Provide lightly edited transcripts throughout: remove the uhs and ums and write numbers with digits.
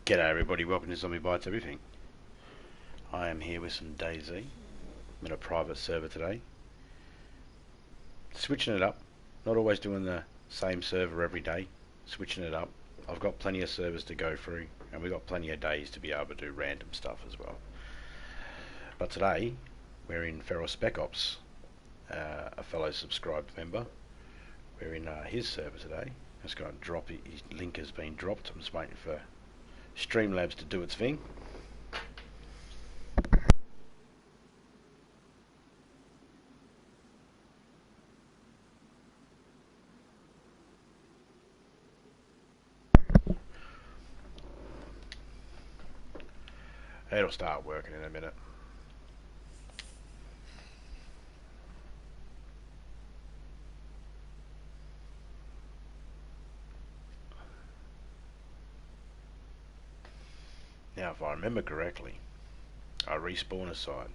G'day everybody, welcome to Zombie Bites Everything. I am here with some DayZ. I'm in a private server today. Switching it up, not always doing the same server every day. Switching it up. I've got plenty of servers to go through, and we've got plenty of days to be able to do random stuff as well. But today, we're in Feral Spec Ops, a fellow subscribed member. We're in his server today. Just got to drop it. His link has been dropped. I'm just waiting for Streamlabs to do its thing. It'll start working in a minute. Now, if I remember correctly, I respawn a side.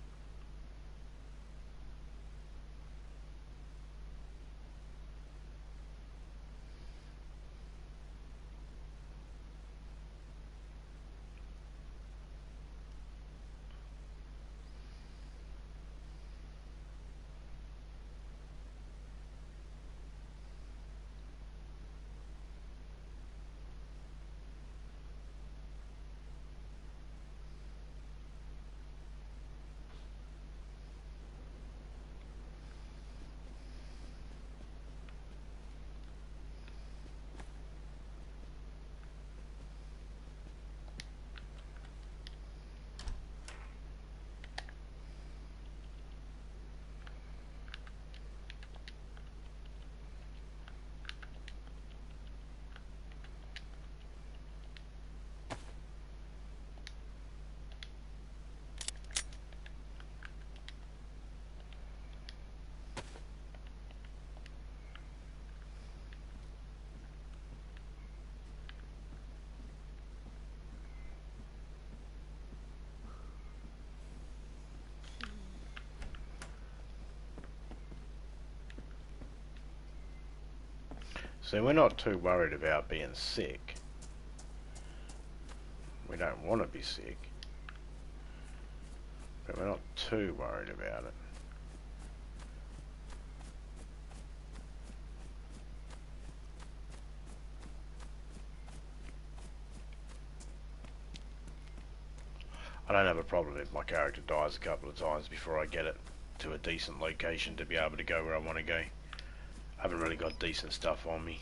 So we're not too worried about being sick. We don't want to be sick, but we're not too worried about it. I don't have a problem if my character dies a couple of times before I get it to a decent location to be able to go where I want to go. I haven't really got decent stuff on me.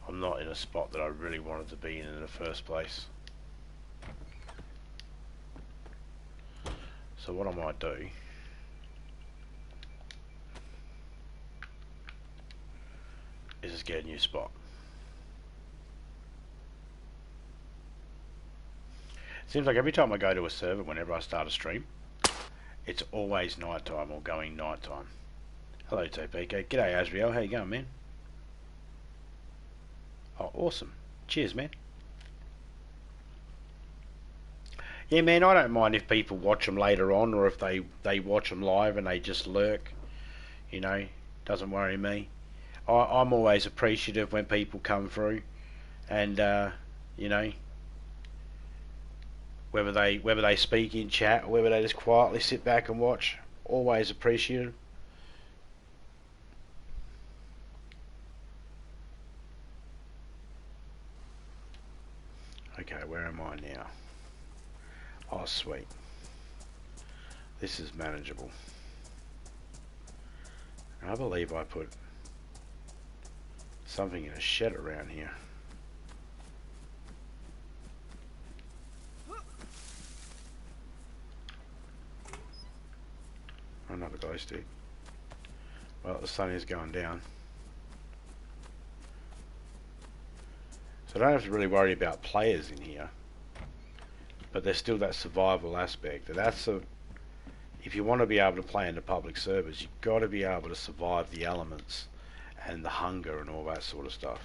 I'm not in a spot that I really wanted to be in the first place. So what I might do is just get a new spot. Seems like every time I go to a server, whenever I start a stream, it's always nighttime or going nighttime. Hello TPK. G'day Asriel, how you going, man? Oh, awesome. Cheers, man. Yeah, man, I don't mind if people watch them later on, or if they watch them live and they just lurk. You know, doesn't worry me. I'm always appreciative when people come through, and you know, whether they speak in chat or whether they just quietly sit back and watch, always appreciative. Okay, where am I now? Oh, sweet. This is manageable. I believe I put something in a shed around here. Another glow stick. Well, the sun is going down. So I don't have to really worry about players in here. But there's still that survival aspect. And that's if you want to be able to play in the public servers, you've got to be able to survive the elements and the hunger and all that sort of stuff.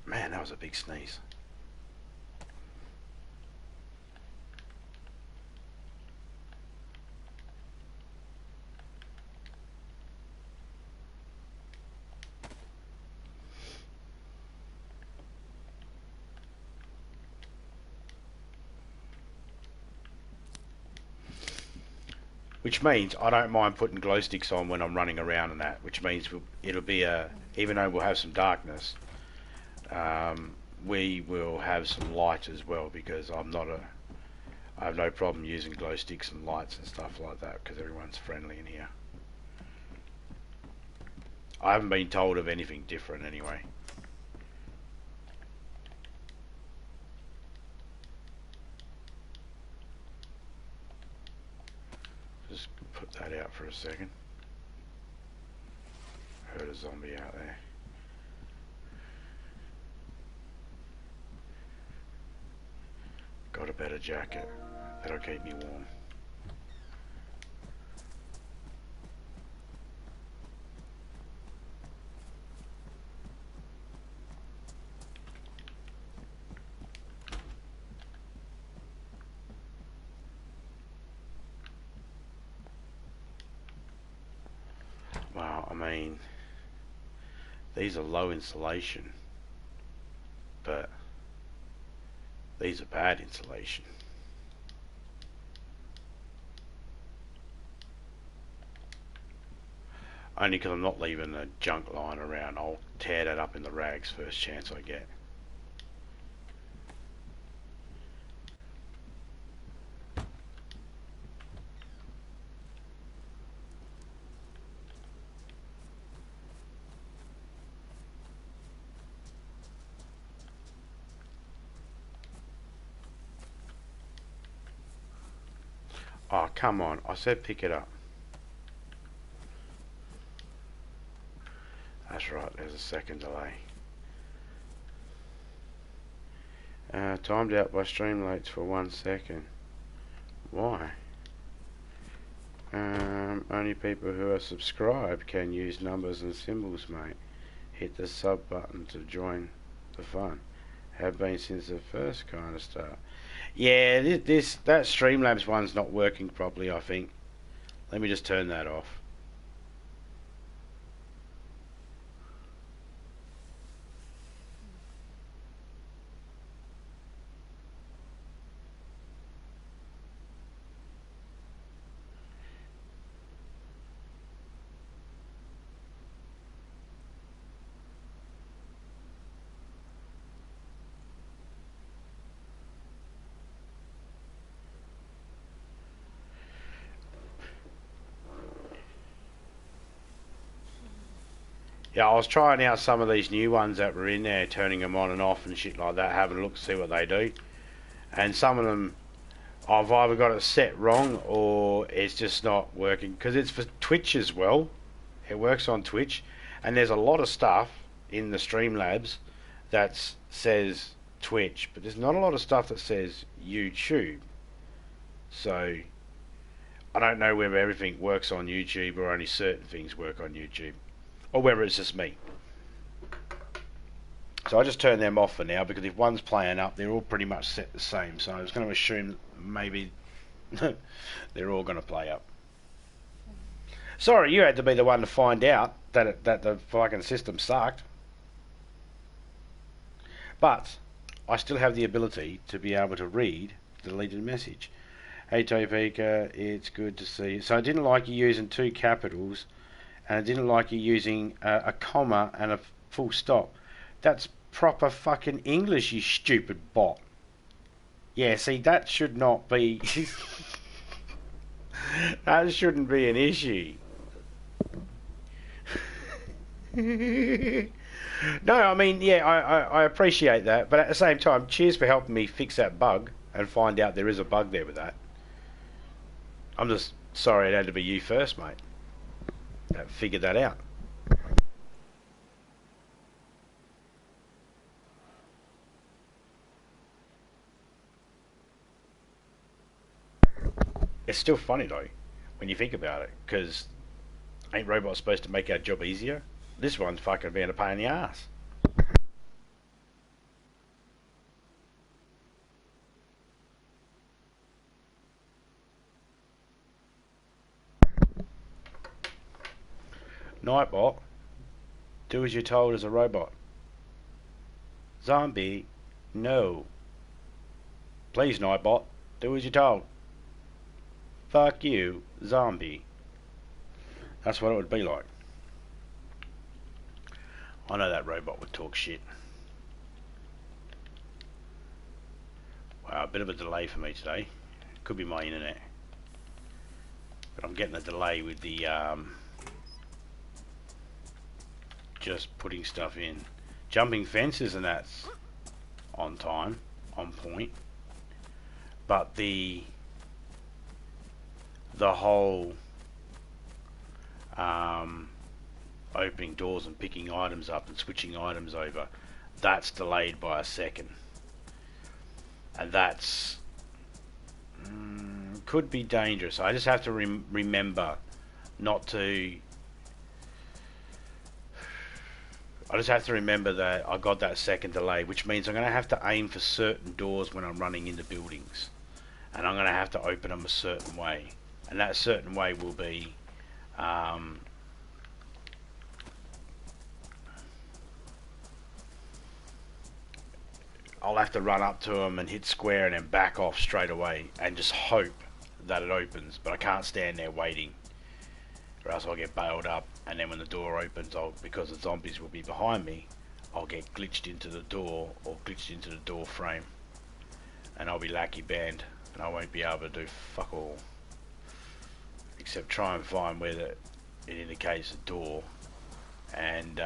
Man, that was a big sneeze. which means I don't mind putting glow sticks on when I'm running around and that, which means it'll be even though we'll have some darkness, we will have some light as well, because I have no problem using glow sticks and lights and stuff like that, because everyone's friendly in here. I haven't been told of anything different anyway. Just put that out for a second. Heard a zombie out there. Got a better jacket. That'll keep me warm. Well, I mean, these are low insulation, but these are bad insulation. Only because I'm not leaving a junk lying around. I'll tear that up in the rags first chance I get. Oh, come on. I said pick it up. That's right, there's a second delay. Timed out by Streamlabs for 1 second. Why? Only people who are subscribed can use numbers and symbols, mate. Hit the sub button to join the fun. Have been since the first kind of start. Yeah, that Streamlabs one's not working properly, I think. Let me just turn that off. Yeah, I was trying out some of these new ones that were in there, turning them on and off and shit like that, having a look to see what they do. And some of them, I've either got it set wrong or it's just not working. Because it's for Twitch as well. It works on Twitch. And there's a lot of stuff in the Streamlabs that says Twitch. But there's not a lot of stuff that says YouTube. So, I don't know whether everything works on YouTube or only certain things work on YouTube. Or whether it's just me. So I just turn them off for now, because if one's playing up, they're all pretty much set the same. So I was going to assume maybe they're all going to play up. Sorry, you had to be the one to find out that the fucking system sucked. But I still have the ability to be able to read the deleted message. Hey Topeka, it's good to see you. So I didn't like you using 2 capitals, and I didn't like you using a comma and a full stop. That's proper fucking English, you stupid bot. Yeah, see, that should not be... that shouldn't be an issue. No, I mean, yeah, I appreciate that, but at the same time, cheers for helping me fix that bug and find out there is a bug there with that. I'm just sorry it had to be you first, mate. That figured that out. It's still funny though, when you think about it, because ain't robots supposed to make our job easier? This one's fucking being a pain in the ass. Nightbot, do as you're told as a robot. Zombie, no. Please, Nightbot, do as you're told. Fuck you, zombie. That's what it would be like. I know that robot would talk shit. Wow, a bit of a delay for me today. Could be my internet. But I'm getting a delay with the just putting stuff in. Jumping fences and that's on time, on point. But the whole opening doors and picking items up and switching items over, that's delayed by a second. And that's could be dangerous. I just have to remember not to. I just have to remember that I got that second delay, which means I'm going to have to aim for certain doors when I'm running into buildings, and I'm going to have to open them a certain way, and that certain way will be I'll have to run up to them and hit square and then back off straight away and just hope that it opens, but I can't stand there waiting, or else I'll get bailed up, and then when the door opens, because the zombies will be behind me, I'll get glitched into the door or glitched into the door frame, and I'll be lackey banned, and I won't be able to do fuck all except try and find where it indicates a door, and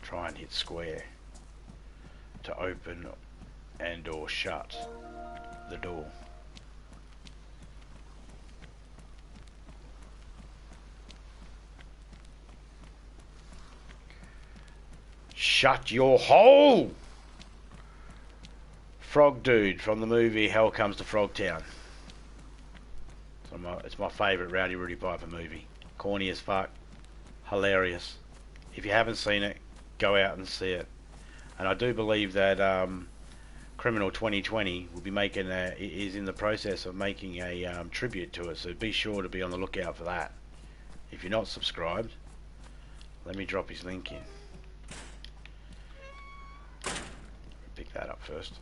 try and hit square to open and or shut the door. Shut your hole! Frog Dude from the movie Hell Comes to Frogtown. It's my favourite Rowdy Roddy Piper movie. Corny as fuck. Hilarious. If you haven't seen it, go out and see it. And I do believe that Criminal 2020 will be is in the process of making a tribute to it, so be sure to be on the lookout for that. If you're not subscribed, let me drop his link in. Pick that up first.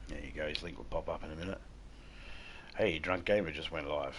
There you go, his link will pop up in a minute. Hey, Drunk Gamer just went live.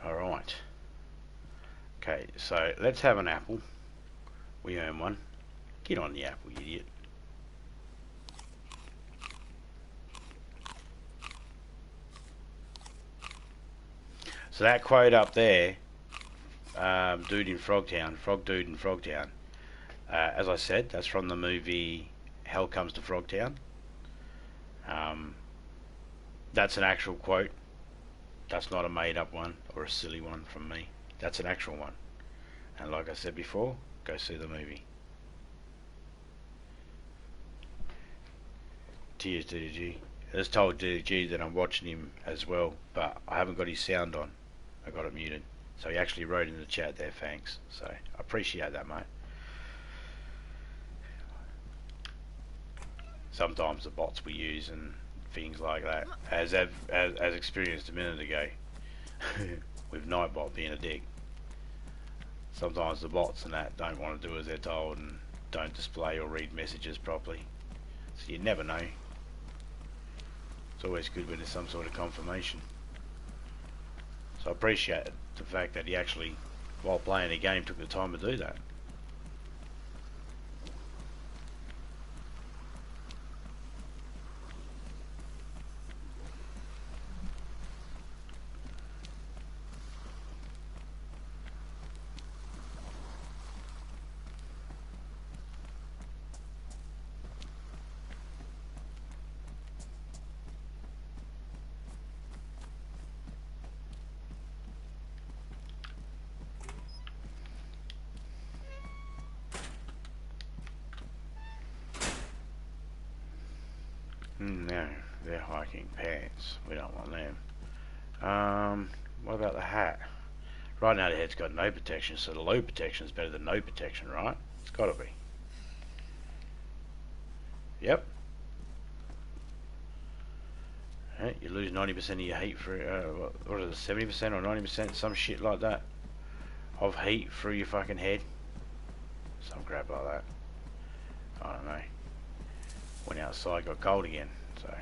Alright. Okay, so let's have an apple. We earn one. Get on the apple, you idiot. So that quote up there, Dude in Frogtown, Frog Dude in Frogtown, as I said, that's from the movie Hell Comes to Frogtown. That's an actual quote. That's not a made up one or a silly one from me. That's an actual one. And like I said before, go see the movie. Tears DDG. I just told DDG that I'm watching him as well, but I haven't got his sound on. I got it muted. So he actually wrote in the chat there, thanks. So I appreciate that, mate. Sometimes the bots we use and things like that, as experienced a minute ago with Nightbot being a dick. Sometimes the bots and that don't want to do as they're told and don't display or read messages properly, so you never know. It's always good when there's some sort of confirmation. So I appreciate the fact that he actually, while playing the game, took the time to do that. No, they're hiking pants. We don't want them. What about the hat? Right now the head's got no protection, so the low protection is better than no protection, right? It's got to be. Yep. You lose 90% of your heat through, what is it, 70% or 90%, some shit like that, of heat through your fucking head. Some crap like that. I don't know. Went outside, got cold again, so.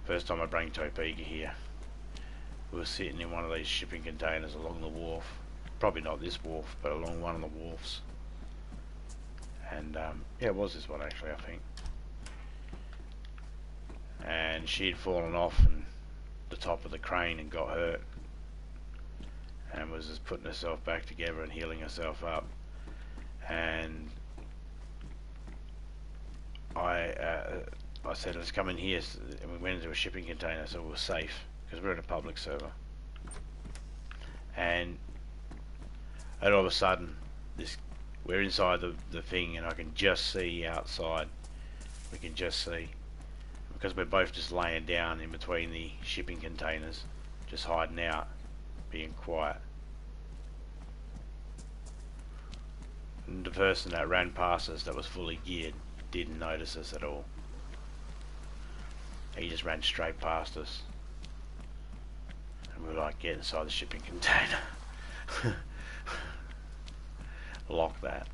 First time I bring Topeka here. We were sitting in one of these shipping containers along the wharf. Probably not this wharf, but along one of the wharfs. And, yeah, it was this one actually, I think. And she'd fallen off and the top of the crane and got hurt. And was just putting herself back together and healing herself up. And I said, let's come in here, and we went into a shipping container so we were safe, because we're in a public server. And all of a sudden, we're inside the thing, and I can just see outside. We can just see, because we're both just laying down in between the shipping containers, just hiding out, being quiet. And the person that ran past us that was fully geared didn't notice us at all. He just ran straight past us. And we were like, get inside the shipping container. Lock that.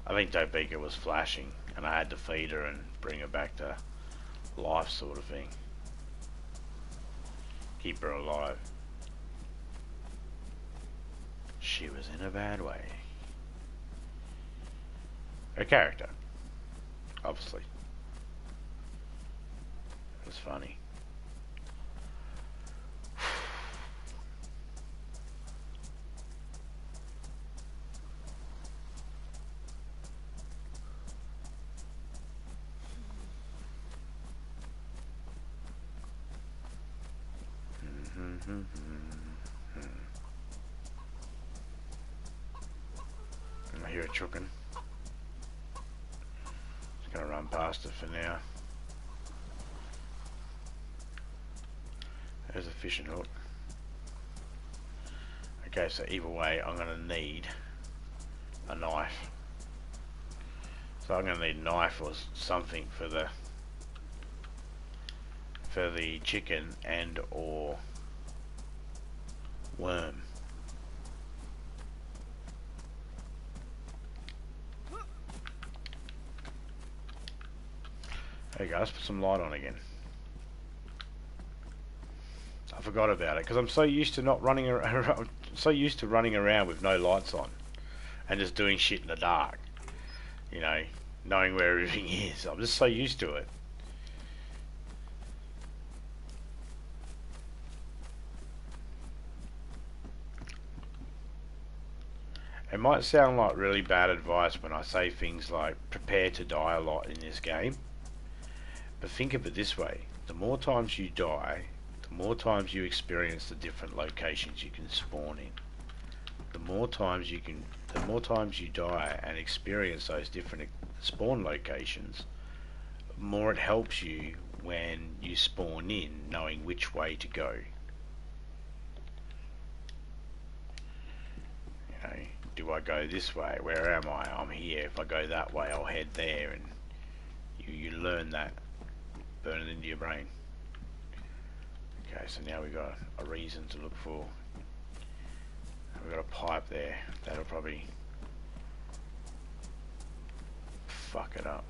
I think Topeka was flashing and I had to feed her and bring her back to life, sort of thing. Keep her alive. She was in a bad way. Her character, obviously. It was funny. I hear it choking. Just gonna run past it for now. There's a fishing hook. Okay, so either way, I'm gonna need a knife. So I'm gonna need a knife or something for the chicken and or worm. There you go, let's put some light on again. I forgot about it because I'm so used to not running around, so used to running around with no lights on and just doing shit in the dark. You know, knowing where everything is. I'm just so used to it. It might sound like really bad advice when I say things like prepare to die a lot in this game. But think of it this way, the more times you die, the more times you experience the different locations you can spawn in. The more times you die and experience those different spawn locations, the more it helps you when you spawn in, knowing which way to go. You know, do I go this way? Where am I? I'm here. If I go that way, I'll head there, and you learn that. Burn it into your brain. Okay, so now we've got a reason to look for. We've got a pipe there. That'll probably fuck it up.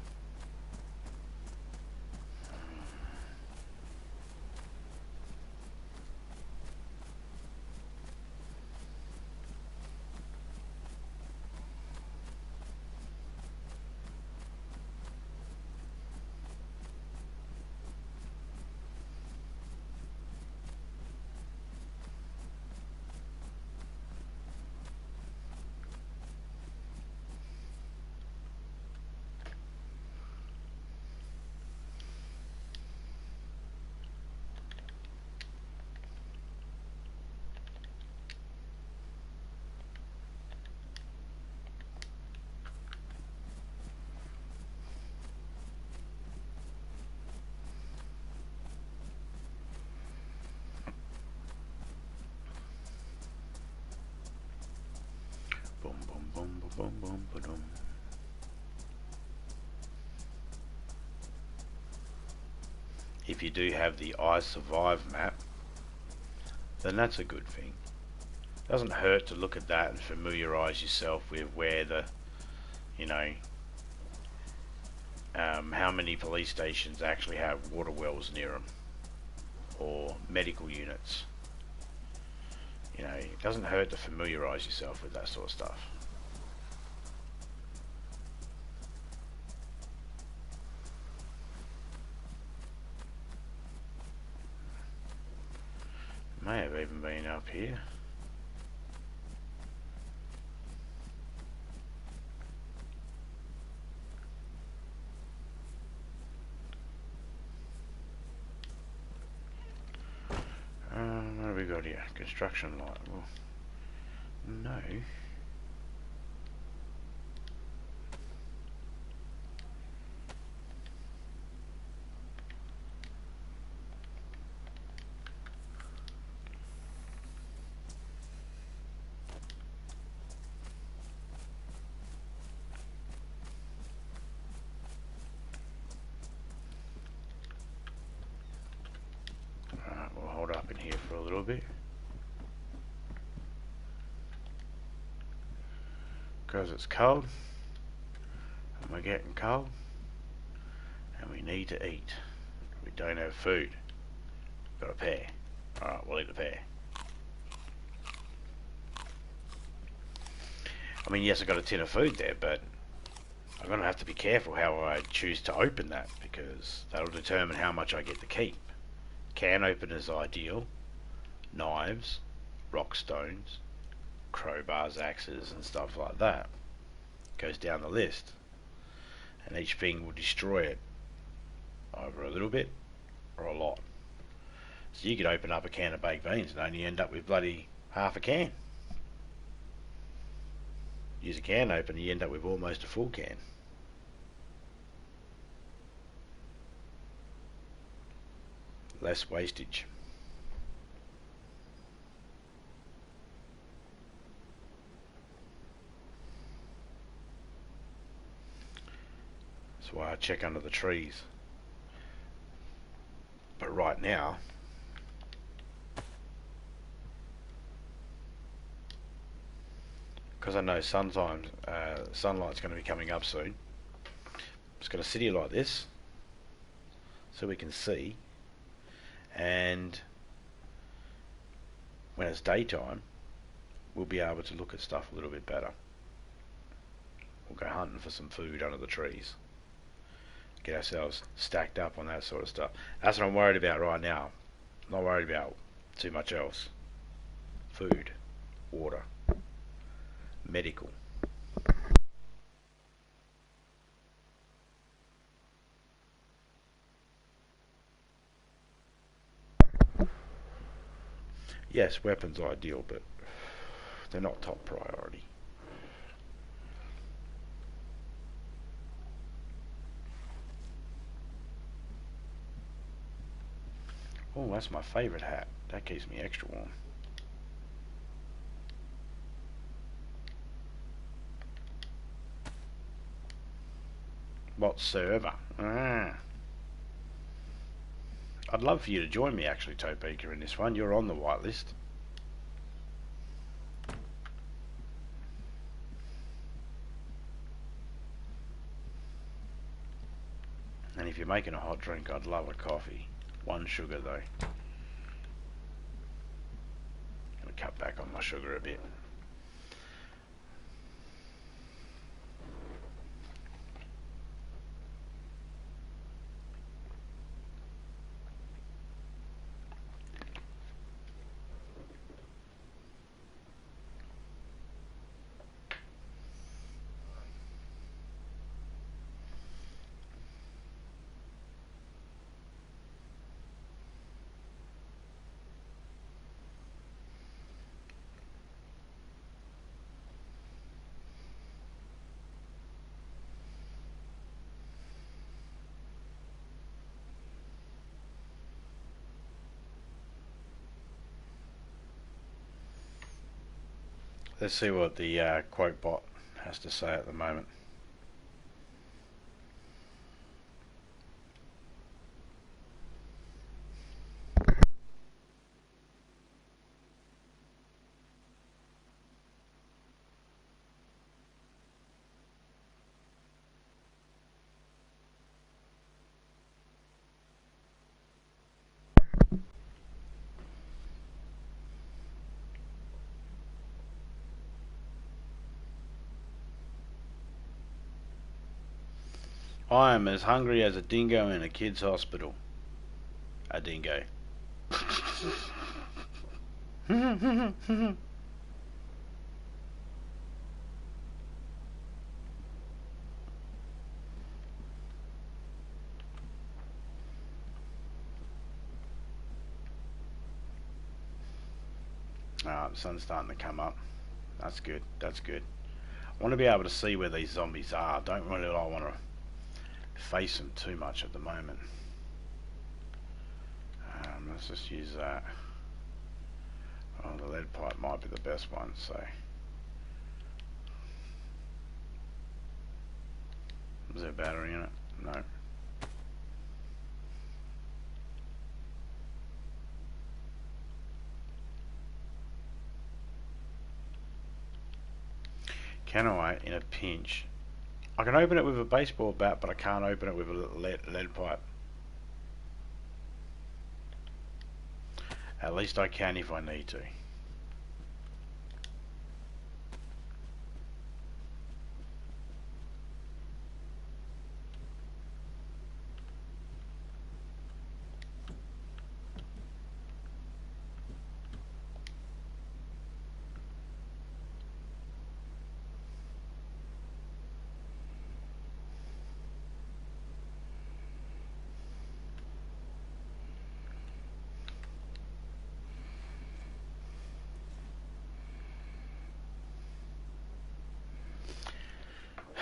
If you do have the I Survive map, then that's a good thing. Doesn't hurt to look at that and familiarise yourself with where the, you know, how many police stations actually have water wells near them, or medical units. You know, it doesn't hurt to familiarise yourself with that sort of stuff. May have even been up here. What have we got here? Construction light. Well, no. Alright, we'll hold up in here for a little bit. Because it's cold, and we're getting cold, and we need to eat. We don't have food. Got a pear. Alright, we'll eat a pear. I mean, yes, I got a tin of food there, but I'm going to have to be careful how I choose to open that, because that'll determine how much I get to keep. Can opener's ideal. Knives, rock stones, crowbars, axes and stuff like that. Goes down the list, and each thing will destroy it, either a little bit or a lot. So you could open up a can of baked beans and only end up with bloody half a can. Use a can opener, you end up with almost a full can. Less wastage. That's why I check under the trees. But right now, because I know sunlight's going to be coming up soon, I'm just going to sit here like this so we can see, and when it's daytime we'll be able to look at stuff a little bit better. We'll go hunting for some food under the trees, get ourselves stacked up on that sort of stuff. That's what I'm worried about right now. I'm not worried about too much else. Food, water, medical. Yes, weapons are ideal, but they're not top priority. Oh, that's my favourite hat. That keeps me extra warm. What server? I'd love for you to join me actually, Topeka, in this one. You're on the whitelist. And if you're making a hot drink, I'd love a coffee. 1 sugar though. Gonna cut back on my sugar a bit. Let's see what the quote bot has to say at the moment. I am as hungry as a dingo in a kid's hospital. A dingo. The sun's starting to come up. That's good. That's good. I want to be able to see where these zombies are. Don't really want to face them too much at the moment. Let's just use that. Oh, the lead pipe might be the best one, so. Is there a battery in it? No. Can I, in a pinch? I can open it with a baseball bat, but I can't open it with a lead pipe. At least I can if I need to.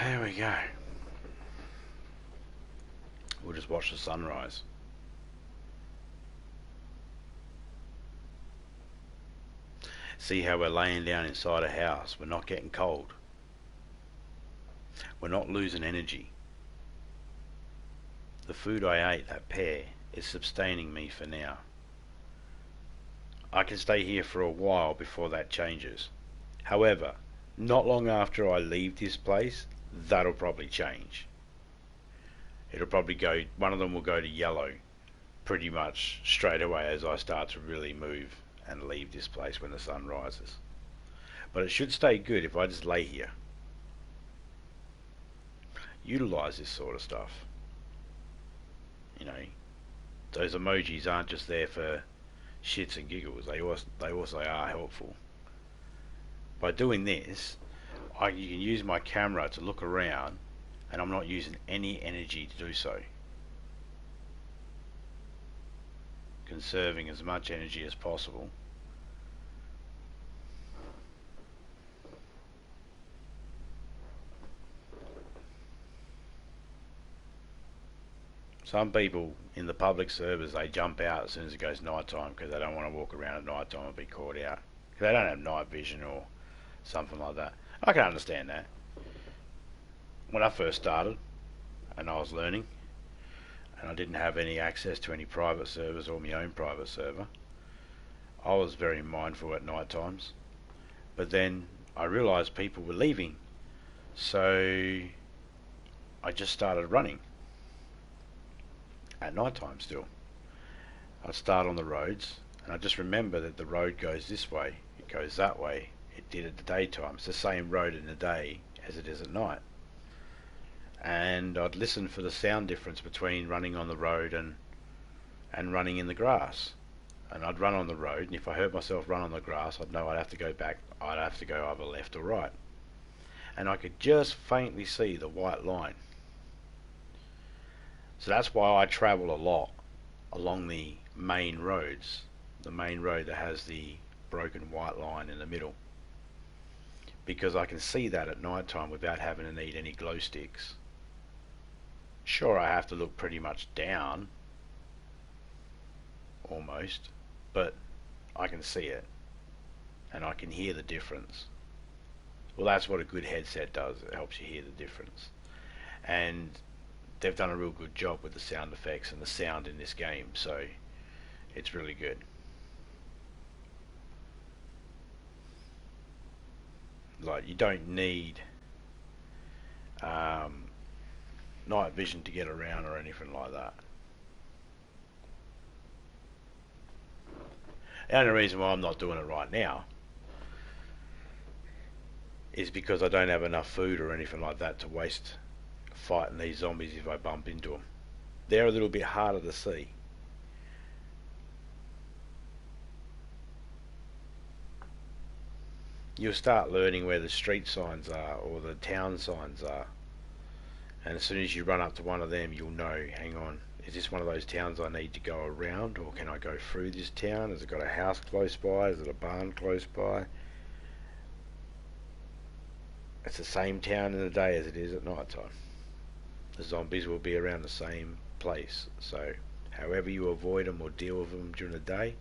There we go. We'll just watch the sunrise. See how we're laying down inside a house. We're not getting cold. We're not losing energy. The food I ate, that pear, is sustaining me for now. I can stay here for a while before that changes. However, not long after I leave this place, that'll probably change. It'll probably go, one of them will go to yellow pretty much straight away as I start to really move and leave this place when the sun rises. But it should stay good if I just lay here. Utilize this sort of stuff. You know, those emojis aren't just there for shits and giggles. They also are helpful. By doing this, you can use my camera to look around, and I'm not using any energy to do so. Conserving as much energy as possible. Some people in the public servers, they jump out as soon as it goes night time because they don't want to walk around at night time and be caught out. Because they don't have night vision or something like that. I can understand that. When I first started and I was learning and I didn't have any access to any private servers or my own private server, I was very mindful at night times. But then I realised people were leaving, so I just started running at night time still. I'd start on the roads and I just remember that the road goes this way, it goes that way. It did at the daytime. It's the same road in the day as it is at night. And I'd listen for the sound difference between running on the road and running in the grass. And I'd run on the road, and if I heard myself run on the grass, I'd know I'd have to go back. I'd have to go either left or right. And I could just faintly see the white line. So that's why I travel a lot along the main roads. The main road that has the broken white line in the middle. Because I can see that at night time without having to need any glow sticks. Sure, I have to look pretty much down, almost, but I can see it, and I can hear the difference. Well, that's what a good headset does. It helps you hear the difference. And they've done a real good job with the sound effects and the sound in this game, so it's really good. Like, you don't need night vision to get around or anything like that. The only reason why I'm not doing it right now is because I don't have enough food or anything like that to waste fighting these zombies if I bump into them. They're a little bit harder to see. You'll start learning where the street signs are or the town signs are, and as soon as you run up to one of them, you'll know, hang on, is this one of those towns I need to go around, or can I go through this town? Has it got a house close by? Is it a barn close by? It's the same town in the day as it is at night time. The zombies will be around the same place, so however you avoid them or deal with them during the day,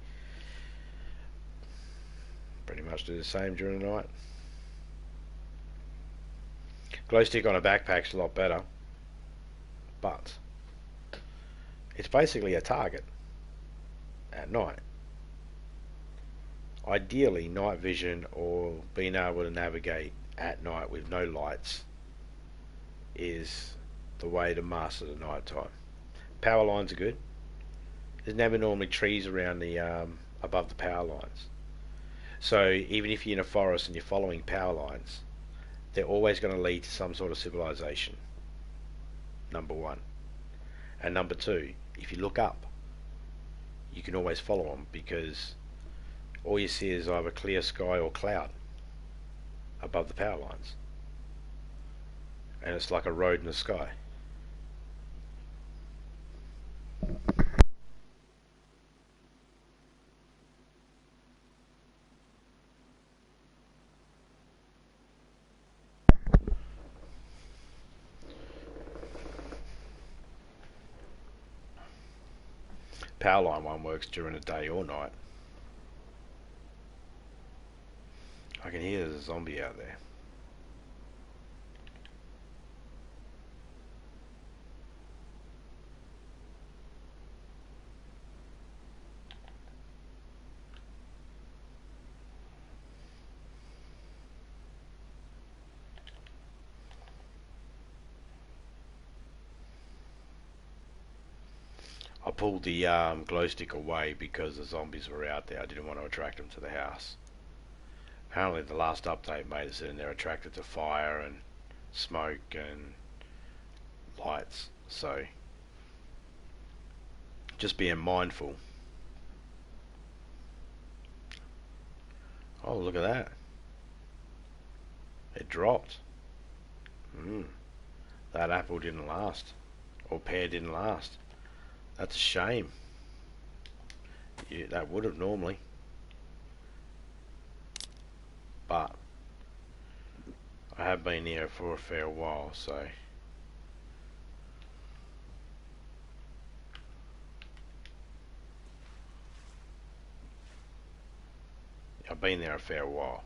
pretty much do the same during the night. Glow stick on a backpack's a lot better, but it's basically a target at night. Ideally, night vision or being able to navigate at night with no lights is the way to master the night time. Power lines are good. There's never normally trees around the above the power lines. So even if you're in a forest and you're following power lines, they're always going to lead to some sort of civilization. Number one. And number two, if you look up, you can always follow them, because all you see is either clear sky or cloud above the power lines. And it's like a road in the sky. Power line one works during the day or night. I can hear there's a zombie out there. I pulled the glow stick away because the zombies were out there. I didn't want to attract them to the house. Apparently the last update made it and they're attracted to fire and smoke and lights, so just being mindful. Oh, look at that. It dropped. That apple didn't last, or pear didn't last. That's a shame. That would have normally. But I have been here for a fair while, so I've been there a fair while.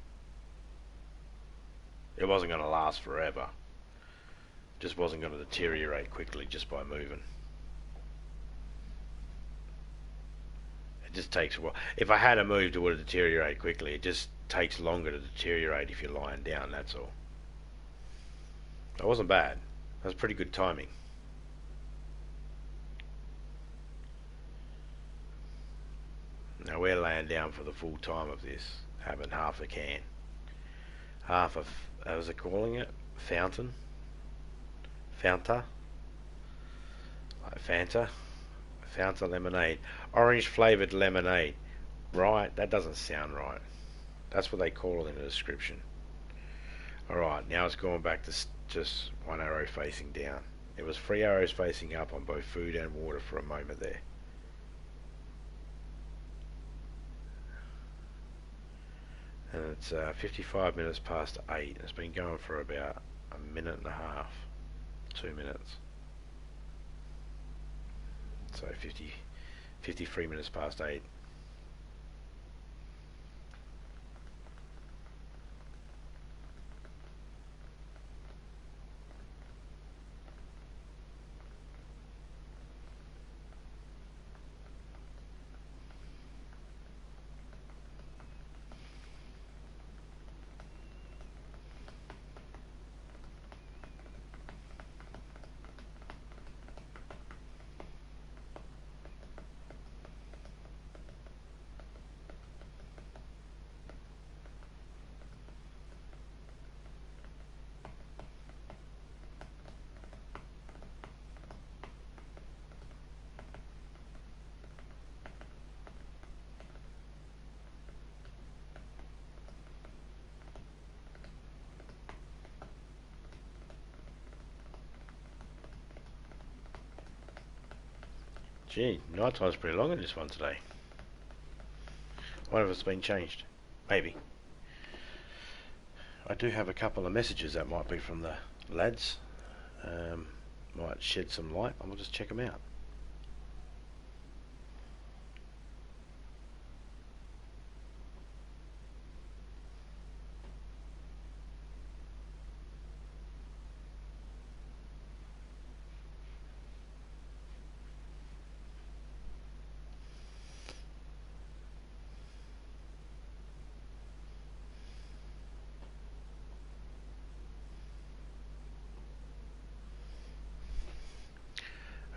It wasn't going to last forever. Just wasn't going to deteriorate quickly just by moving. It just takes a while. If I had moved, it would have deteriorated quickly. It just takes longer to deteriorate if you're lying down, that's all. That wasn't bad. That was pretty good timing. Now we're laying down for the full time of this, having half a can. Half of, how was it calling it? Fountain? Fanta? Like Fanta? Fanta lemonade. Orange flavoured lemonade. Right, that doesn't sound right. That's what they call it in the description. Alright, now it's going back to just one arrow facing down. It was 3 arrows facing up on both food and water for a moment there. And it's 55 minutes past 8. It's been going for about a minute and a half. 2 minutes. So 53 minutes past 8. Gee, night time's pretty long in this one today. I wonder if it's been changed. Maybe. I do have a couple of messages that might be from the lads. Might shed some light. I'll just check them out.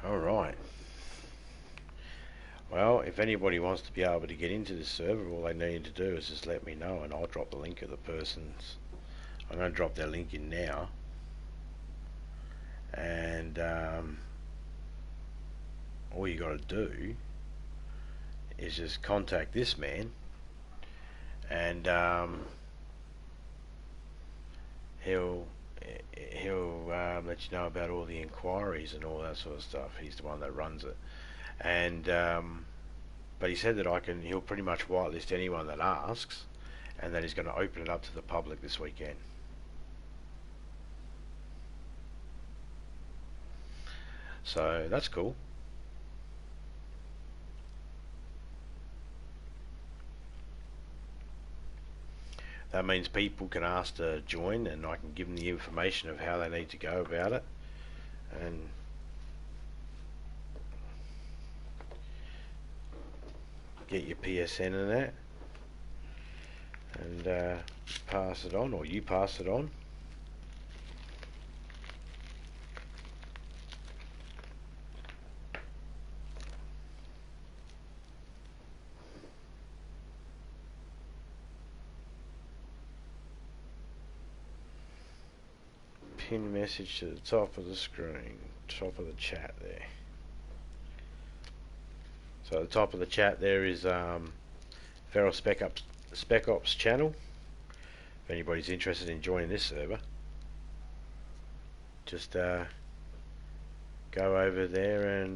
Alright. Well, if anybody wants to be able to get into this server, all they need to do is just let me know and I'll drop the link of the person's. I'm going to drop their link in now. And all you got to do is just contact this man and he'll let you know about all the inquiries and all that sort of stuff. He's the one that runs it, and but he said that he'll pretty much whitelist anyone that asks, and that he's going to open it up to the public this weekend. So that's cool. That means people can ask to join, and I can give them the information of how they need to go about it. And get your PSN and that, and pass it on, or you pass it on. Pin message to the top of the screen, top of the chat there. So at the top of the chat there is Feral Spec Ops channel. If anybody's interested in joining this server, just go over there and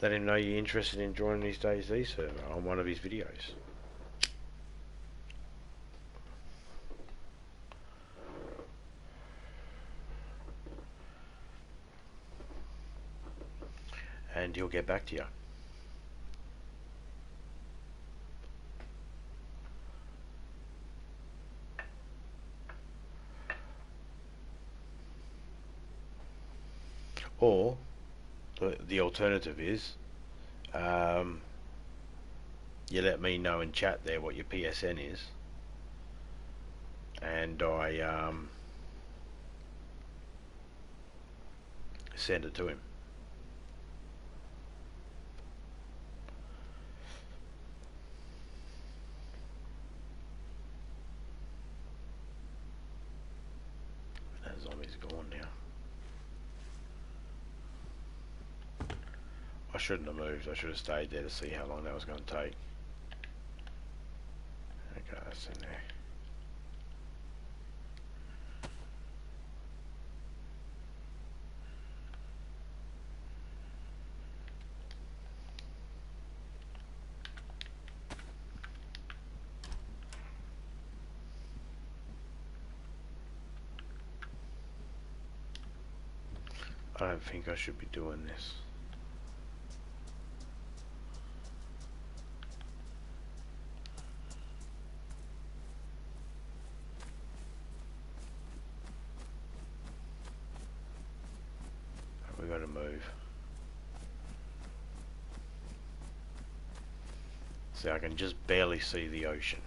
let him know you're interested in joining his DayZ server on one of his videos. And he'll get back to you. Or the alternative is you let me know in chat there what your PSN is, and I send it to him. That zombie's gone now. I shouldn't have moved. I should have stayed there to see how long that was going to take. Okay, that's in there. I don't think I should be doing this. We got to move. See, I can just barely see the ocean.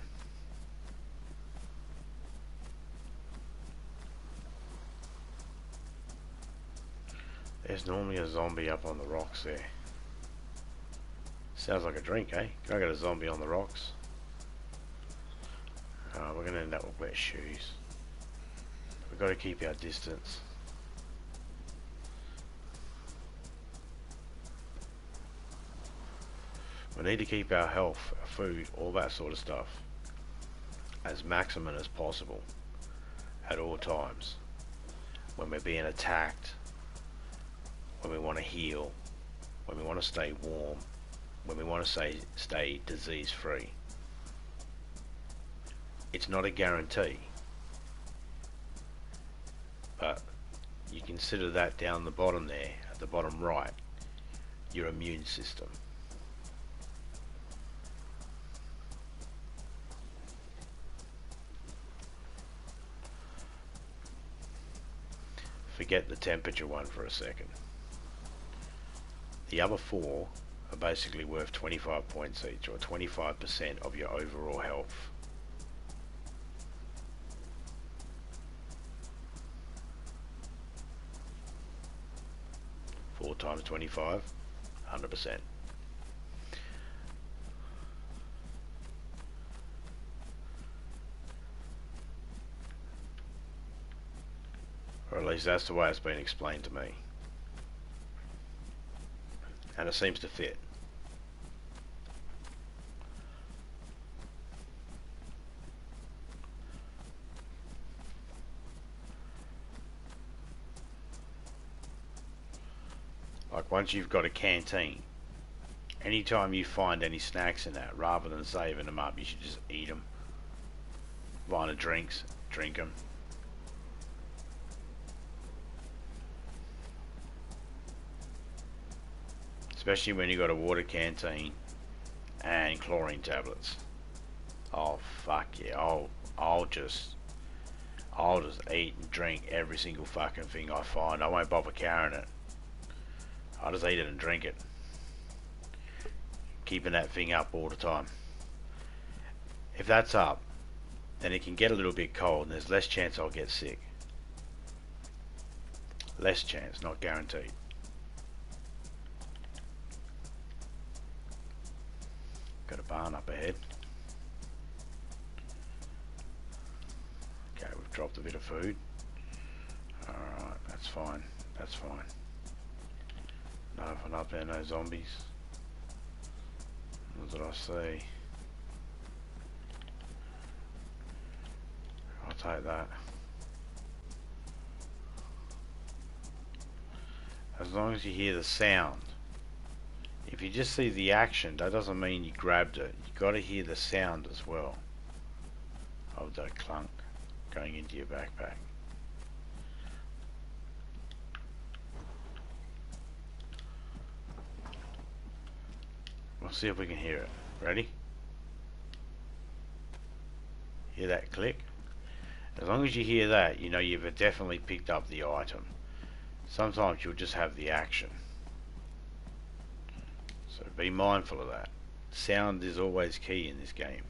There's normally a zombie up on the rocks there. Sounds like a drink, eh? Can I get a zombie on the rocks? Oh, we're going to end up with wet shoes. We've got to keep our distance. We need to keep our health, our food, all that sort of stuff as maximum as possible at all times when we're being attacked when we want to heal, when we want to stay warm, when we want to stay disease free. It's not a guarantee, but you consider that down the bottom there, at the bottom right, your immune system. Forget the temperature one for a second. The other four are basically worth 25 points each, or 25% of your overall health. Four times 25, 100%. Or at least that's the way it's been explained to me. And it seems to fit. Like once you've got a canteen, anytime you find any snacks in that, rather than saving them up, you should just eat them. Line of drinks, drink them. Especially when you got a water canteen and chlorine tablets. Oh fuck yeah! I'll just eat and drink every single fucking thing I find. I won't bother carrying it. I'll just eat it and drink it. Keeping that thing up all the time. If that's up, then it can get a little bit cold and there's less chance I'll get sick. Less chance, not guaranteed. Got a barn up ahead. Okay, we've dropped a bit of food. Alright, that's fine. That's fine. Nothing up there, no zombies. What did I see? I'll take that. As long as you hear the sound. If you just see the action, that doesn't mean you grabbed it. You got to hear the sound as well of that clunk going into your backpack. We'll see if we can hear it. Ready? Hear that click? As long as you hear that, you know you've definitely picked up the item. Sometimes you'll just have the action. So be mindful of that. Sound is always key in this game.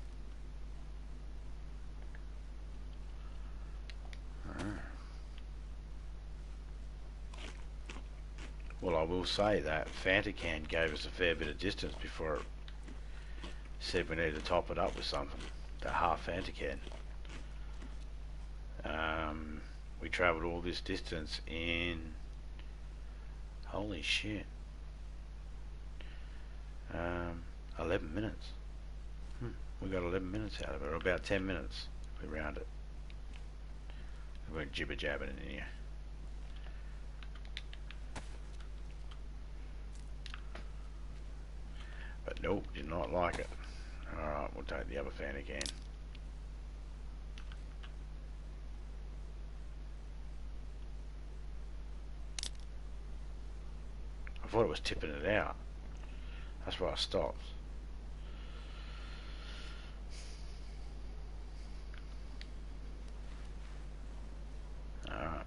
Well, I will say that Fantacan gave us a fair bit of distance before it said we need to top it up with something. The half Fantacan. We travelled all this distance in... Holy shit. 11 minutes. We got 11 minutes out of it, or about 10 minutes if we round it. We weren't jibber jabbing in here. But nope, did not like it. Alright, we'll take the other fan again. I thought it was tipping it out. That's why I stopped. Alright.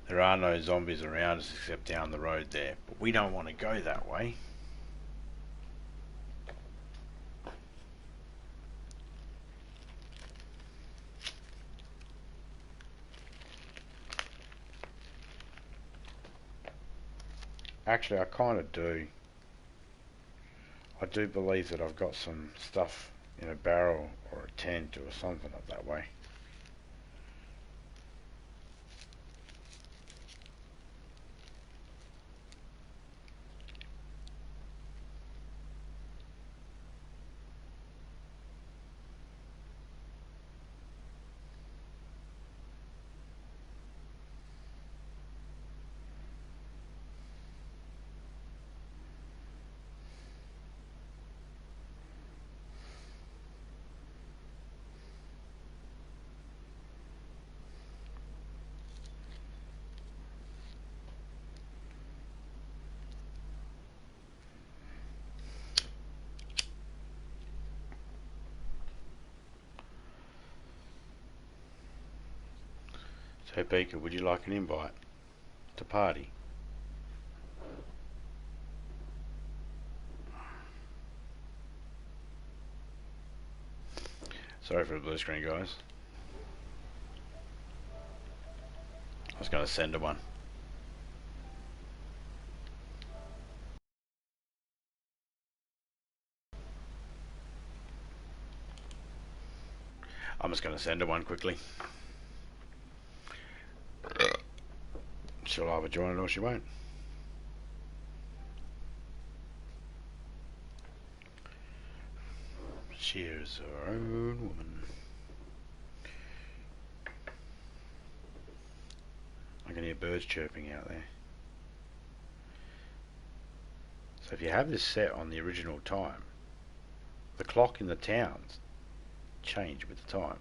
There are no zombies around us except down the road there, but we don't want to go that way. Actually, I kind of do. I do believe that I've got some stuff in a barrel or a tent or something up that way. So Pika, would you like an invite to party? Sorry for the blue screen, guys. I was going to send her one. I'm just going to send her one quickly. She'll either join it or she won't. She is her own woman. I can hear birds chirping out there. So if you have this set on the original time, the clock in the towns change with the time.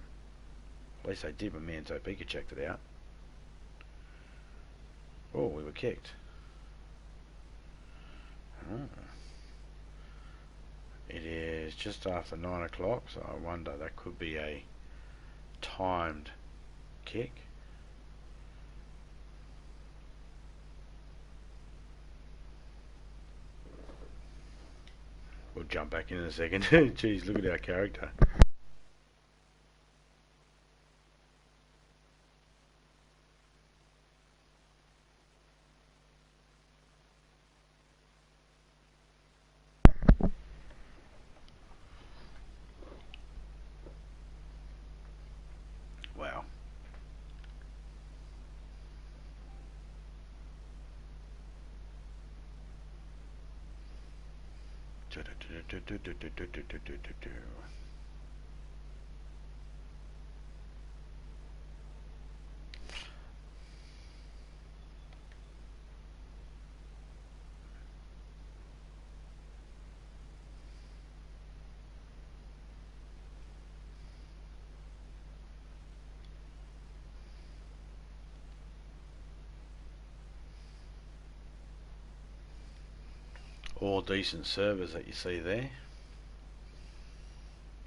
At least they did when me and Topeka checked it out. Oh, we were kicked. Oh. It is just after 9 o'clock, so I wonder that could be a timed kick. We'll jump back in a second. Jeez, look at our character. Wow. All decent servers that you see there.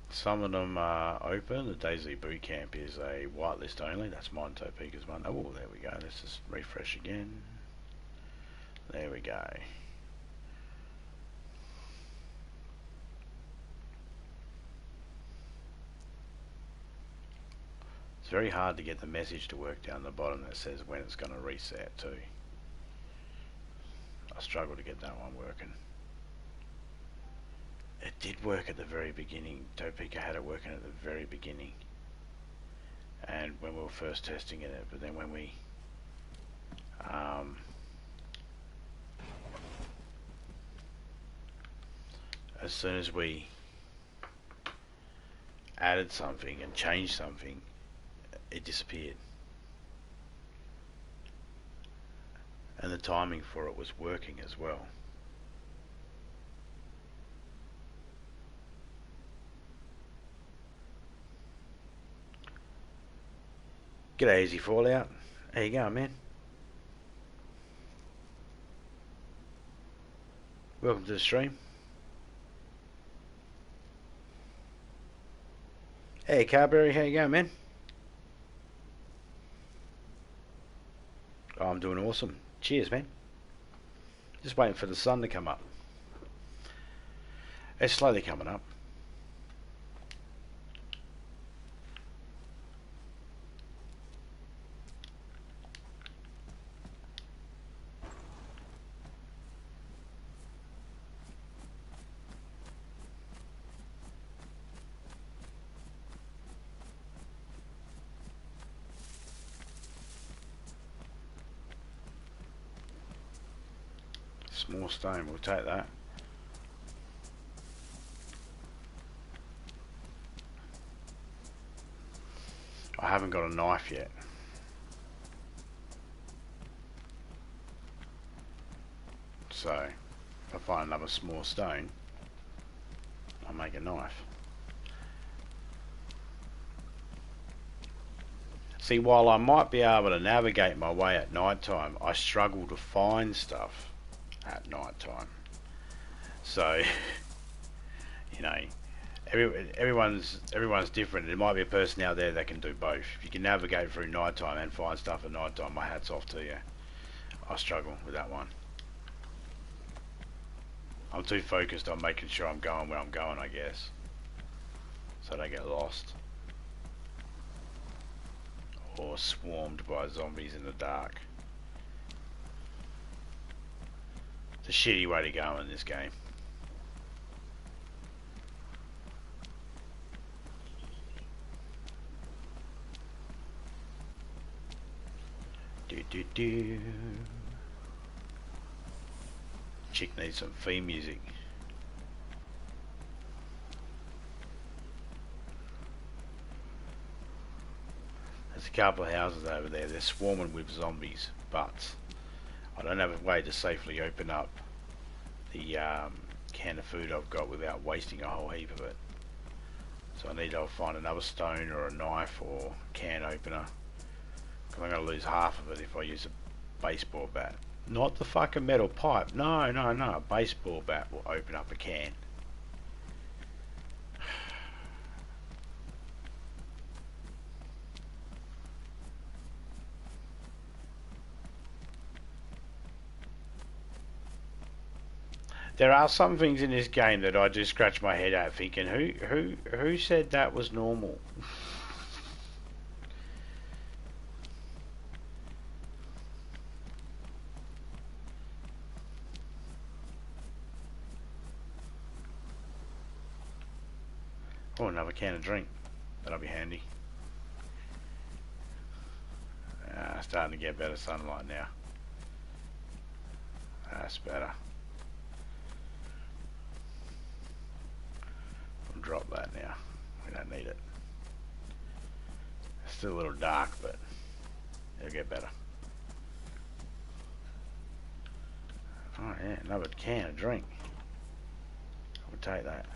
Some of them are open. The DayZ bootcamp is a whitelist only. That's mine, Topeka's one. Oh, there we go. Let's just refresh again. There we go. It's very hard to get the message to work down the bottom that says when it's going to reset too. I struggle to get that one working. It did work at the very beginning. Topeka had it working at the very beginning. And when we were first testing it, but then when we as soon as we added something and changed something, it disappeared. And the timing for it was working as well. G'day, Easy Fallout. How you going, man? Welcome to the stream. Hey, Carberry, how you going, man? Oh, I'm doing awesome. Cheers, man. Just waiting for the sun to come up. It's slowly coming up. Small stone, we'll take that. I haven't got a knife yet. So, if I find another small stone, I'll make a knife. See, while I might be able to navigate my way at night time, I struggle to find stuff at night time. So, you know, everyone's different. There might be a person out there that can do both. If you can navigate through nighttime and find stuff at nighttime, my hat's off to you. I struggle with that one. I'm too focused on making sure I'm going where I'm going, I guess, so I don't get lost or swarmed by zombies in the dark. It's a shitty way to go in this game. Do. Chick needs some theme music. There's a couple of houses over there. They're swarming with zombies, but I don't have a way to safely open up the can of food I've got without wasting a whole heap of it. So I need to find another stone or a knife or can opener. I'm going to lose half of it if I use a baseball bat. Not the fucking metal pipe. No. A baseball bat will open up a can. There are some things in this game that I do scratch my head at, thinking, who said that was normal? Oh, another can of drink. That'll be handy. Starting to get better sunlight now. That's better. I'll drop that now. We don't need it. It's still a little dark, but it'll get better. Oh yeah, another can of drink. I would take that.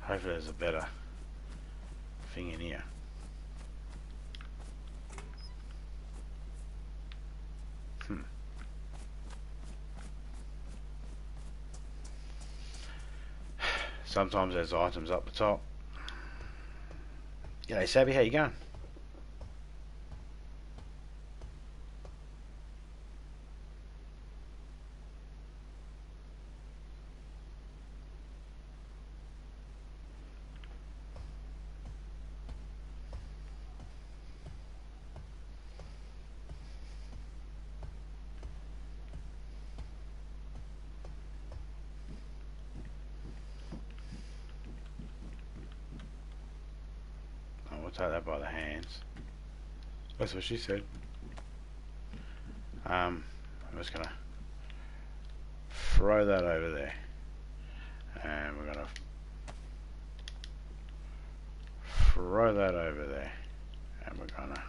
Hopefully there's a better thing in here. Sometimes there's items up the top. G'day Sabby, how you going? Take that by the hands. That's what she said. I'm just gonna throw that over there, and we're gonna throw that over there, and we're gonna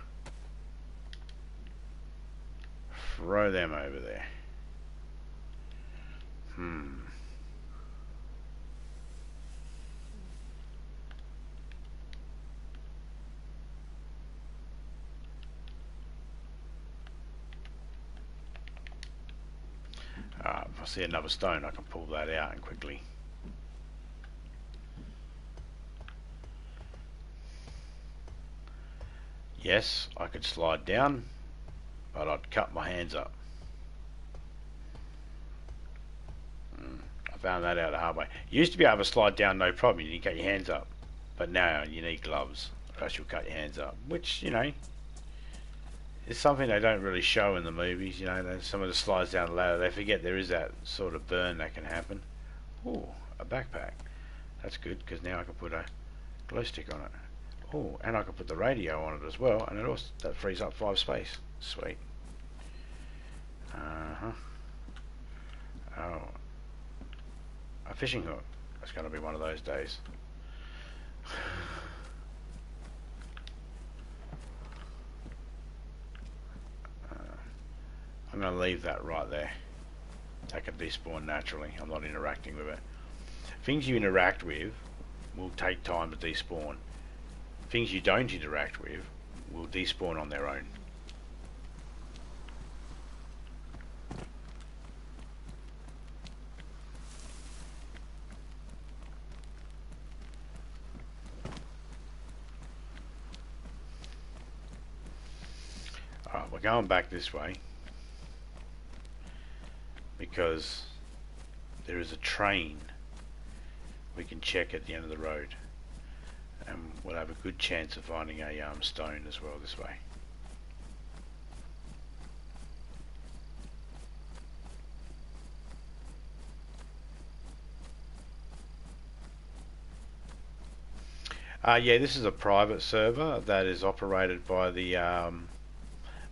throw them over there. If I see another stone, I can pull that out and quickly. Yes, I could slide down, but I'd cut my hands up. I found that out the hard way. You used to be able to slide down no problem, you didn't cut your hands up. But now you need gloves, or else you'll cut your hands up. Which, you know, it's something they don't really show in the movies. You know, some of the slides down the ladder, they forget there is that sort of burn that can happen. Oh, a backpack. That's good, because now I can put a glow stick on it. Oh, and I can put the radio on it as well, and it also, that frees up 5 space. Sweet. Oh, a fishing hook. That's going to be one of those days. I'm going to leave that right there. That can despawn naturally. I'm not interacting with it. Things you interact with will take time to despawn. Things you don't interact with will despawn on their own. going back this way because there is a train we can check at the end of the road, and we'll have a good chance of finding a stone as well this way. Yeah, this is a private server that is operated by the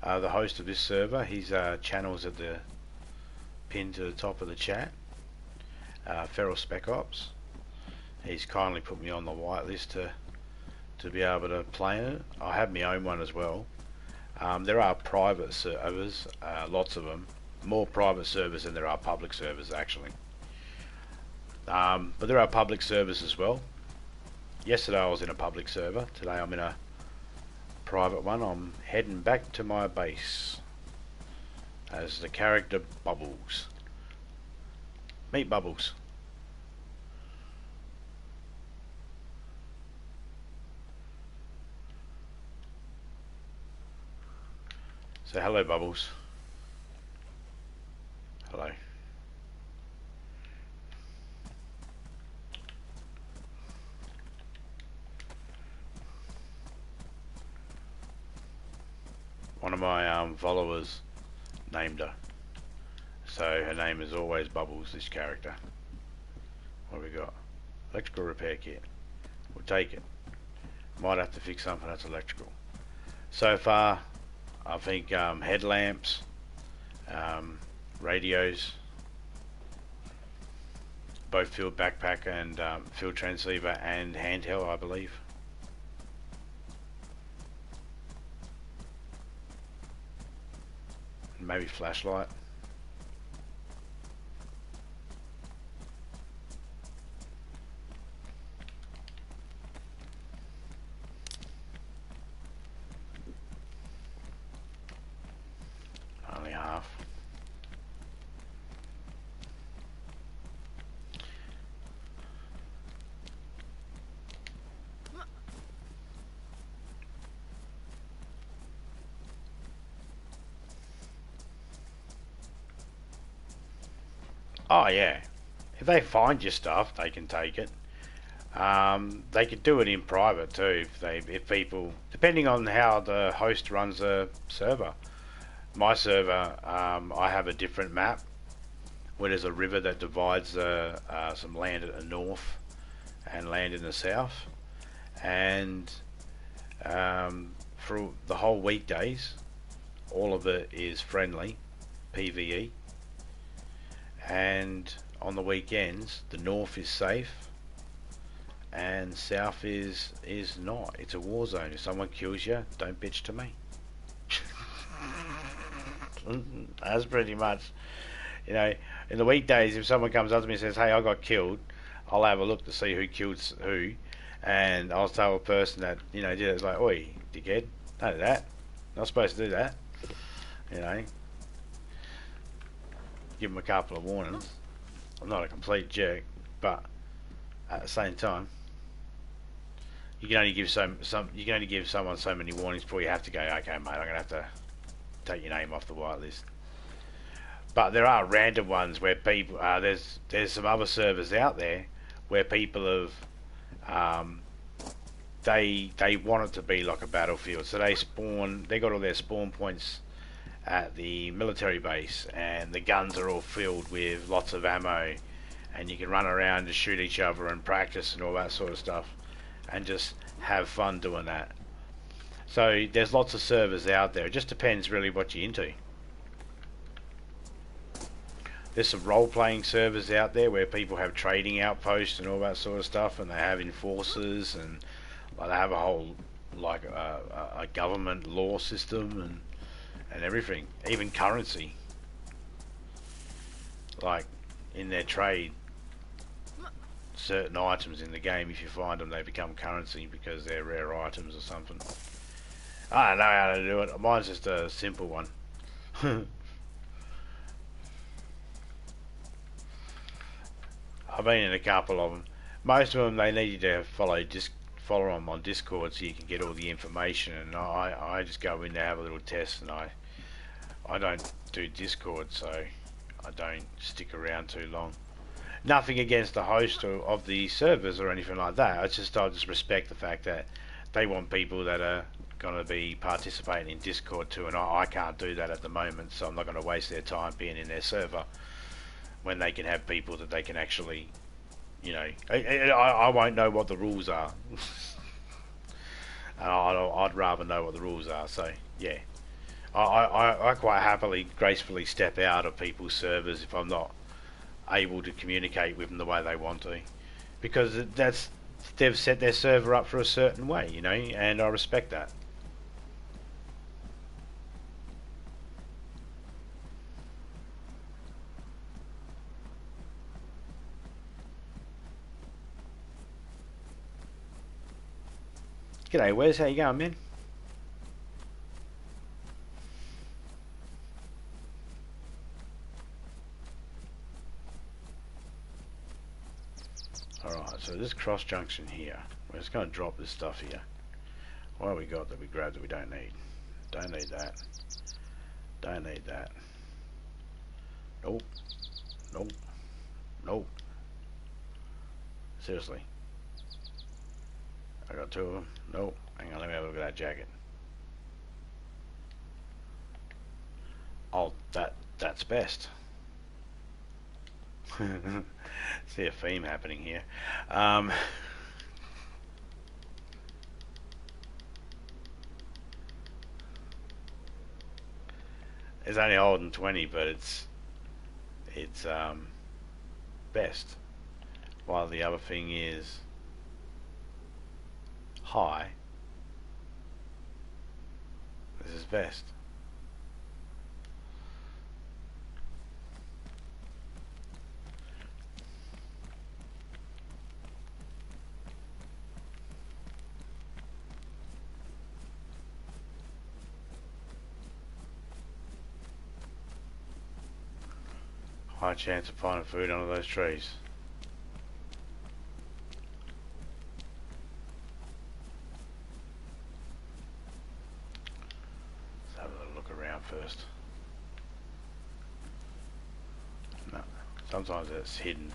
host of this server. His channel's at the pin to the top of the chat. Feral Spec Ops. He's kindly put me on the whitelist to be able to play in it. I have my own one as well. There are private servers, lots of them. More private servers than there are public servers actually. But there are public servers as well. Yesterday I was in a public server. Today I'm in a private one. I'm heading back to my base as the character Bubbles. Meet Bubbles. Say hello, Bubbles. Hello. One of my followers named her, so her name is always Bubbles, this character. What have we got? Electrical repair kit. We'll take it. Might have to fix something that's electrical. So far I think headlamps, radios, both field backpack and field transceiver and handheld, I believe. Maybe flashlight. Only half. Oh yeah, if they find your stuff, they can take it. They could do it in private too, if people, depending on how the host runs the server. My server, I have a different map where there's a river that divides some land at the north and land in the south, and for the whole weekdays, all of it is friendly, PvE. And on the weekends the north is safe and south is not. It's a war zone. If someone kills you, don't bitch to me. That's pretty much, you know, in the weekdays if someone comes up to me and says, hey, I got killed, I'll have a look to see who killed who, and I'll tell a person that, you know, did it. It's like, oi dickhead, don't do that, not supposed to do that, you know. Give them a couple of warnings. I'm not a complete jerk, but at the same time, you can only give someone so many warnings before you have to go, okay mate, I'm gonna have to take your name off the whitelist. But there are random ones where people there's some other servers out there where people have they want it to be like a battlefield, so they got all their spawn points at the military base, and the guns are all filled with lots of ammo, and you can run around and shoot each other and practice and all that sort of stuff and just have fun doing that. So there's lots of servers out there. It just depends really what you're into. There's some role-playing servers out there where people have trading outposts and all that sort of stuff, and they have enforcers, and like, they have a whole like a government law system and everything, even currency. Like in their trade, certain items in the game, if you find them, they become currency because they're rare items or something. I don't know how to do it. Mine's just a simple one. I've been in a couple of them. Most of them, they need you to follow them on Discord so you can get all the information, and I just go in there, have a little test, and I I don't do Discord, so I don't stick around too long. Nothing against the host of the servers or anything like that. I just respect the fact that they want people that are going to be participating in Discord too, and I can't do that at the moment, so I'm not going to waste their time being in their server when they can have people that they can actually, you know, I won't know what the rules are. I'd rather know what the rules are, so yeah. I quite happily, gracefully step out of people's servers if I'm not able to communicate with them the way they want to, because they've set their server up for a certain way, you know, and I respect that. G'day, Wes, how you going, man? Alright, so this cross junction here, we're just going to drop this stuff here. What have we got that we grabbed that we don't need? Don't need that. Don't need that. Nope. Nope. Nope. Seriously. I got two of them. Nope. Hang on, let me have a look at that jacket. Oh, that's best. See a theme happening here. It's only holding 20, but it's best. While the other thing is high, this is best. High chance of finding food under those trees. Let's have a little look around first. No, sometimes it's hidden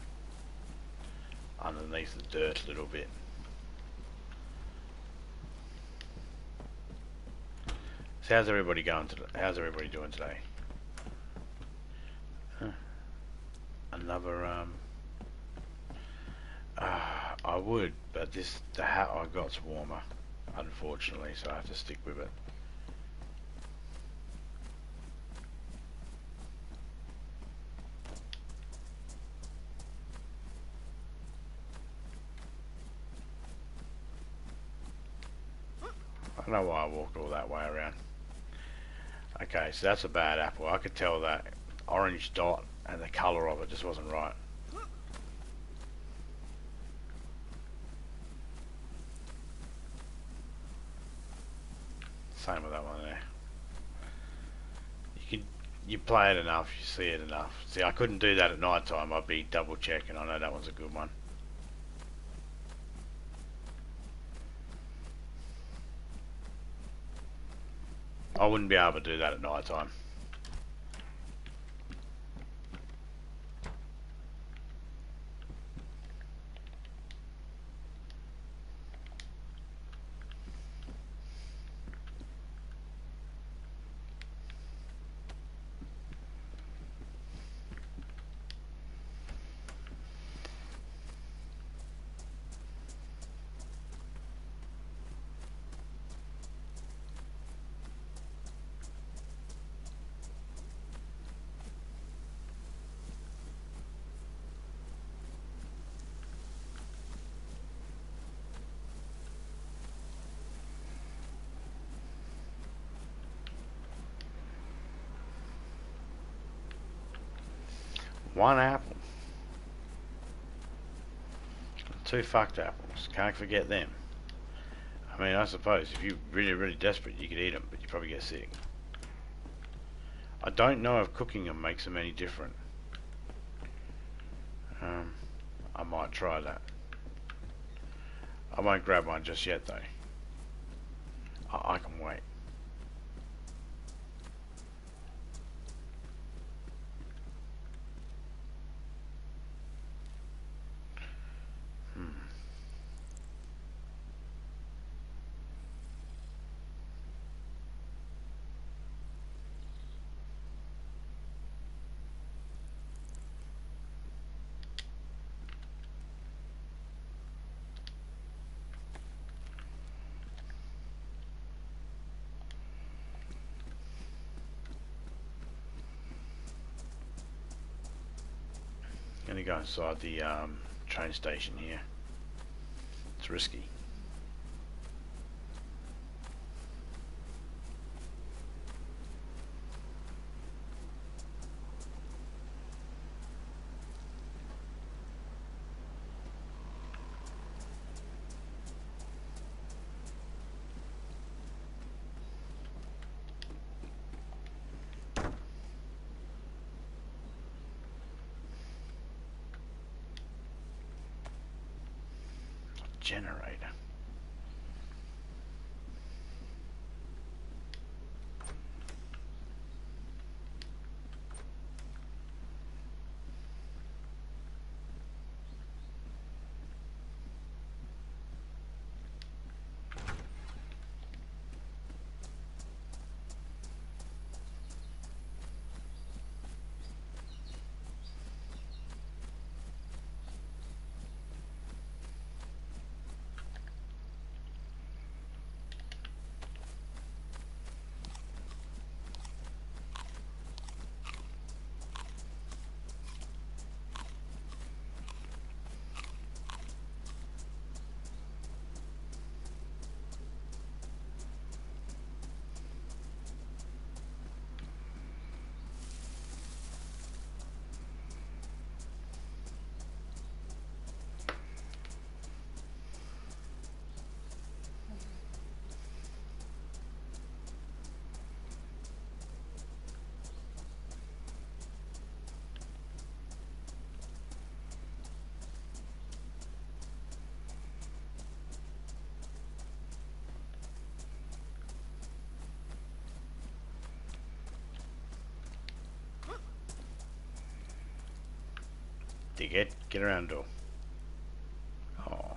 underneath the dirt a little bit. So how's everybody going today? How's everybody doing today? Another I would, but the hat I got's warmer, unfortunately, so I have to stick with it. I don't know why I walked all that way around. Okay, so that's a bad apple. I could tell that orange dot and the colour of it just wasn't right. Same with that one there. You play it enough, you see it enough. See, I couldn't do that at night time. I'd be double checking. I know that one's a good one. I wouldn't be able to do that at night time. One apple. Two fucked apples. Can't forget them. I mean, I suppose if you're really, really desperate, you could eat them, but you probably get sick. I don't know if cooking them makes them any different. I might try that. I won't grab one just yet, though. I can wait. going to go inside the train station here. It's risky. Generator. Dickhead, get around the door. Oh.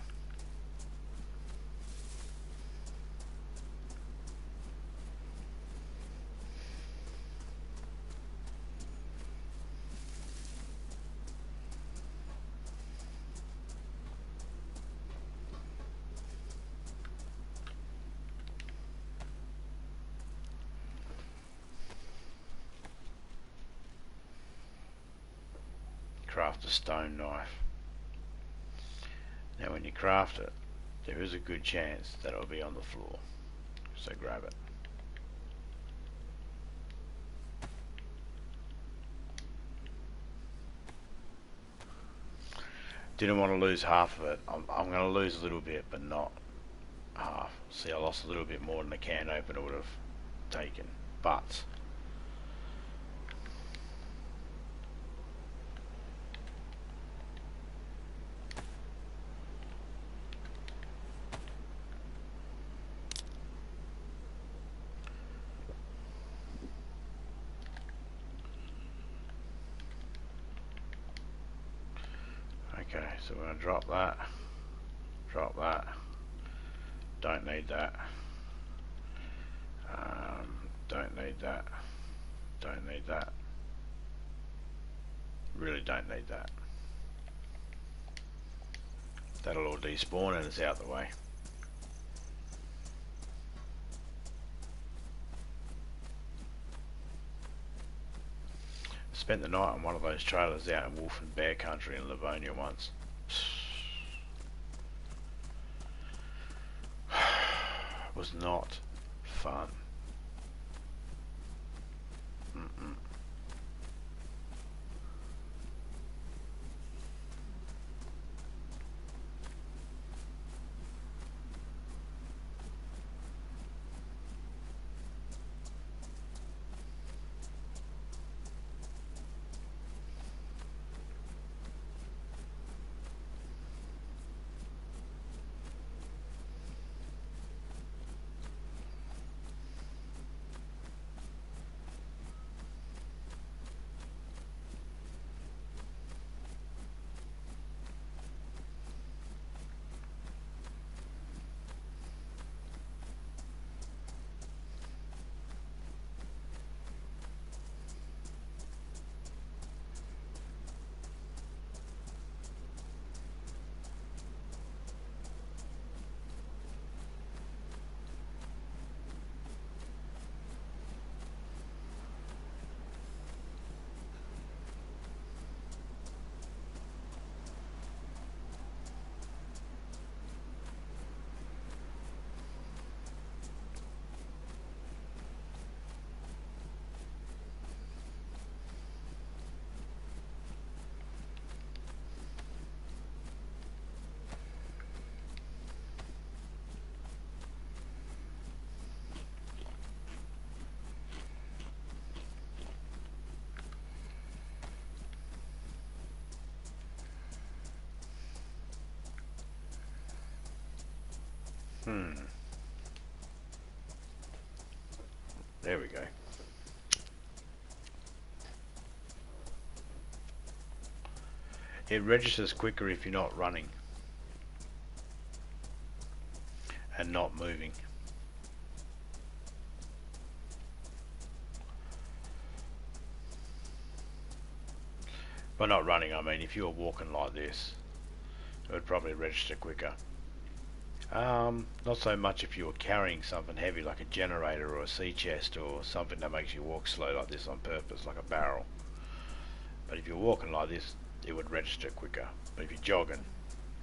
Craft a stone knife. Now when you craft it, there is a good chance that it'll be on the floor, so grab it. Didn't want to lose half of it. I'm going to lose a little bit, but not half. See, I lost a little bit more than the can opener would have taken, but okay, so we're going to drop that, don't need that, don't need that, don't need that, really don't need that. That'll all despawn and it's out the way. Spent the night on one of those trailers out in wolf and bear country in Livonia once. It was not fun. There we go. It registers quicker if you're not running and not moving. Well, not running, I mean if you were walking like this, it would probably register quicker. Not so much if you were carrying something heavy like a generator or a sea chest or something that makes you walk slow like this on purpose, like a barrel. But if you're walking like this, it would register quicker. But if you're jogging,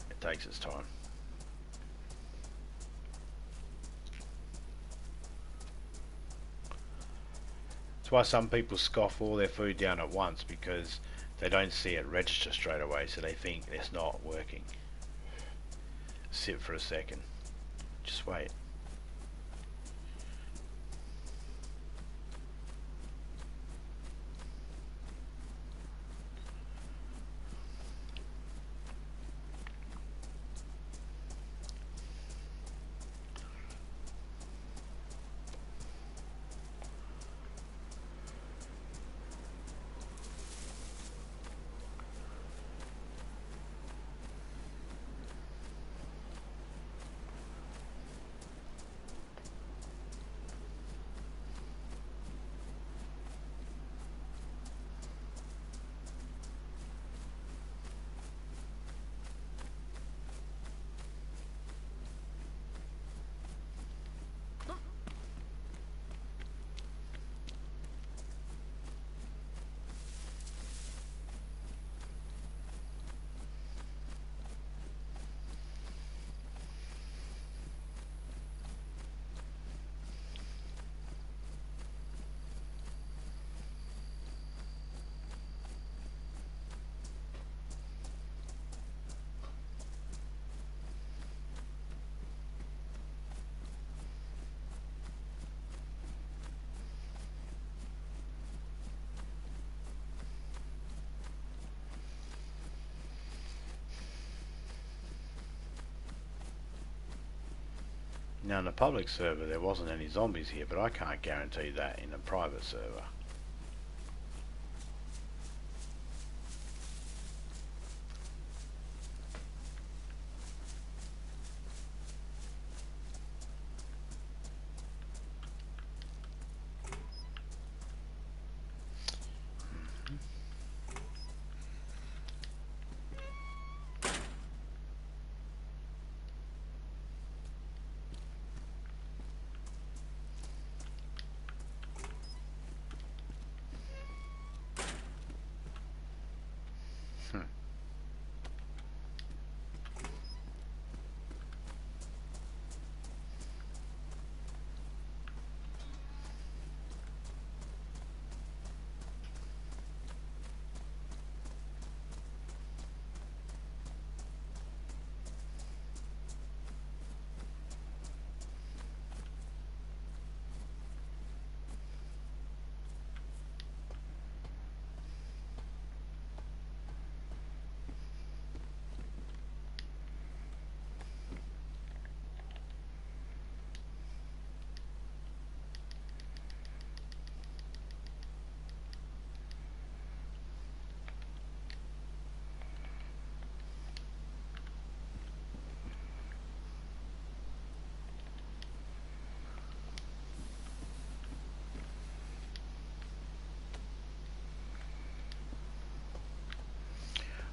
it takes its time. That's why some people scoff all their food down at once, because they don't see it register straight away, so they think it's not working. Sit for a second. Just wait. Now in the public server there wasn't any zombies here, but I can't guarantee that in a private server.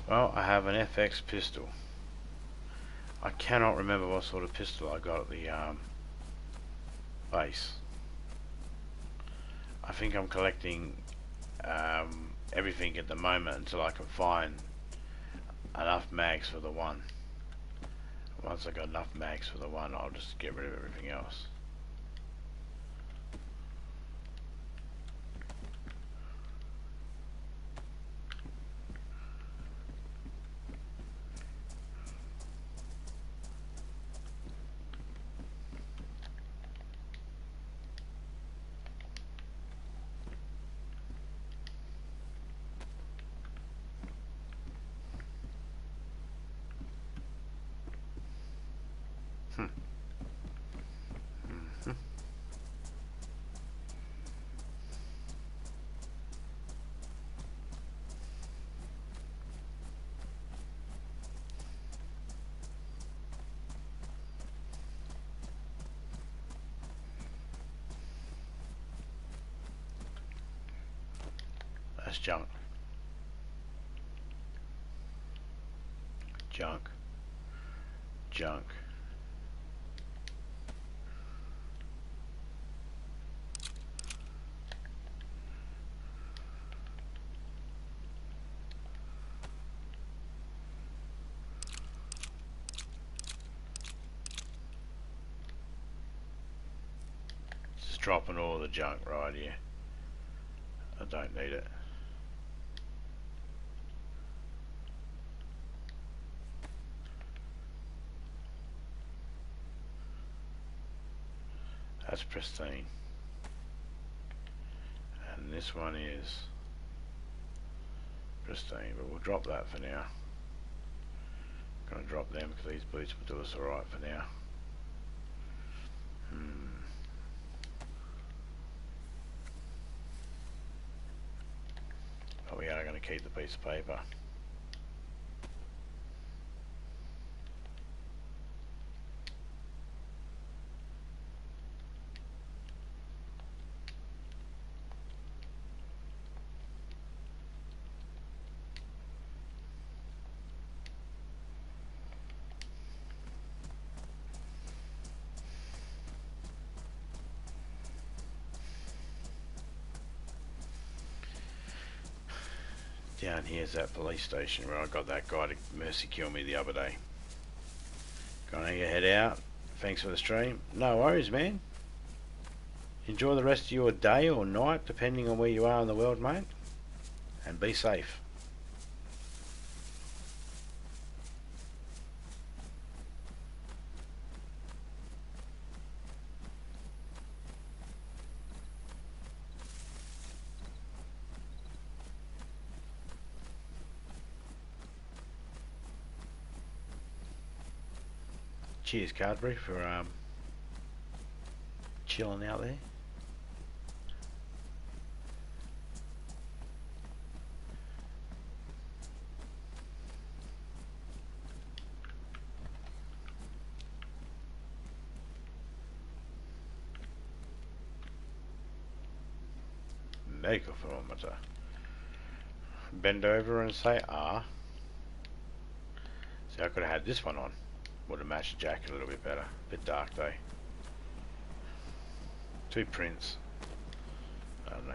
Well, I have an FX pistol. I cannot remember what sort of pistol I got at the base. I think I'm collecting everything at the moment until I can find enough mags for the one. Once I got enough mags for the one, I'll just get rid of everything else. junk. Junk. Junk. Just dropping all the junk right here. I don't need it. That's pristine. And this one is pristine, but we'll drop that for now. I'm going to drop them because these boots will do us alright for now. But we are going to keep the piece of paper. Down here's that police station where I got that guy to mercy kill me the other day. Gonna head out. Thanks for the stream. No worries, man. Enjoy the rest of your day or night, depending on where you are in the world, mate. And be safe. Cheers, Cardbury, for chilling out there. Medical thermometer. Bend over and say ah. See, I could have had this one on. Would have matched the jacket a little bit better. Bit dark though. Two prints. I don't know.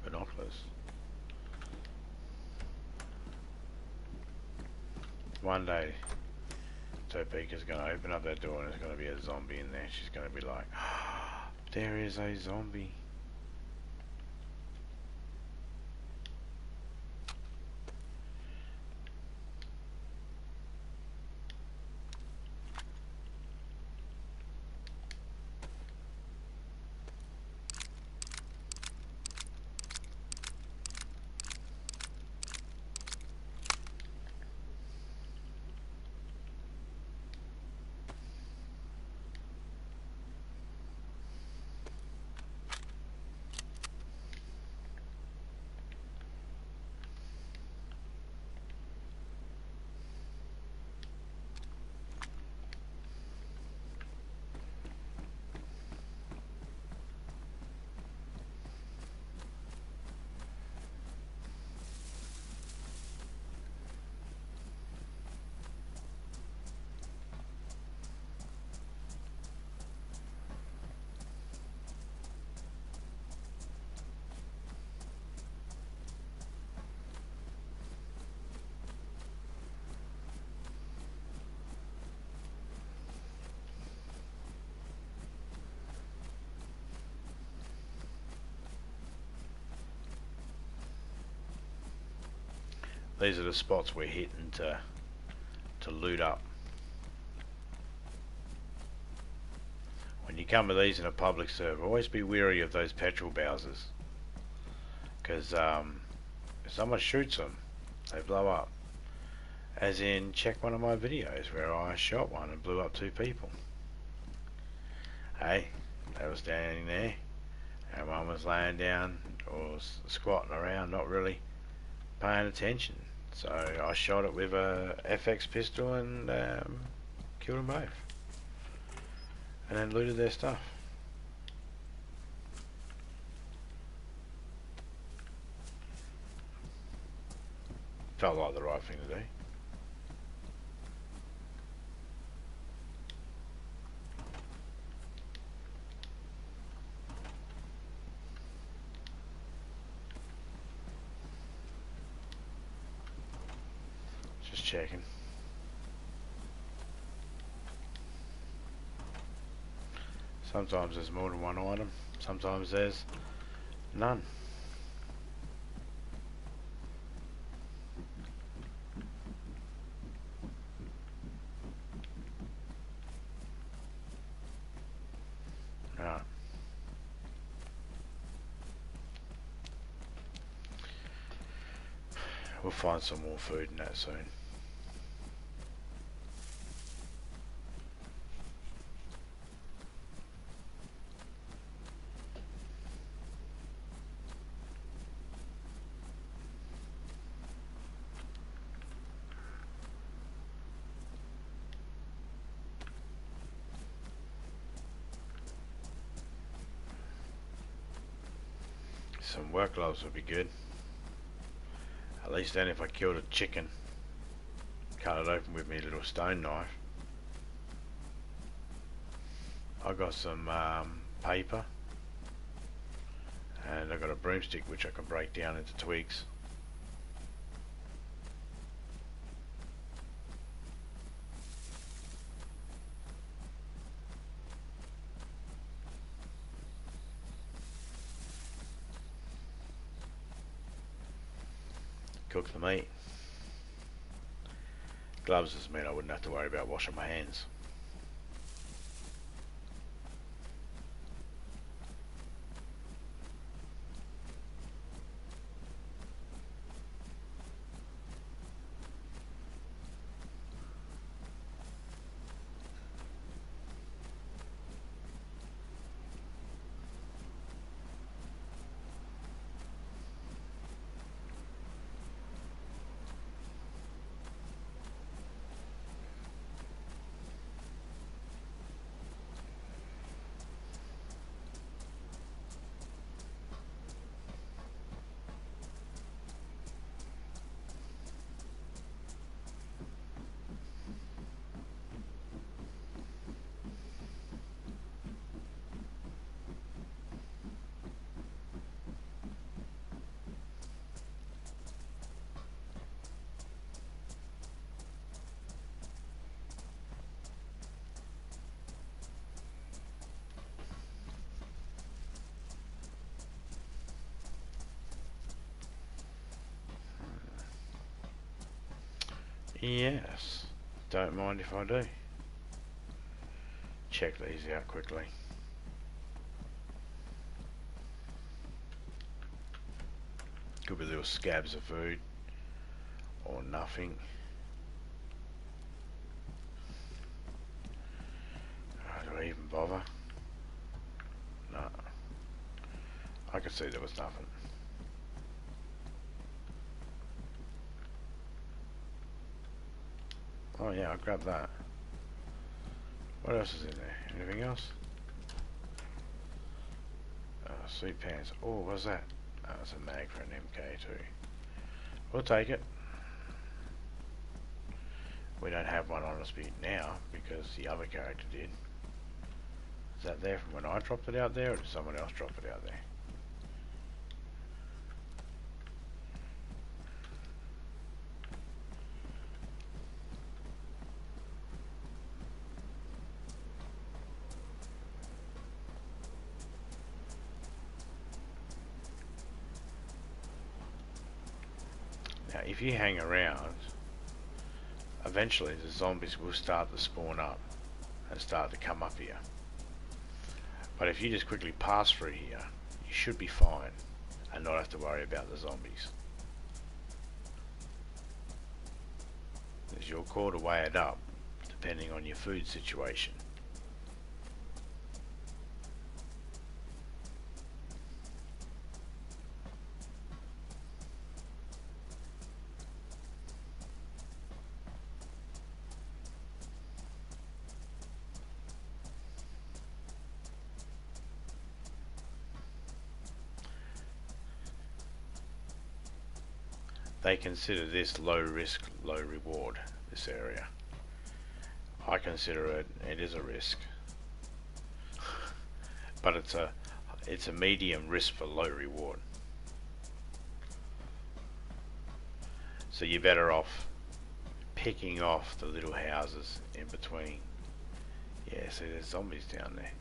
Binoculars. One day Topeka's going to open up that door and there's going to be a zombie in there. She's going to be like, oh, there is a zombie. These are the spots we're hitting to loot up. When you come to these in a public server, always be wary of those petrol bowsers, because if someone shoots them, they blow up. As in, check one of my videos where I shot one and blew up 2 people. Hey, they were standing there, and one was laying down or squatting around, not really paying attention. So I shot it with a FX pistol and killed them both. And then looted their stuff. Felt like the right thing to do. Just checking. Sometimes there's more than one item, sometimes there's none. Right. We'll find some more food in that soon. Some work gloves would be good. At least then if I killed a chicken, cut it open with my little stone knife. I got some paper, and I got a broomstick which I can break down into twigs. Cook the meat. Gloves just mean I wouldn't have to worry about washing my hands. Yes, don't mind if I do. Check these out quickly. Could be little scabs of food or nothing. Do I even bother? No. I could see there was nothing. Oh yeah, I'll grab that. What else is in there? Anything else? Sweet pants. Oh, what's that? Oh, it's a mag for an MK2. We'll take it. We don't have one on us now because the other character did. Is that there from when I dropped it out there, or did someone else drop it out there? Now, if you hang around, eventually the zombies will start to spawn up and start to come up here. But if you just quickly pass through here, you should be fine and not have to worry about the zombies. It's your call to weigh it up, depending on your food situation. they consider this low risk, low reward, this area. I consider it is a risk. But it's a medium risk for low reward. So you're better off picking off the little houses in between. Yeah, see there's zombies down there.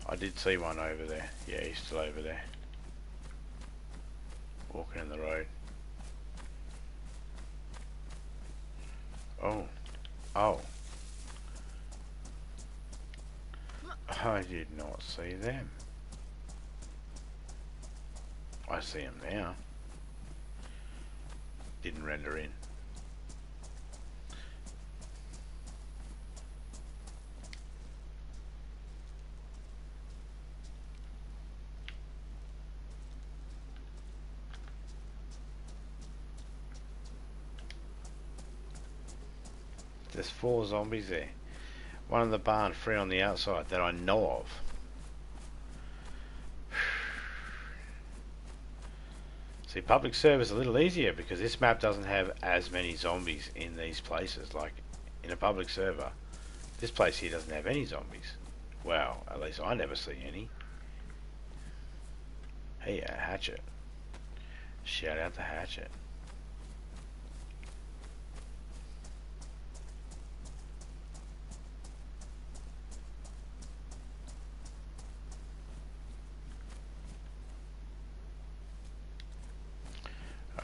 I did see one over there. Yeah, he's still over there. Walking in the road. Oh. Oh. I did not see them. I see them now. Didn't render in. There's 4 zombies there. One in the barn, 3 on the outside that I know of. See, public server is a little easier because this map doesn't have as many zombies in these places. Like in a public server, this place here doesn't have any zombies. Well, at least I never see any. Hey, a hatchet. Shout out to Hatchet.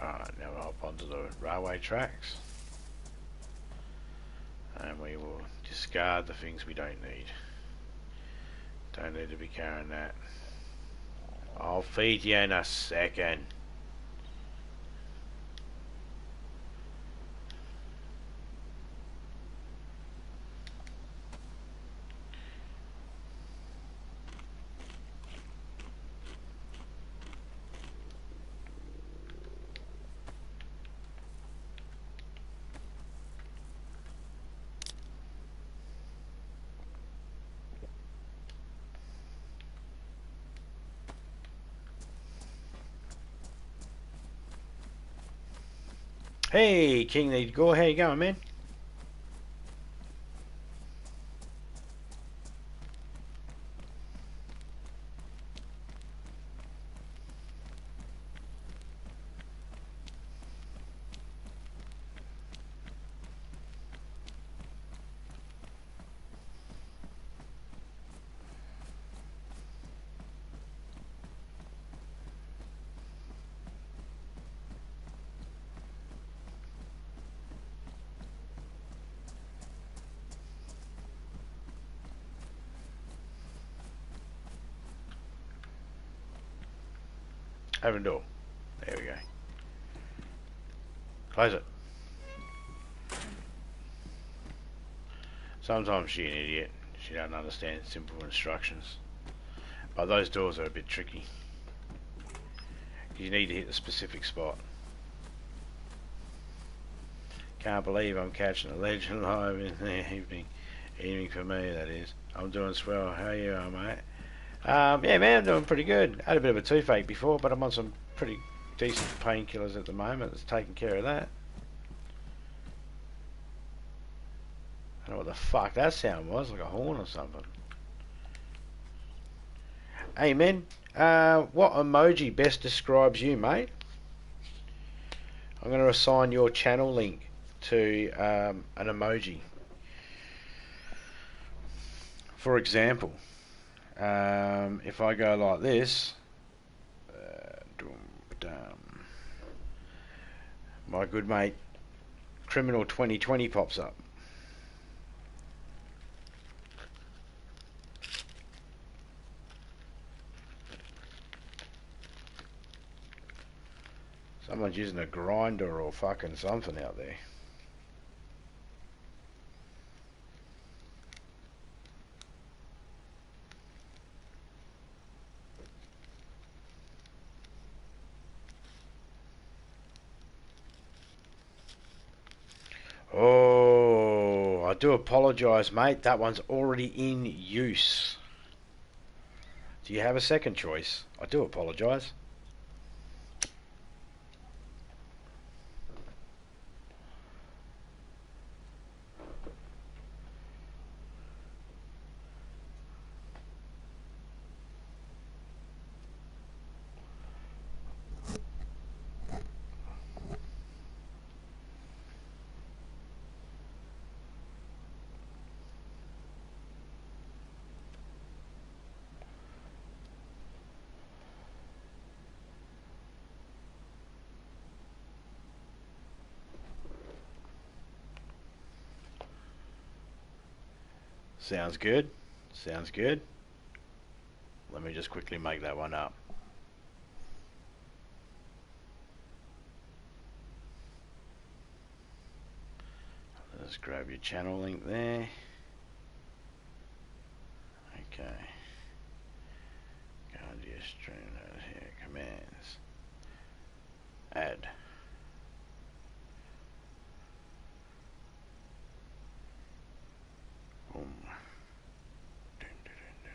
Alright, now we'll hop onto the railway tracks. And we will discard the things we don't need. Don't need to be carrying that. I'll feed you in a second. Hey, King Need Go, how you going, man? Open door. There we go. Close it. Sometimes she's an idiot. She doesn't understand simple instructions. But those doors are a bit tricky. You need to hit the specific spot. Can't believe I'm catching a legend live in the evening. Evening for me, that is. I'm doing swell. How are you, mate? Yeah, man, I'm doing pretty good. I had a bit of a toothache before, but I'm on some pretty decent painkillers at the moment. It's taking care of that. I don't know what the fuck that sound was, like a horn or something. Hey, man, what emoji best describes you, mate? I'm going to assign your channel link to an emoji. For example, if I go like this, my good mate Criminal 2020 pops up. Someone's using a grinder or fucking something out there. Oh, I do apologise, mate. That one's already in use. Do you have a second choice? I do apologise. Sounds good. Sounds good. Let me just quickly make that one up. Let's grab your channel link there. Okay. Go into your stream out here. Commands. Add. Boom. Dun, dun, dun, dun.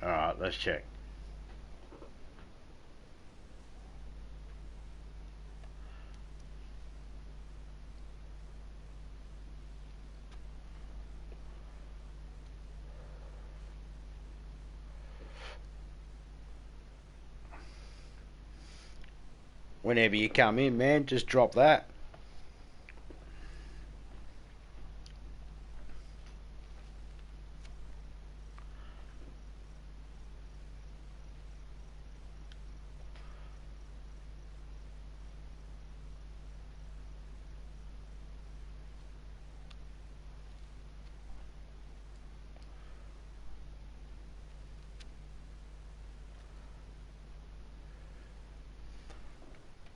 Alright, let's check. Whenever you come in, man, just drop that.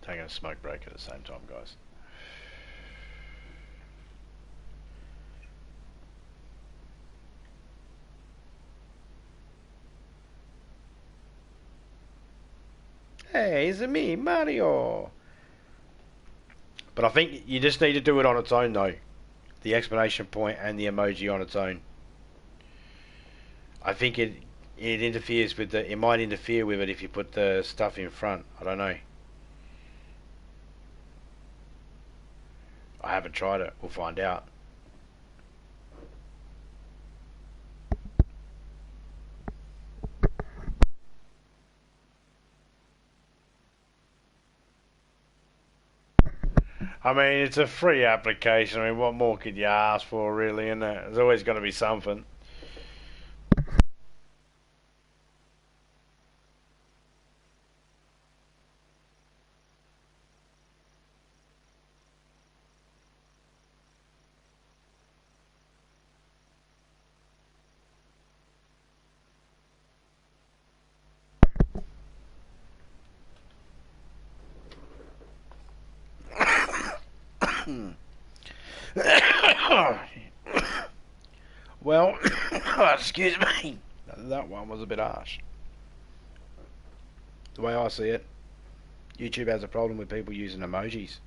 Taking a smoke break at the same time, guys. Hey, it's me, Mario. But I think you just need to do it on its own, though. The exclamation point and the emoji on its own. I think it interferes with the. It might interfere with it if you put the stuff in front. I don't know. I haven't tried it. We'll find out. I mean, it's a free application. I mean, what more could you ask for, really, isn't it? There's always going to be something. Well, excuse me. That one was a bit harsh. The way I see it, YouTube has a problem with people using emojis.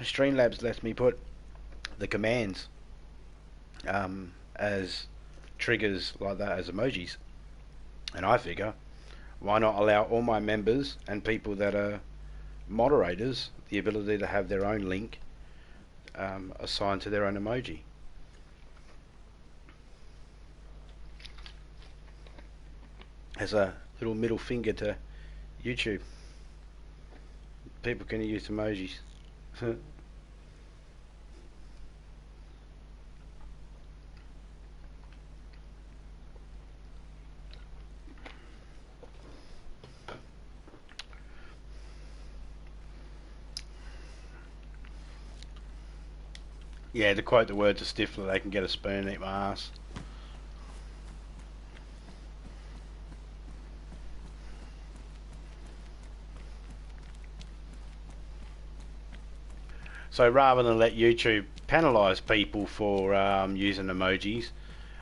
Streamlabs lets me put the commands as triggers like that as emojis. And I figure, why not allow all my members and people that are moderators the ability to have their own link assigned to their own emoji. As a little middle finger to YouTube. People can use emojis. Yeah, to quote the words of Stifler, they can get a spoon and eat my ass. So rather than let YouTube penalise people for using emojis,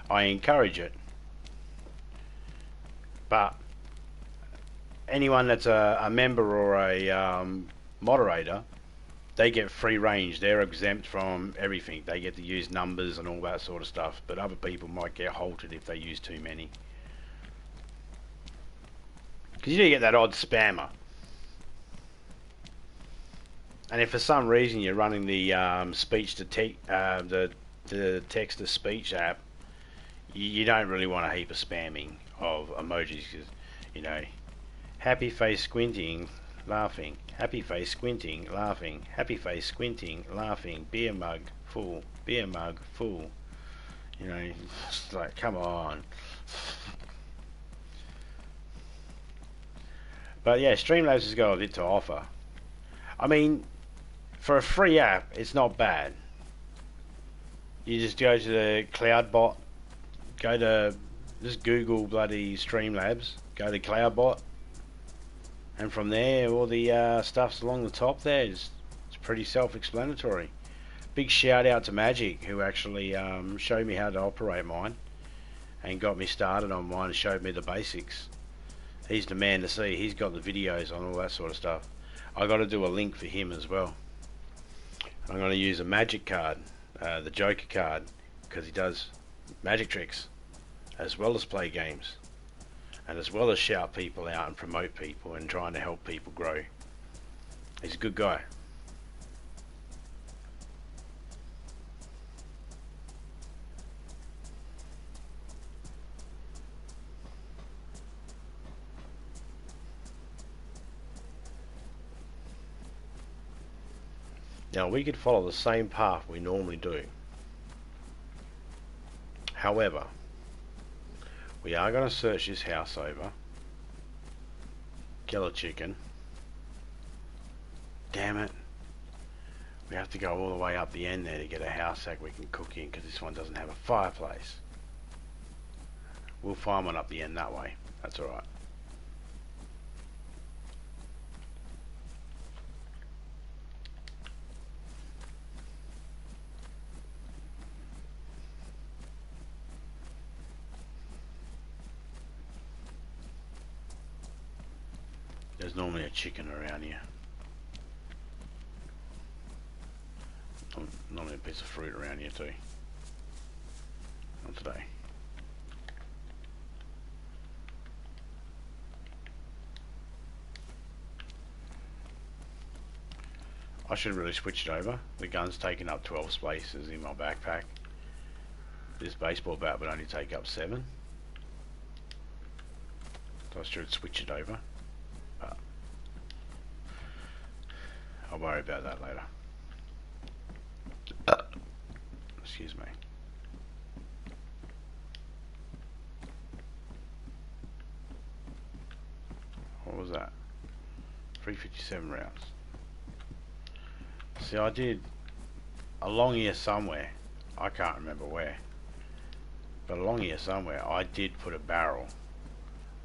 I encourage it. But anyone that's a member or a moderator, they get free range. They're exempt from everything. They get to use numbers and all that sort of stuff. But other people might get halted if they use too many. Because you do get that odd spammer. And if for some reason you're running the speech to the text to speech app, you don't really want a heap of spamming of emojis, because you know, happy face squinting, laughing, happy face squinting, laughing, happy face squinting, laughing, beer mug full, beer mug full. You know, it's like, come on. But yeah, Streamlabs has got a bit to offer. I mean, for a free app, it's not bad. You just go to the CloudBot, just Google bloody Streamlabs, go to CloudBot, and from there, all the stuff's along the top there. It's pretty self-explanatory. Big shout out to Magic, who actually showed me how to operate mine, and got me started on mine and showed me the basics. He's the man to see. He's got the videos on all that sort of stuff. I got to do a link for him as well. I'm going to use a magic card, the Joker card, because he does magic tricks as well as play games, and as well as shout people out and promote people and trying to help people grow. He's a good guy. Now we could follow the same path we normally do. However, we are going to search this house over. Kill a chicken. Damn it. We have to go all the way up the end there to get a house that we can cook in, because this one doesn't have a fireplace. We'll find one up the end that way. That's alright. There's normally a chicken around here. Normally a piece of fruit around here too. Not today. I should really switch it over. The gun's taking up 12 spaces in my backpack. This baseball bat would only take up 7. So I should switch it over. But I'll worry about that later. Excuse me. What was that? 357 rounds. See, I did along here somewhere, I can't remember where, but along here somewhere I did put a barrel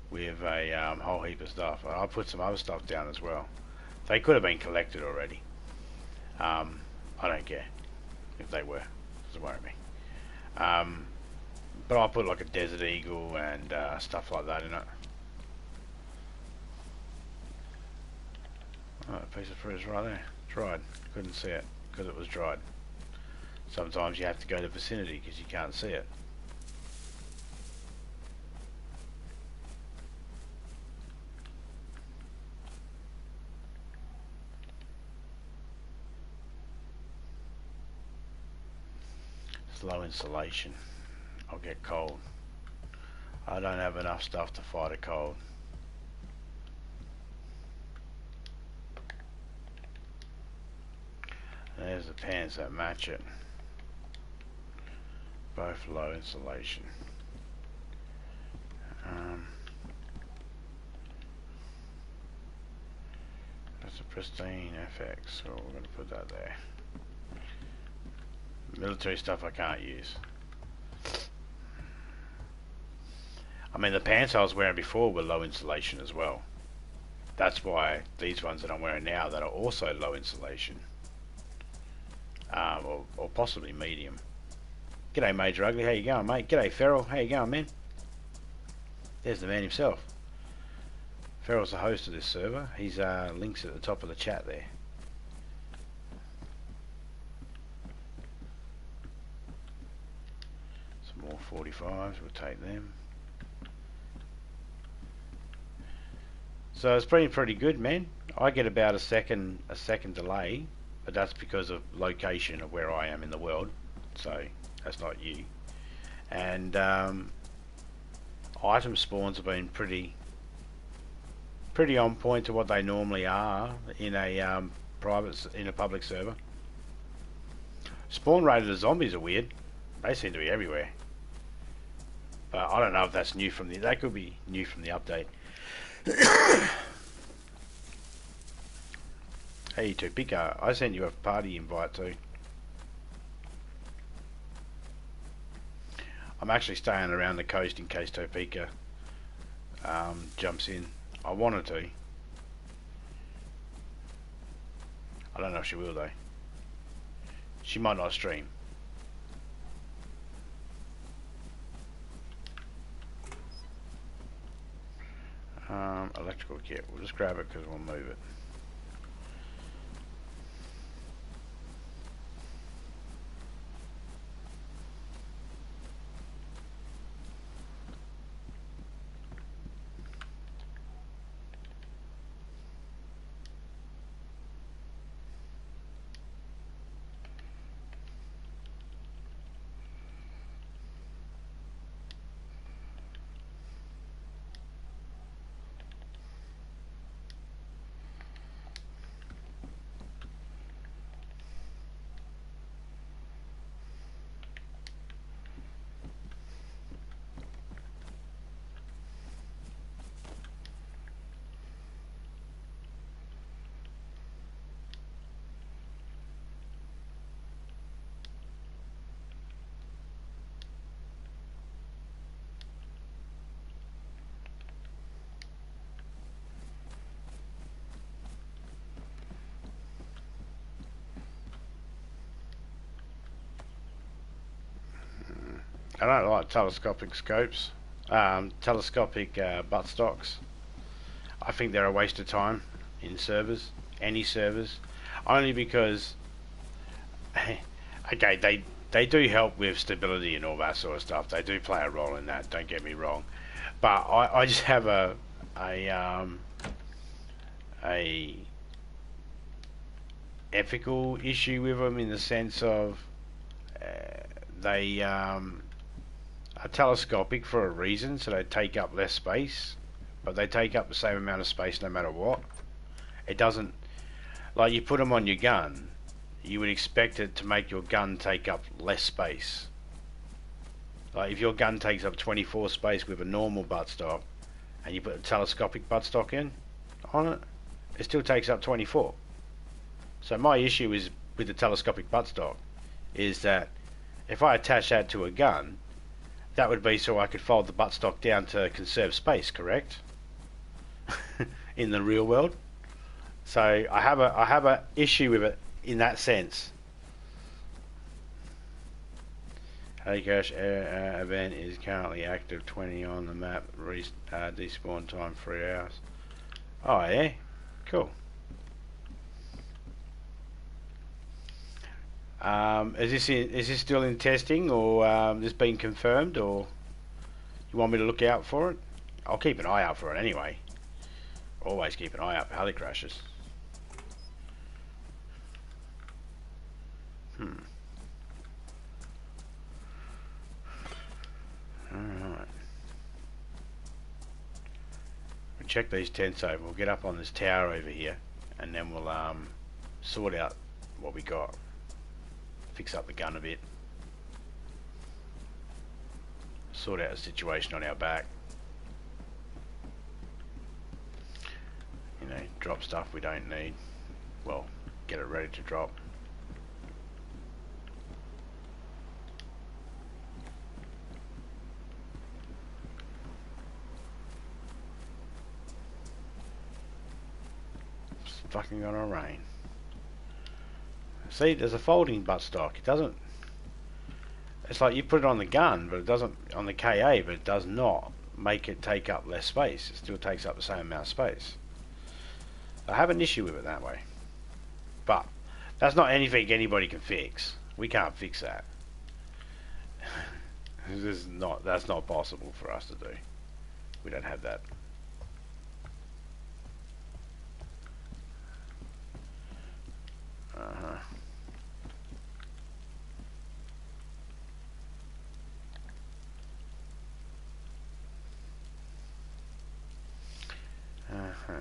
with a whole heap of stuff. I put some other stuff down as well. They could have been collected already. I don't care if they were, doesn't worry me. But I put like a Desert Eagle and stuff like that in it. Oh, a piece of fruit is right there. Dried. Couldn't see it because it was dried. Sometimes you have to go to vicinity because you can't see it. It's low insulation. I'll get cold. I don't have enough stuff to fight a cold. There's the pants that match it. Both low insulation. That's a pristine FX, so we're going to put that there. Military stuff I can't use. I mean, the pants I was wearing before were low insulation as well. That's why these ones that I'm wearing now that are also low insulation. Or possibly medium. G'day Major Ugly, how you going mate? G'day Ferrell, how you going man? There's the man himself. Ferrell's the host of this server. His links at the top of the chat there. Some more 45s, we'll take them. So it's been pretty good, man. I get about a second delay, but that's because of location of where I am in the world. So that's not you. And item spawns have been pretty on point to what they normally are in a public server. Spawn rate of the zombies are weird. They seem to be everywhere. But I don't know if that's new from the. That could be new from the update. Hey Topeka, I sent you a party invite too. I'm actually staying around the coast in case Topeka jumps in. I wanted to. I don't know if she will though. She might not stream. Electrical kit. We'll just grab it because we'll move it. I don't like telescopic scopes, telescopic buttstocks. I think they're a waste of time in servers, any servers, only because, okay, they do help with stability and all that sort of stuff. They do play a role in that. Don't get me wrong, but I just have a ethical issue with them in the sense of they are telescopic for a reason, so they take up less space, but they take up the same amount of space no matter what. It doesn't, like you put them on your gun, you would expect it to make your gun take up less space. Like if your gun takes up 24 space with a normal buttstock and you put a telescopic buttstock in on it, it still takes up 24. So my issue is with the telescopic buttstock is that if I attach that to a gun, that would be so I could fold the buttstock down to conserve space, correct? In the real world. So I have a issue with it in that sense. Hey Cash, event is currently active, 20 on the map, despawn time 3 hours. Oh yeah, cool. Is this still in testing, or this been confirmed, or you want me to look out for it? I'll keep an eye out for it anyway. Always keep an eye out for heli crashes. check these tents over. We'll get up on this tower over here, and then we'll sort out what we got. Fix up the gun a bit. Sort out a situation on our back. You know, drop stuff we don't need. Well, get it ready to drop. It's fucking gonna rain. See, there's a folding buttstock. It doesn't. It's like you put it on the gun, but it doesn't on the KA, but it does not make it take up less space. It still takes up the same amount of space. I have an issue with it that way, but that's not anything anybody can fix. We can't fix that. That's not possible for us to do. We don't have that. Uh-huh. Uh-huh.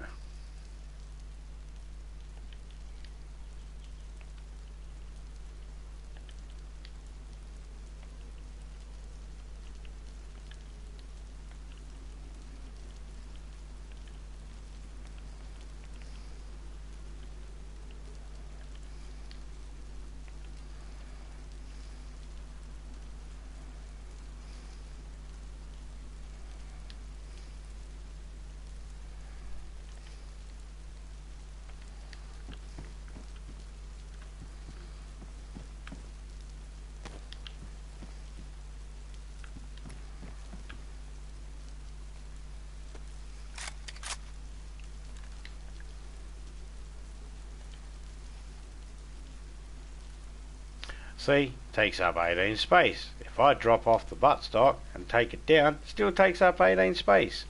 See, takes up 18 space. If I drop off the buttstock and take it down, it still takes up 18 space.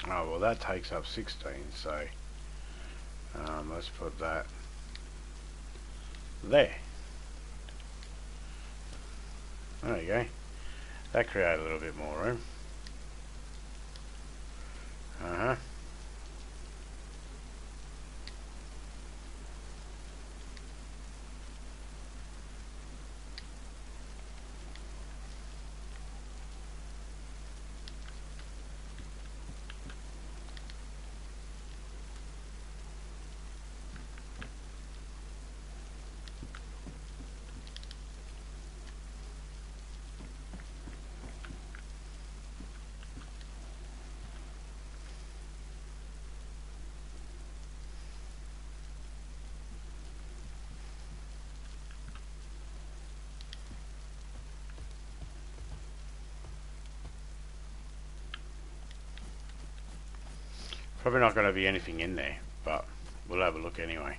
Oh, well, that takes up 16, so let's put that there. There you go. That created a little bit more room. Uh-huh. Probably not going to be anything in there, but we'll have a look anyway.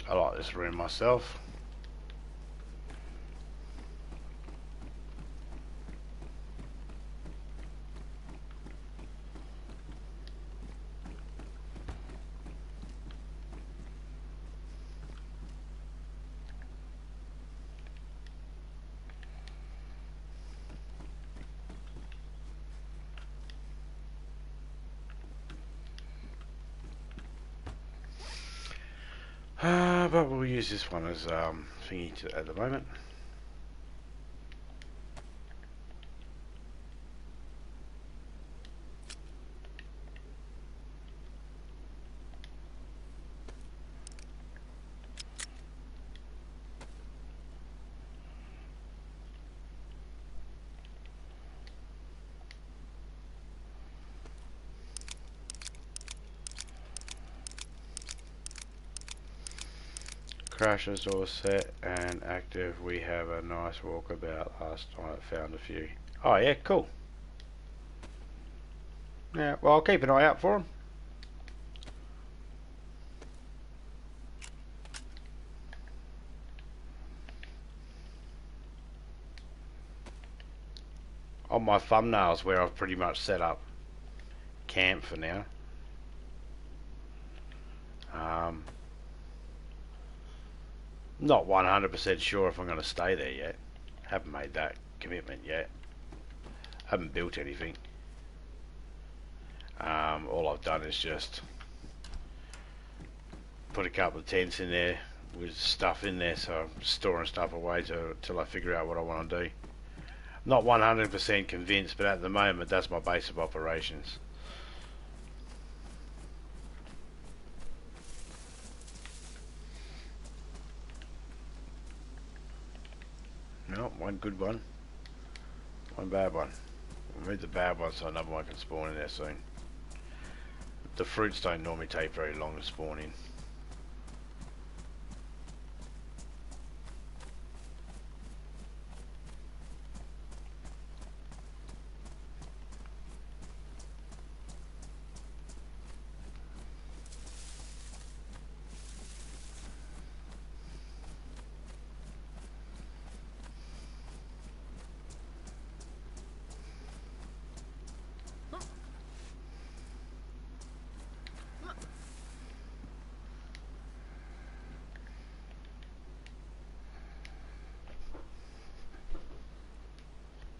I like this room myself. But we'll use this one as thingy at the moment. Crashes all set and active. We have a nice walkabout. Last night found a few. Oh yeah, cool. Yeah, well I'll keep an eye out for them. On my thumbnails where I've pretty much set up camp for now. Not 100% sure if I'm going to stay there yet. Haven't made that commitment yet. Haven't built anything. All I've done is just put a couple of tents in there with stuff in there, so I'm storing stuff away till I figure out what I want to do. Not 100% convinced, but at the moment that's my base of operations. No, one good one, one bad one. We'll move the bad one so another one can spawn in there soon. The fruits don't normally take very long to spawn in.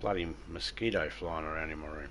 Bloody mosquito flying around in my room.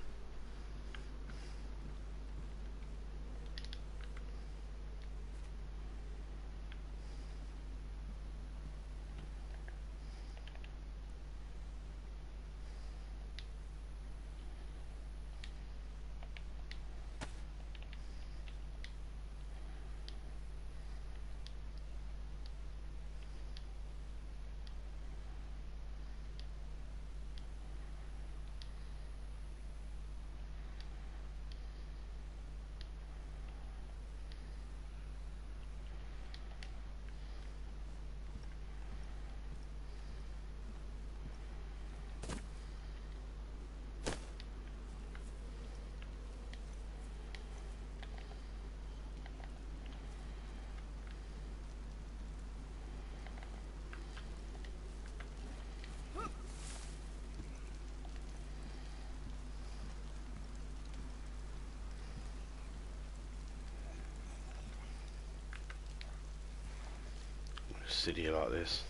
Sit here like this,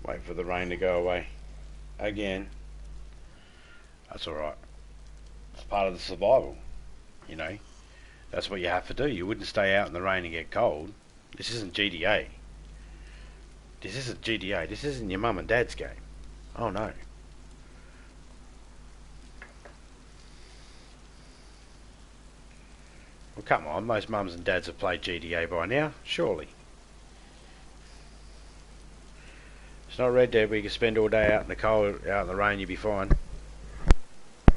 wait for the rain to go away again. That's alright. It's part of the survival, you know. That's what you have to do. You wouldn't stay out in the rain and get cold. This isn't GTA. This isn't GTA. This isn't your mum and dad's game. Oh no. Well, come on. Most mums and dads have played GTA by now, surely. It's not Red Dead where you can spend all day out in the cold, out in the rain, you'll be fine.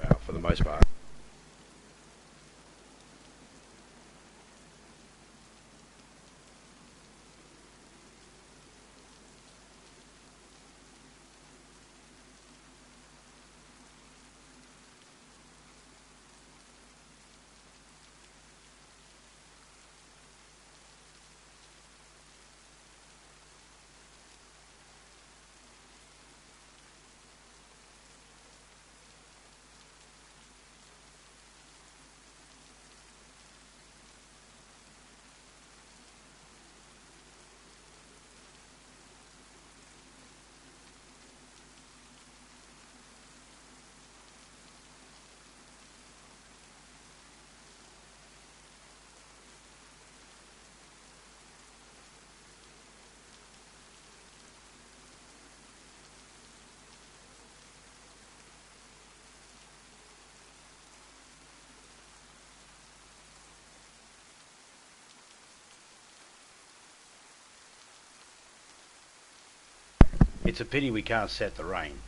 Well, for the most part. It's a pity we can't set the rain.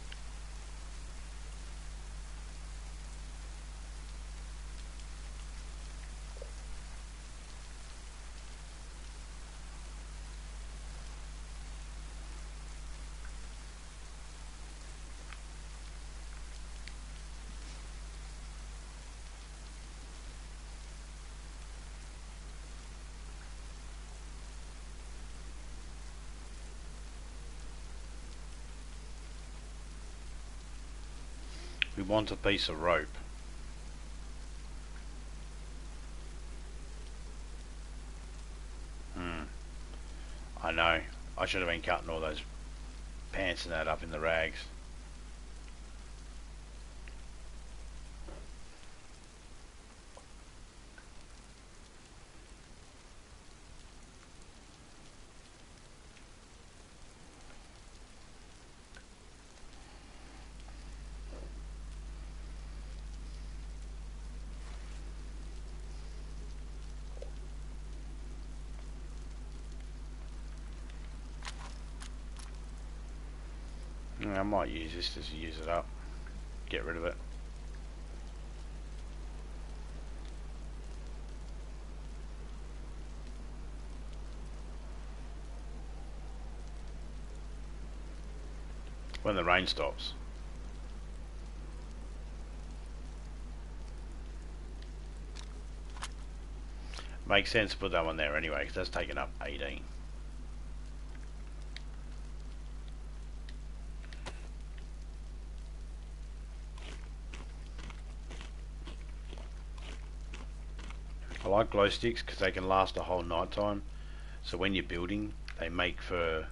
We want a piece of rope. I know. I should have been cutting all those pants and that up in the rags. Yeah, I might use this to use it up. Get rid of it. When the rain stops. Makes sense to put that one there anyway, because that's taking up 18. I like glow sticks because they can last a whole night time. So when you're building, they make for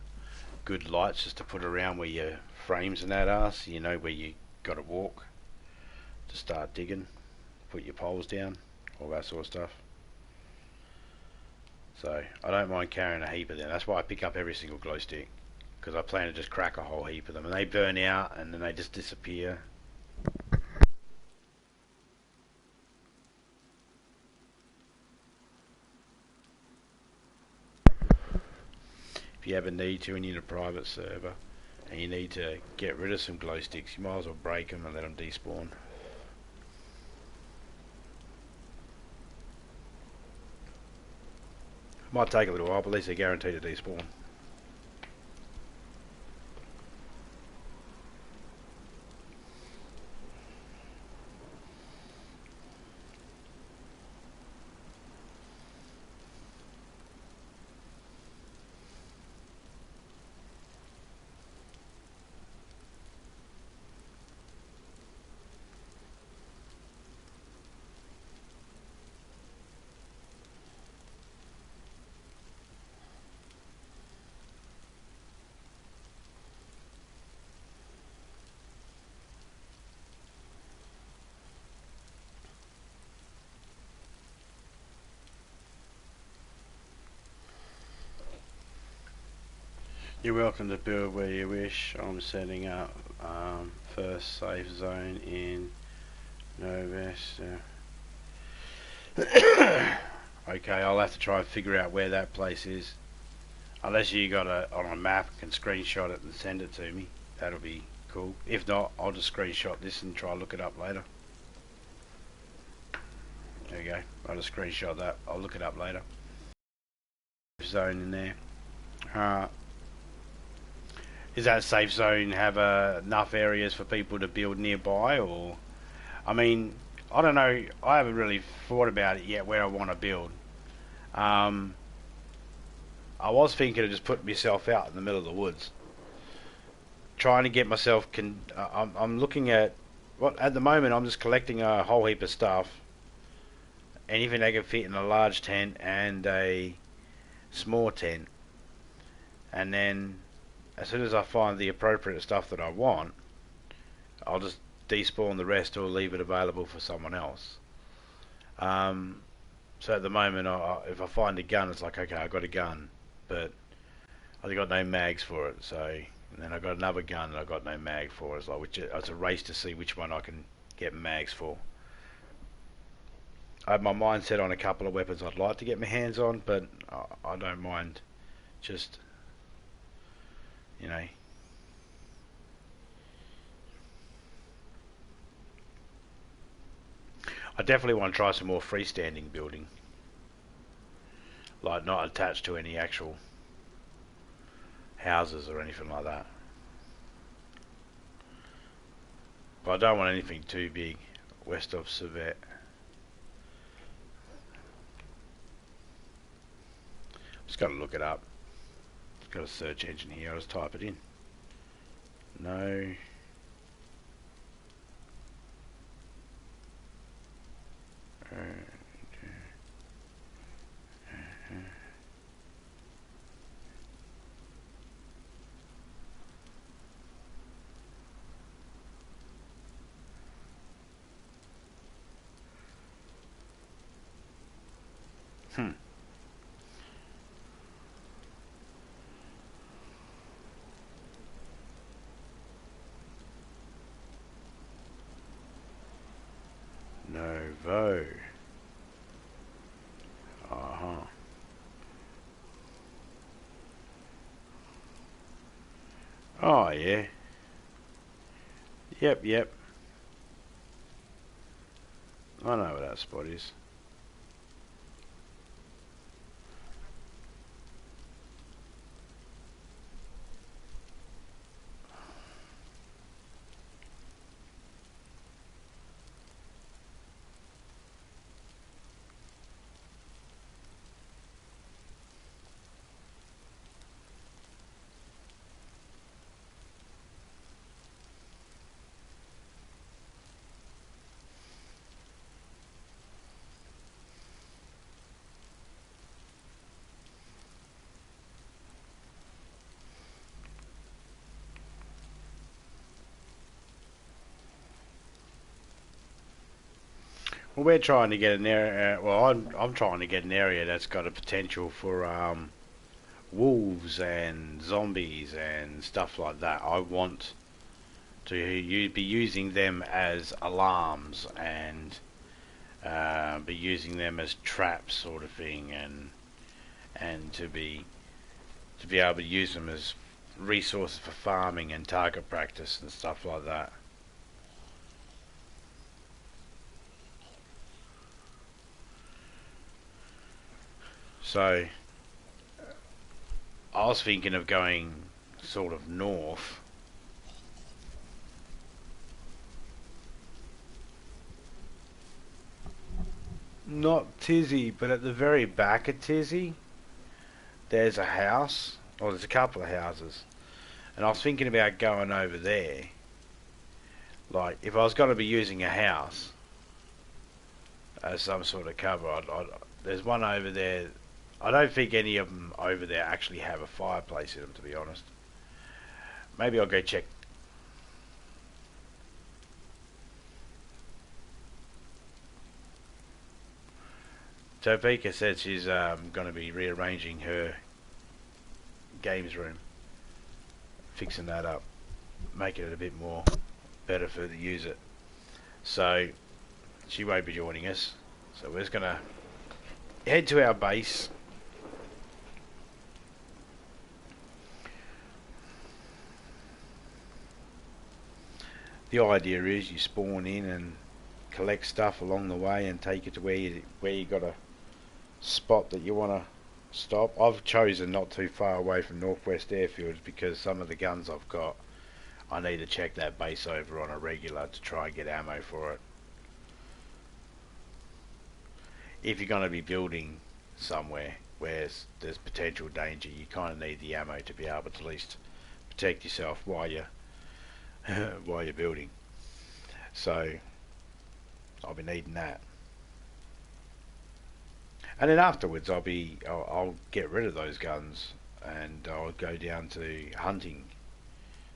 good lights just to put around where your frames and that are, so you know where you got to walk to start digging, put your poles down, all that sort of stuff. So I don't mind carrying a heap of them. That's why I pick up every single glow stick, because I plan to just crack a whole heap of them, and they burn out and then they just disappear. If you ever need to and you're in a private server and you need to get rid of some glow sticks, you might as well break them and let them despawn. Might take a little while, but at least they're guaranteed to despawn. You're welcome to build where you wish. I'm setting up first safe zone in Novest. Okay, I'll have to try and figure out where that place is. Unless you got it on a map, can screenshot it and send it to me. That'll be cool. If not, I'll just screenshot this and try and look it up later. There you go. I'll just screenshot that. I'll look it up later. Zone in there. Does that safe zone have enough areas for people to build nearby, or? I mean, I don't know. I haven't really thought about it yet where I want to build. I was thinking of just putting myself out in the middle of the woods, trying to get myself. I'm looking at at the moment. I'm just collecting a whole heap of stuff, anything that can fit in a large tent and a small tent, and then as soon as I find the appropriate stuff that I want, I'll just despawn the rest or leave it available for someone else. So at the moment, if I find a gun, it's like, okay, I got a gun, but I've got no mags for it. So, and then I got another gun that I got no mag for. It's like it's a race to see which one I can get mags for. I have my mind set on a couple of weapons I'd like to get my hands on, but I don't mind just, you know, I definitely want to try some more freestanding building, like not attached to any actual houses or anything like that. But I don't want anything too big west of Servette. Just got to look it up. Got a search engine here. I'll just type it in. No. Hmm. Novo. Uh-huh. Oh, yeah. Yep, yep. I know where that spot is. Well, we're trying to get an area. Well, I'm trying to get an area that's got a potential for wolves and zombies and stuff like that. I want to be using them as alarms and be using them as traps, sort of thing, and to be able to use them as resources for farming and target practice and stuff like that. So I was thinking of going sort of north. Not Tizzy, but at the very back of Tizzy, there's a house, or there's a couple of houses, and I was thinking about going over there. Like, if I was going to be using a house as some sort of cover, there's one over there. I don't think any of them over there actually have a fireplace in them, to be honest. Maybe I'll go check. Topeka said she's going to be rearranging her games room, fixing that up, making it a bit more better for the user. So she won't be joining us. So we're just going to head to our base. The idea is you spawn in and collect stuff along the way and take it to where you got a spot that you want to stop. I've chosen not too far away from Northwest Airfields because some of the guns I've got, I need to check that base over on a regular to try and get ammo for it. If you're going to be building somewhere where there's potential danger, you kind of need the ammo to be able to at least protect yourself while you're while you're building. So I'll be needing that. And then afterwards I'll get rid of those guns and I'll go down to hunting.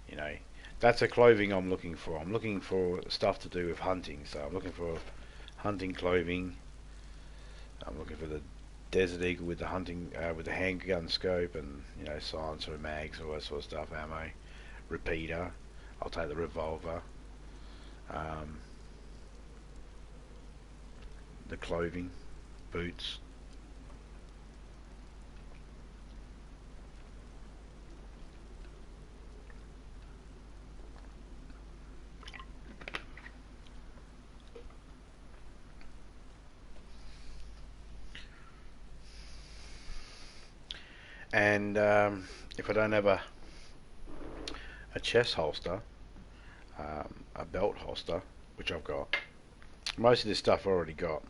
You know, that's a clothing I'm looking for. I'm looking for stuff to do with hunting. So I'm looking for hunting clothing. I'm looking for the Desert Eagle with the hunting with the handgun scope and, you know, silencer, mags, all that sort of stuff, ammo, repeater. I'll take the revolver. The clothing, boots. And if I don't have a chest holster, a belt holster, which I've got, most of this stuff I've already got.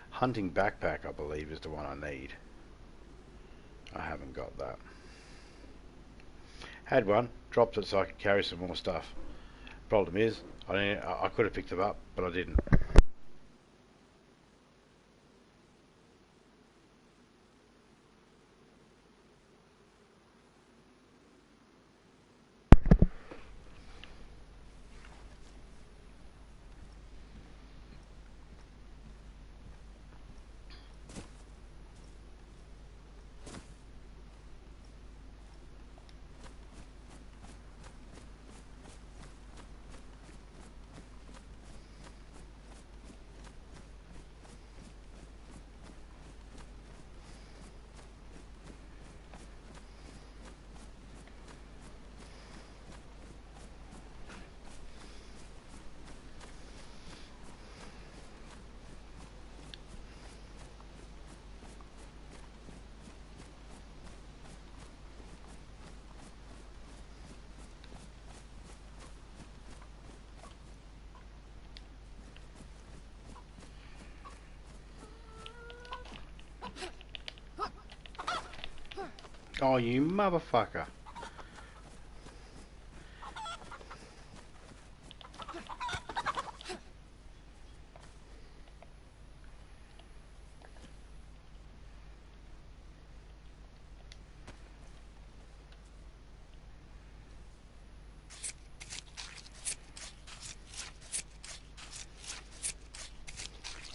Hunting backpack, I believe, is the one I need. I haven't got that. Had one, dropped it so I could carry some more stuff. Problem is, I could have picked them up, but I didn't. Oh, you motherfucker.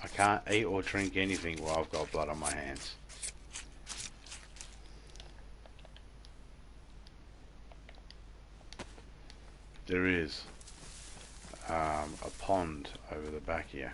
I can't eat or drink anything while I've got blood on my hands. There is a pond over the back here.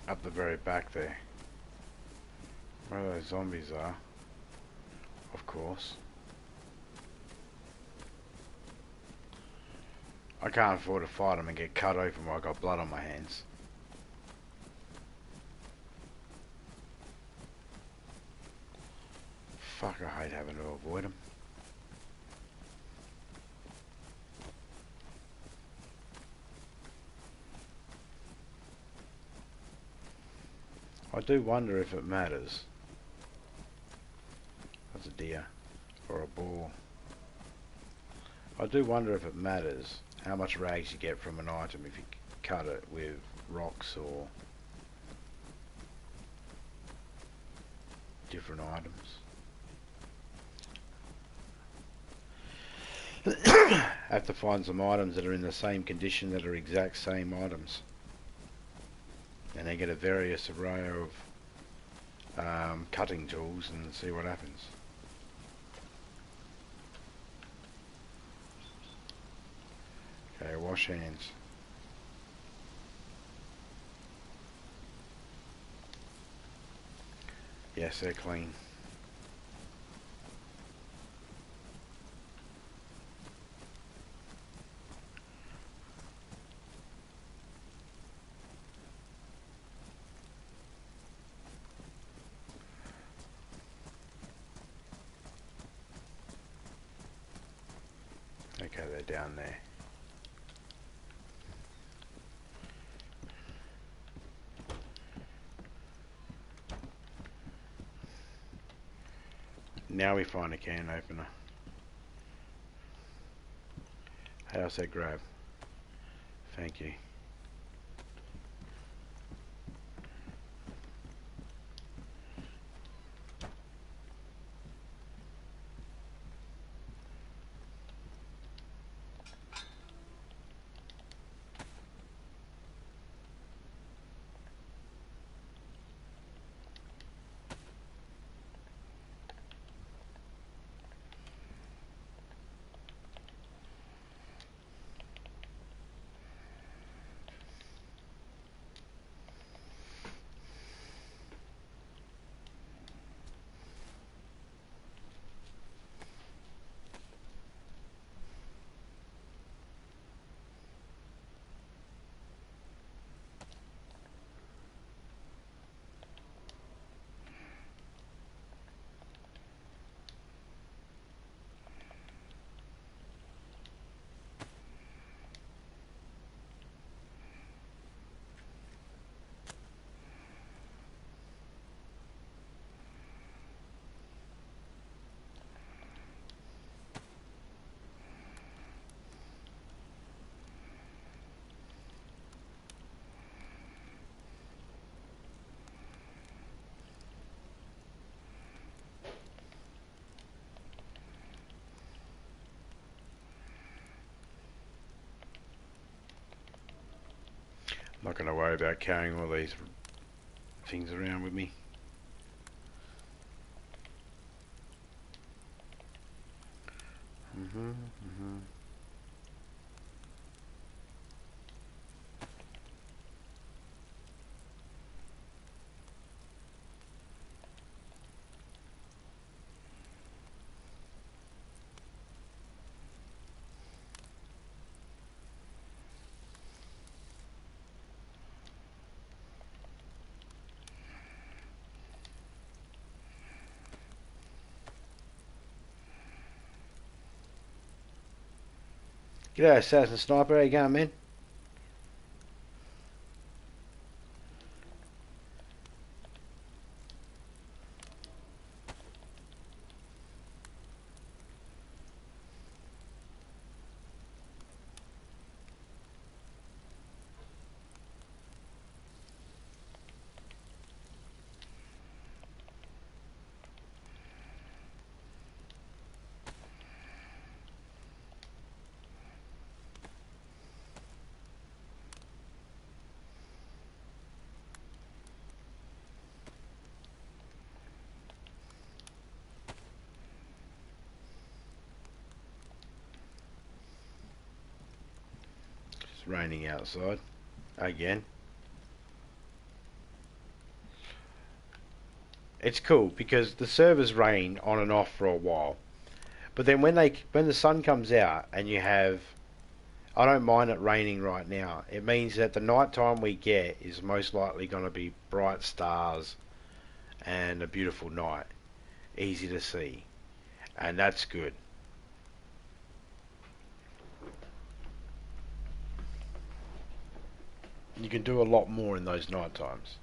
Up the very back there. Where those zombies are, of course. I can't afford to fight them and get cut open while I've got blood on my hands. Fuck, I hate having to avoid them. I do wonder if it matters. That's a deer. Or a boar. I do wonder if it matters how much rags you get from an item if you cut it with rocks or different items. Have to find some items that are in the same condition that are exact same items. And then get a various array of cutting tools and see what happens. Okay, wash hands. Yes, they're clean. Okay, they're down there. Now we find a can opener. How's that grab? Thank you. not going to worry about carrying all these things around with me. G'day, Assassin Sniper. How you going, man? It's raining outside again. It's cool because the servers rain on and off for a while, but then when the sun comes out and you have, I don't mind it raining right now. It means that the night time we get is most likely going to be bright stars and a beautiful night, easy to see, and that's good. You can do a lot more in those night times.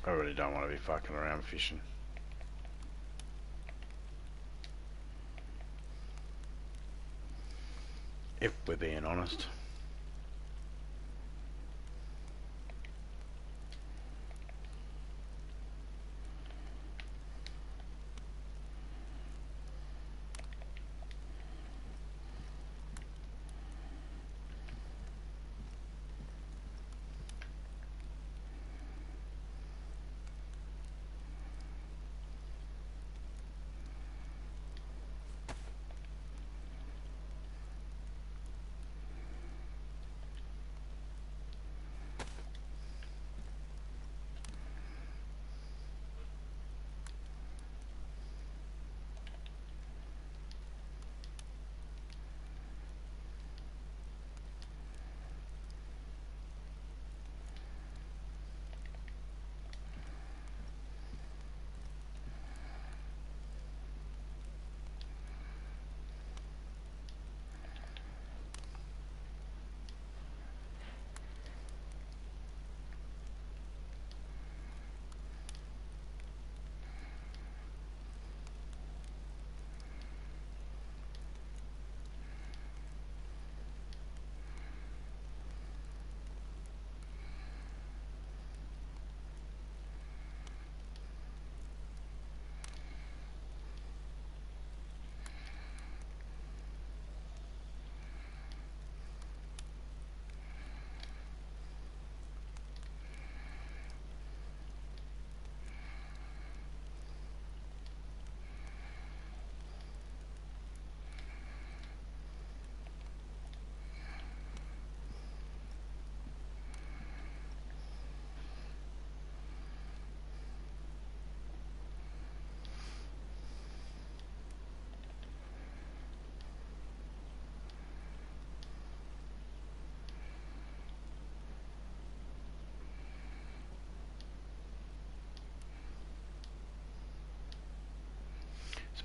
I really don't want to be fucking around fishing. If we're being honest.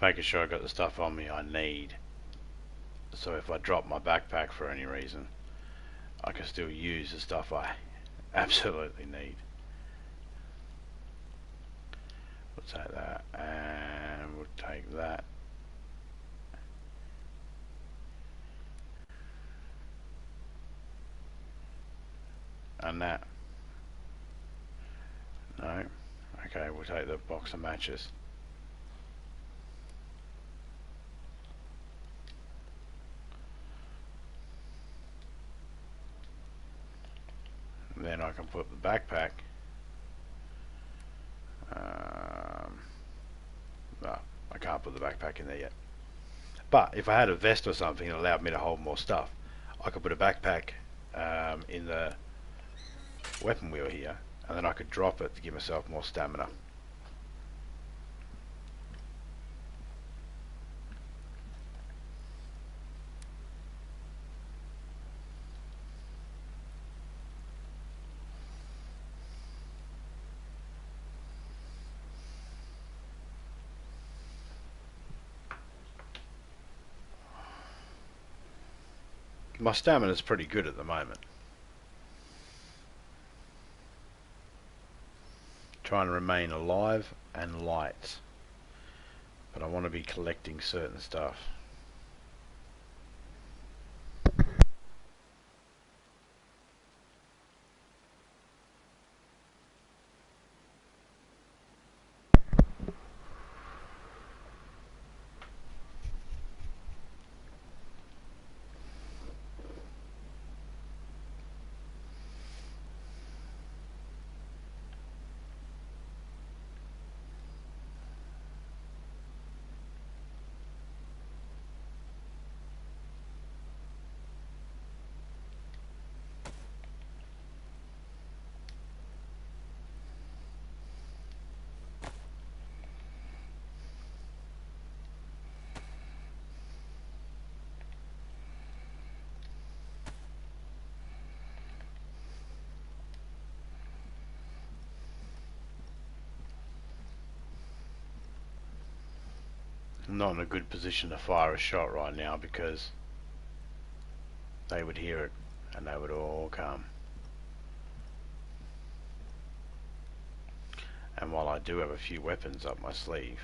making sure I got the stuff on me I need. So if I drop my backpack for any reason, I can still use the stuff I absolutely need. We'll take that, and we'll take that. And that. No. Okay, we'll take the box of matches. Then I can put the backpack. No, I can't put the backpack in there yet. But if I had a vest or something that allowed me to hold more stuff, I could put a backpack in the weapon wheel here, and then I could drop it to give myself more stamina. My stamina is pretty good at the moment. Trying to remain alive and light, but I want to be collecting certain stuff. I'm not in a good position to fire a shot right now because they would hear it and they would all come. And while I do have a few weapons up my sleeve,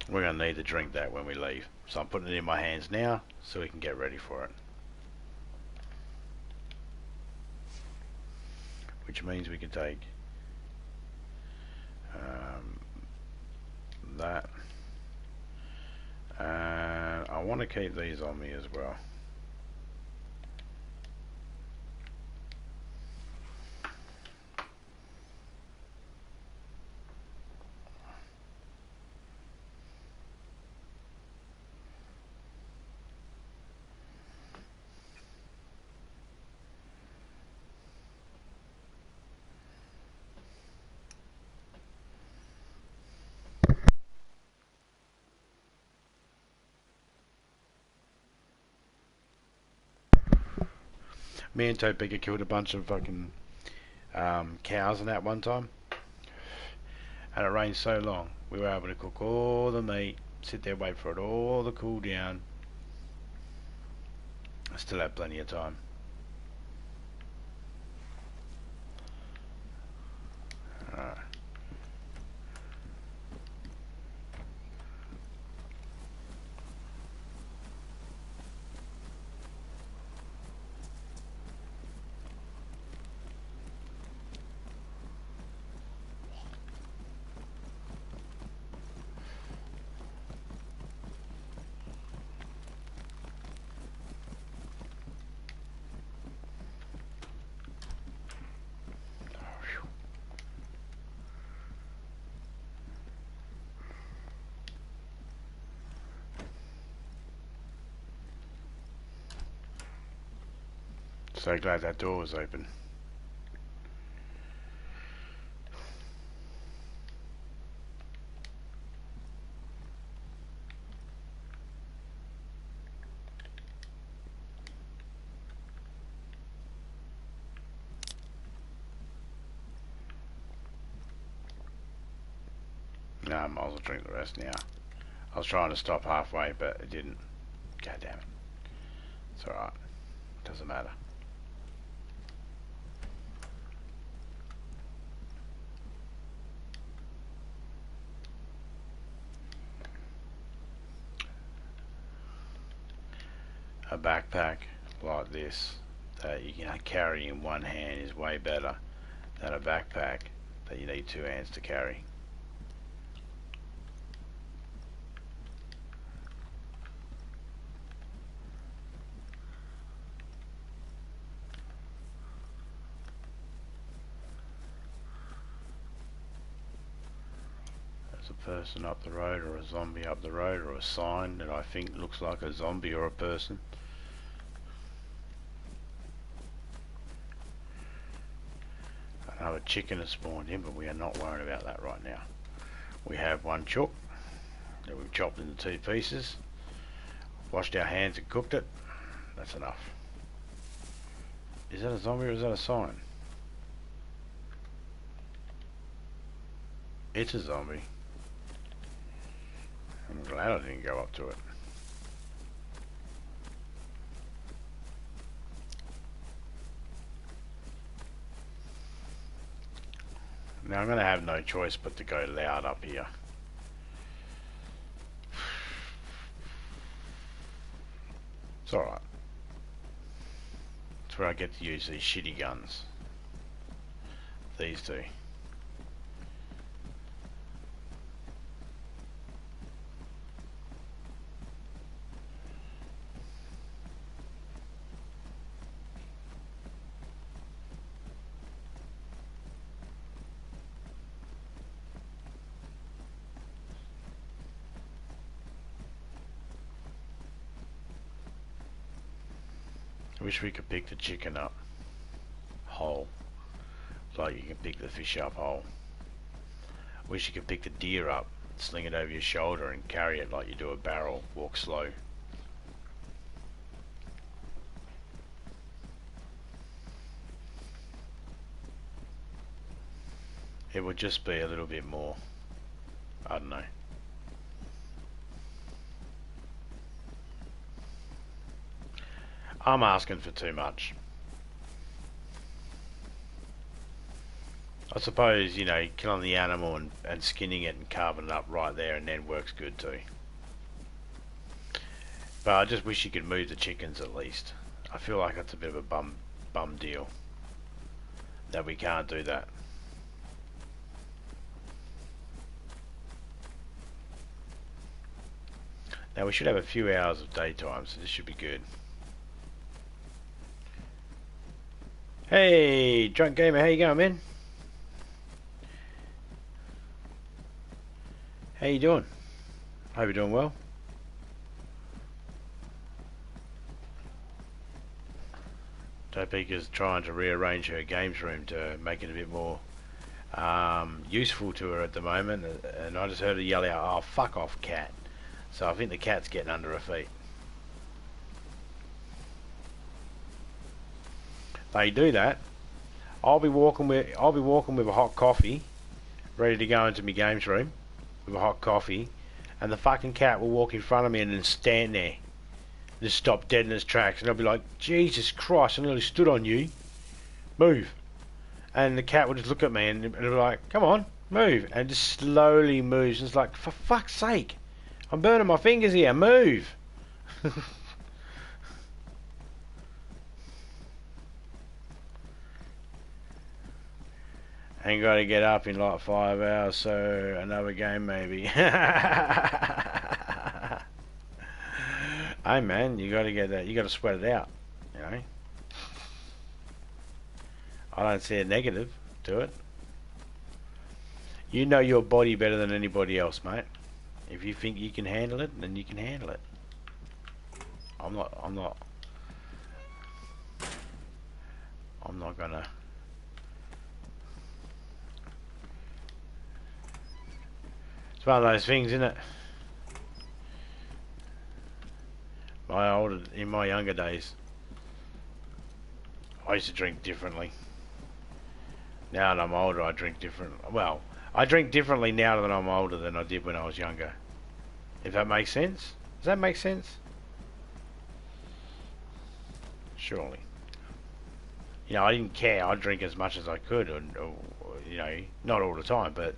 we're going to need to drink that when we leave. So I'm putting it in my hands now so we can get ready for it. Which means we can take that. And I want to keep these on me as well. Me and Topeka killed a bunch of fucking cows in that one time, and it rained so long we were able to cook all the meat, sit there, wait for it all to cool down. I still had plenty of time. Alright. So glad that door was open. No, I might as well drink the rest now. I was trying to stop halfway, but it didn't. God damn it. It's alright. Doesn't matter. A backpack like this that you can carry in one hand is way better than a backpack that you need two hands to carry. There's a person up the road, or a zombie up the road, or a sign that I think looks like a zombie or a person. Another chicken has spawned in, but we are not worried about that right now. We have one chook that we've chopped into 2 pieces, washed our hands and cooked it. That's enough. Is that a zombie or is that a sign? It's a zombie. I'm glad I didn't go up to it. Now I'm going to have no choice but to go loud up here. It's alright. It's where I get to use these shitty guns. These two. I wish we could pick the chicken up whole, like you can pick the fish up whole. I wish you could pick the deer up, sling it over your shoulder and carry it like you do a barrel, walk slow. It would just be a little bit more, I don't know. I'm asking for too much. I suppose, you know, killing the animal and skinning it and carving it up right there and then works good too. But I just wish you could move the chickens at least. I feel like that's a bit of a bum deal that we can't do that. Now we should have a few hours of daytime, so this should be good. Hey, Drunk Gamer, how you going, man? How you doing? Hope you're doing well. Topeka's trying to rearrange her games room to make it a bit more useful to her at the moment, and I just heard her yell out, "Oh, fuck off, cat." So I think the cat's getting under her feet. They do that. I'll be walking with a hot coffee, ready to go into my games room with a hot coffee, and the fucking cat will walk in front of me and then stand there, just stop dead in its tracks, and I'll be like, "Jesus Christ! I nearly stood on you. Move!" And the cat will just look at me and it'll be like, "Come on, move!" And just slowly moves. And it's like, for fuck's sake, I'm burning my fingers here. Move! Ain't got to get up in like 5 hours, so another game maybe. Hey man, you got to get that. You got to sweat it out. You know. I don't see a negative to it. You know your body better than anybody else, mate. If you think you can handle it, then you can handle it. I'm not. I'm not gonna. It's one of those things, isn't it? In my younger days, I used to drink differently. Now that I'm older, I drink different. Well, I drink differently now that I'm older than I did when I was younger. If that makes sense? Does that make sense? Surely. You know, I didn't care. I'd drink as much as I could, or you know, not all the time, but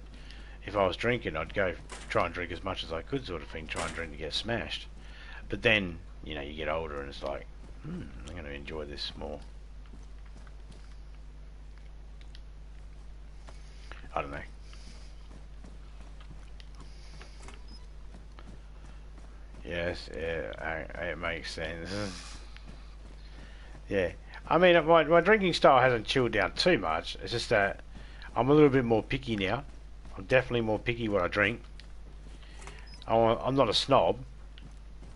if I was drinking, I'd go try and drink as much as I could, sort of thing. Try and drink to get smashed. But then, you know, you get older and it's like, I'm going to enjoy this more. I don't know. Yes, yeah, it makes sense. Yeah. I mean, my drinking style hasn't chilled down too much. It's just that I'm a little bit more picky now. I'm definitely more picky what I drink. I'm not a snob.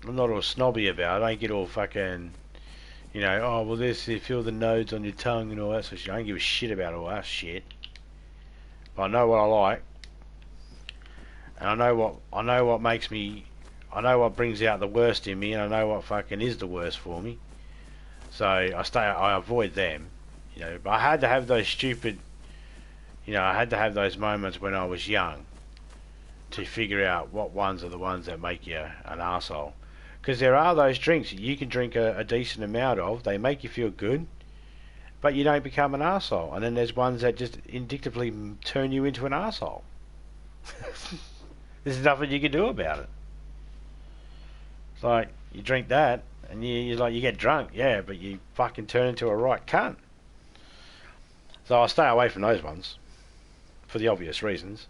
I'm not all snobby about it. I don't get all fucking, you know, oh, well, you feel the nodes on your tongue and all that sort of shit. I don't give a shit about all that shit. But I know what I like. And I know what makes me, I know what brings out the worst in me, and I know what fucking is the worst for me. So I avoid them. You know, but I had to have those stupid, you know, I had to have those moments when I was young to figure out what ones are the ones that make you an arsehole. Because there are those drinks that you can drink a decent amount of, they make you feel good, but you don't become an arsehole. And then there's ones that just indictively turn you into an arsehole. There's nothing you can do about it. It's like, you drink that, and you get drunk, yeah, but you fucking turn into a right cunt. So I stay away from those ones, for the obvious reasons.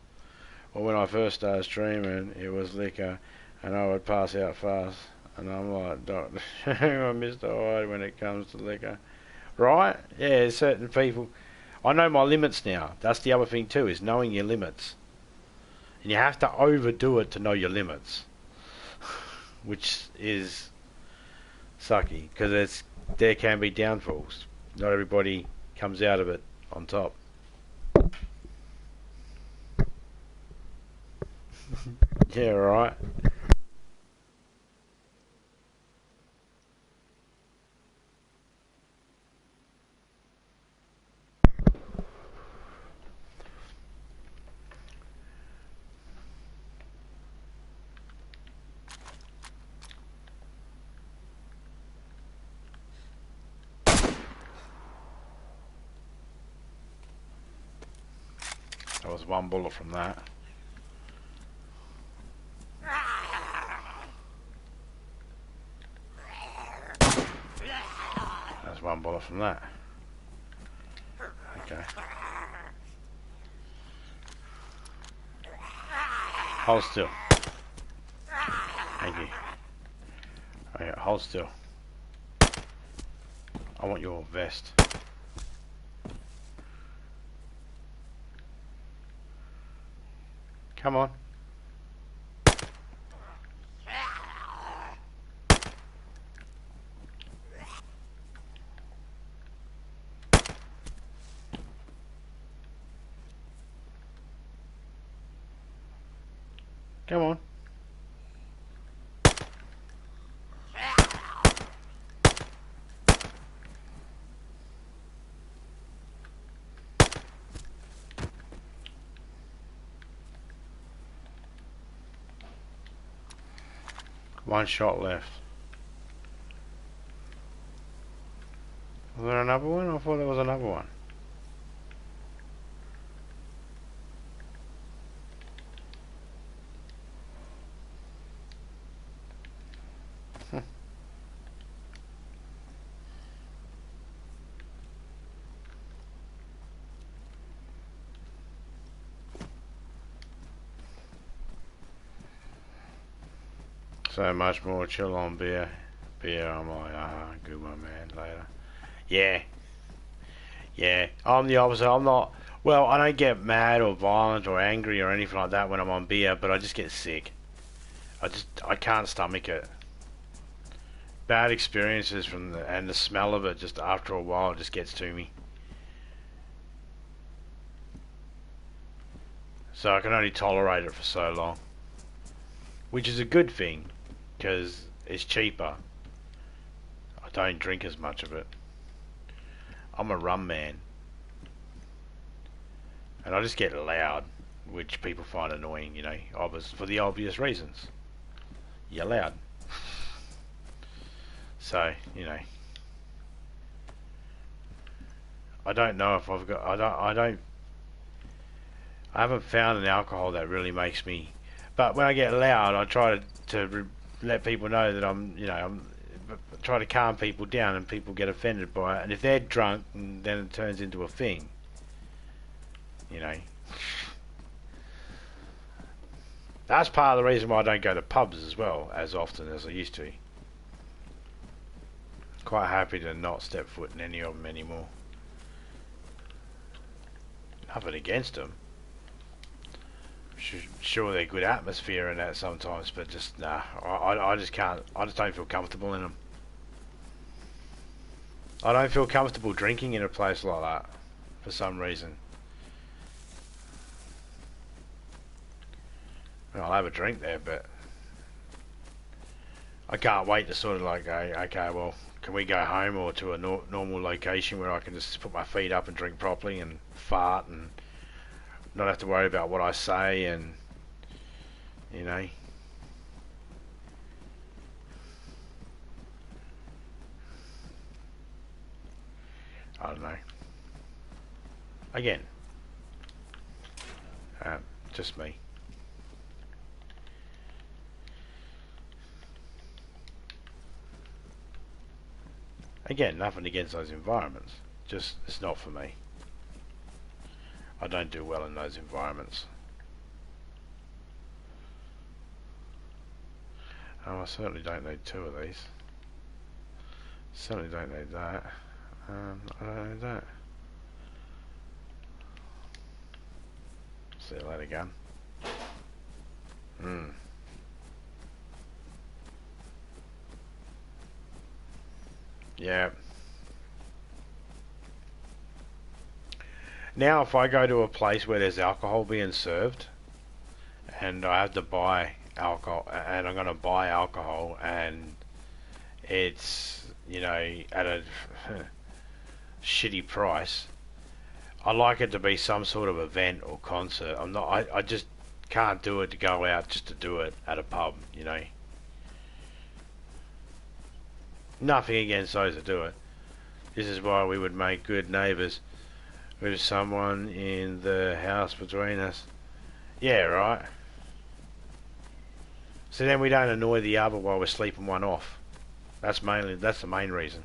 Well, when I first started streaming, it was liquor, and I would pass out fast. And I'm like, Doctor, I'm Mr. Hyde when it comes to liquor. Right? Yeah, certain people. I know my limits now. That's the other thing too, is knowing your limits. And you have to overdo it to know your limits. Which is sucky, because there can be downfalls. Not everybody comes out of it on top. Yeah, right. That was one bullet from that. That's one bullet from that. Okay. Hold still. Thank you. Okay, hold still. I want your vest. Come on. Come on. One shot left. Was there another one? I thought there was another one. So much more chill on beer. I'm like, good one, man, later. Yeah. Yeah. I'm the opposite. I'm not, well, I don't get mad or violent or angry or anything like that when I'm on beer, but I just get sick. I can't stomach it. Bad experiences and the smell of it just after a while just gets to me. So I can only tolerate it for so long, which is a good thing because it's cheaper. I don't drink as much of it. I'm a rum man, and I just get loud, which people find annoying, you know, for the obvious reasons. You're loud. So, you know, I don't know if I've got, I haven't found an alcohol that really makes me, but when I get loud, I try to let people know that I'm, you know, I'm try to calm people down, and people get offended by it, and if they're drunk, then it turns into a thing, you know. That's part of the reason why I don't go to pubs as well as often as I used to. Quite happy to not step foot in any of them anymore. Nothing against them. Sure, they're good atmosphere and that sometimes, but just nah. I just can't. I just don't feel comfortable in them. I don't feel comfortable drinking in a place like that for some reason. I'll have a drink there, but I can't wait to sort of like go, okay, well, can we go home or to a normal location where I can just put my feet up and drink properly and fart and not have to worry about what I say, and you know. I don't know. Again, just me. Again, nothing against those environments. Just, it's not for me. I don't do well in those environments. Oh, I certainly don't need two of these. Certainly don't need that. I don't need that. See you later, gun. Yeah. Now, if I go to a place where there's alcohol being served, and I have to buy alcohol, and I'm going to buy alcohol, and it's, you know, at a shitty price, I like it to be some sort of event or concert. I just can't do it to go out just to do it at a pub, you know. Nothing against those that do it. This is why we would make good neighbours with someone in the house between us. Yeah, right. So then we don't annoy the other while we're sleeping one off. That's the main reason.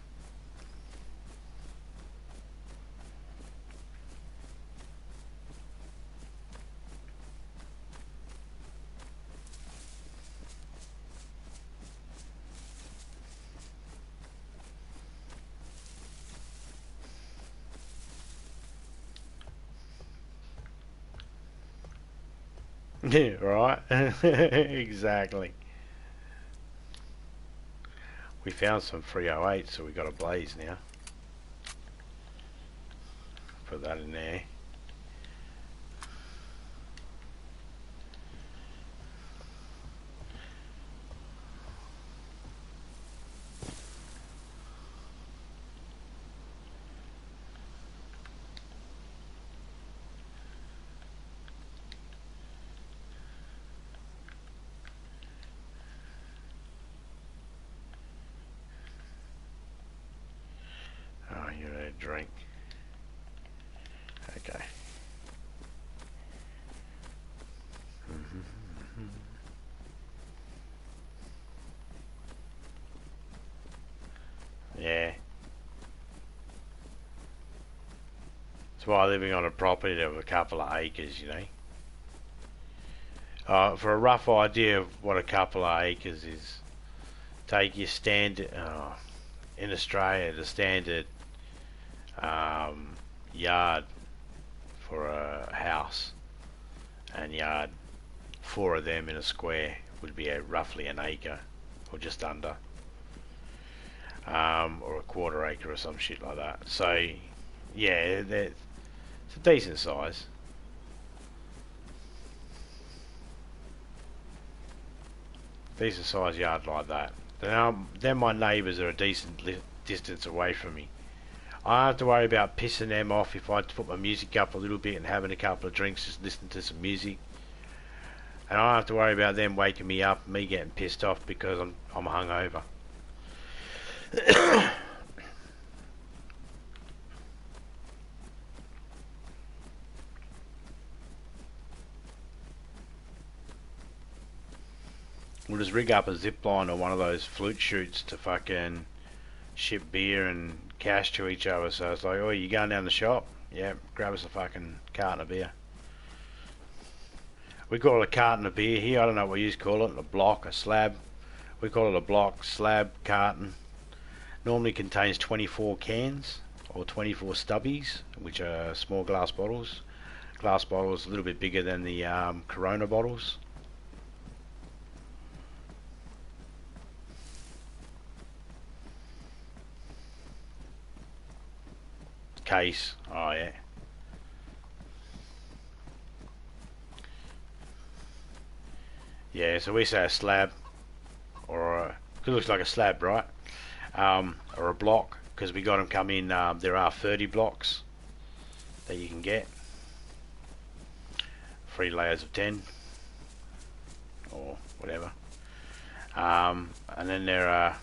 Yeah, right. Exactly. We found some 308, so we got a blaze now. Put that in there. Oh, you need a drink. Okay. Yeah. That's why living on a property of a couple of acres, you know. For a rough idea of what a couple of acres is, take your standard, in Australia, the standard yard for a house and yard, 4 of them in a square would be roughly an acre or just under, or a quarter acre or some shit like that. So yeah, it's a decent size. decent sized yard like that. Then my neighbours are a decent distance away from me. I don't have to worry about pissing them off if I put my music up a little bit and having a couple of drinks, just listening to some music. And I don't have to worry about them waking me up, me getting pissed off because I'm hungover. We'll just rig up a zip line or one of those flute chutes to fucking ship beer and cash to each other. So it's like, oh, you going down the shop? Yeah, grab us a fucking carton of beer. We call it a carton of beer here. I don't know what you call it. A block, a slab. We call it a block, slab, carton. Normally contains 24 cans or 24 stubbies, which are small glass bottles. Glass bottles a little bit bigger than the Corona bottles. Case, oh yeah. Yeah, so we say a slab, or it looks like a slab, right? Or a block, because we got them come in. There are 30 blocks that you can get, 3 layers of 10, or whatever. And then there are,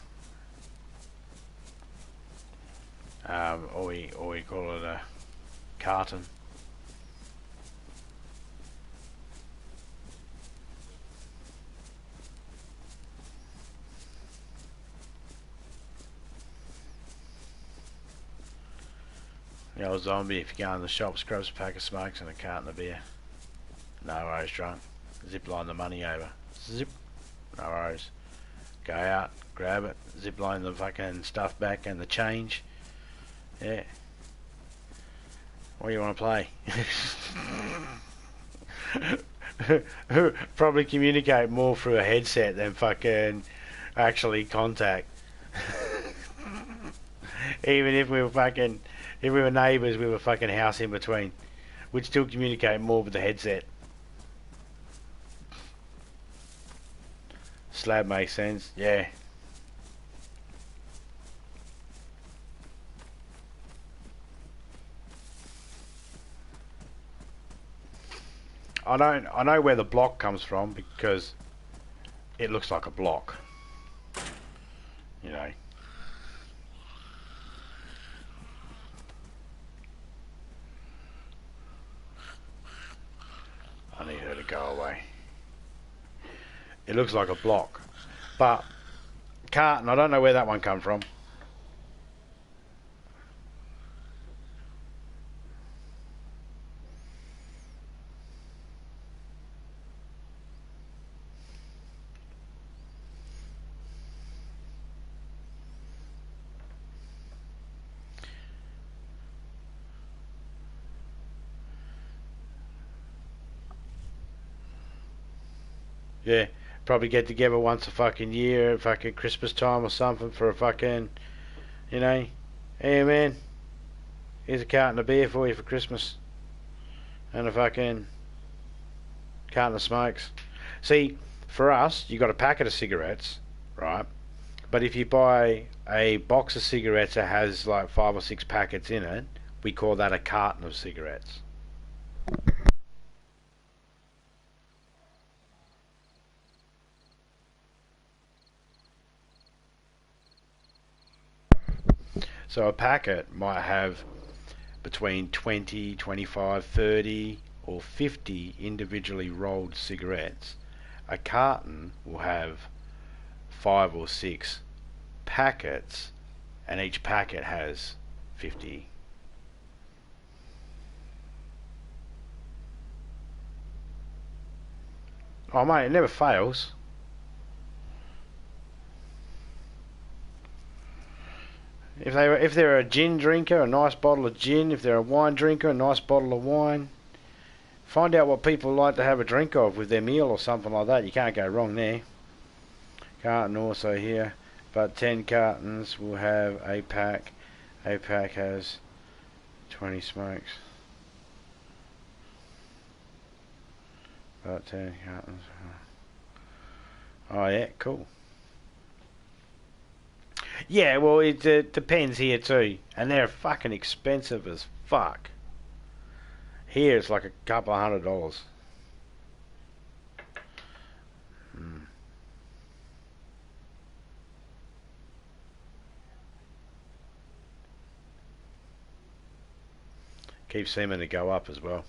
or we call it a carton. The old zombie, if you go in the shop, grabs a pack of smokes and a carton of beer. No worries, drunk. Zip line the money over. Zip. No worries. Go out, grab it, zip line the fucking stuff back and the change. Yeah. What do you want to play? Probably communicate more through a headset than fucking actually contact. Even if we were neighbours with a fucking house in between, we'd still communicate more with the headset. Slab makes sense, yeah. I know where the block comes from because it looks like a block. You know. I need her to go away. It looks like a block. But carton, I don't know where that one come from. Yeah, probably get together once a fucking year at fucking Christmas time or something for a fucking, you know, hey man, here's a carton of beer for you for Christmas. And a fucking carton of smokes. See, for us, you got a packet of cigarettes, right? But if you buy a box of cigarettes that has like 5 or 6 packets in it, we call that a carton of cigarettes. So a packet might have between 20, 25, 30 or 50 individually rolled cigarettes. A carton will have 5 or 6 packets and each packet has 50. Oh mate, it never fails. If they're a gin drinker, a nice bottle of gin. If they're a wine drinker, a nice bottle of wine. Find out what people like to have a drink of with their meal or something like that. You can't go wrong there. Carton also here, but 10 cartons will have a pack. A pack has 20 smokes. About 10 cartons. Oh yeah, cool. Yeah, well, it depends here too, and they're fucking expensive as fuck. Here it's like a couple of $100. Mm. Keeps seeming to go up as well.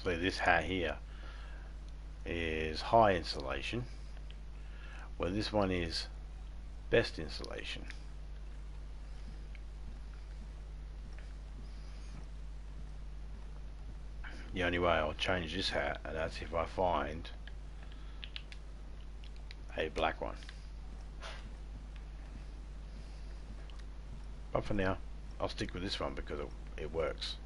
So this hat here is high insulation, where this one is best insulation. The only way I'll change this hat, and that's if I find a black one. But for now, I'll stick with this one because it works.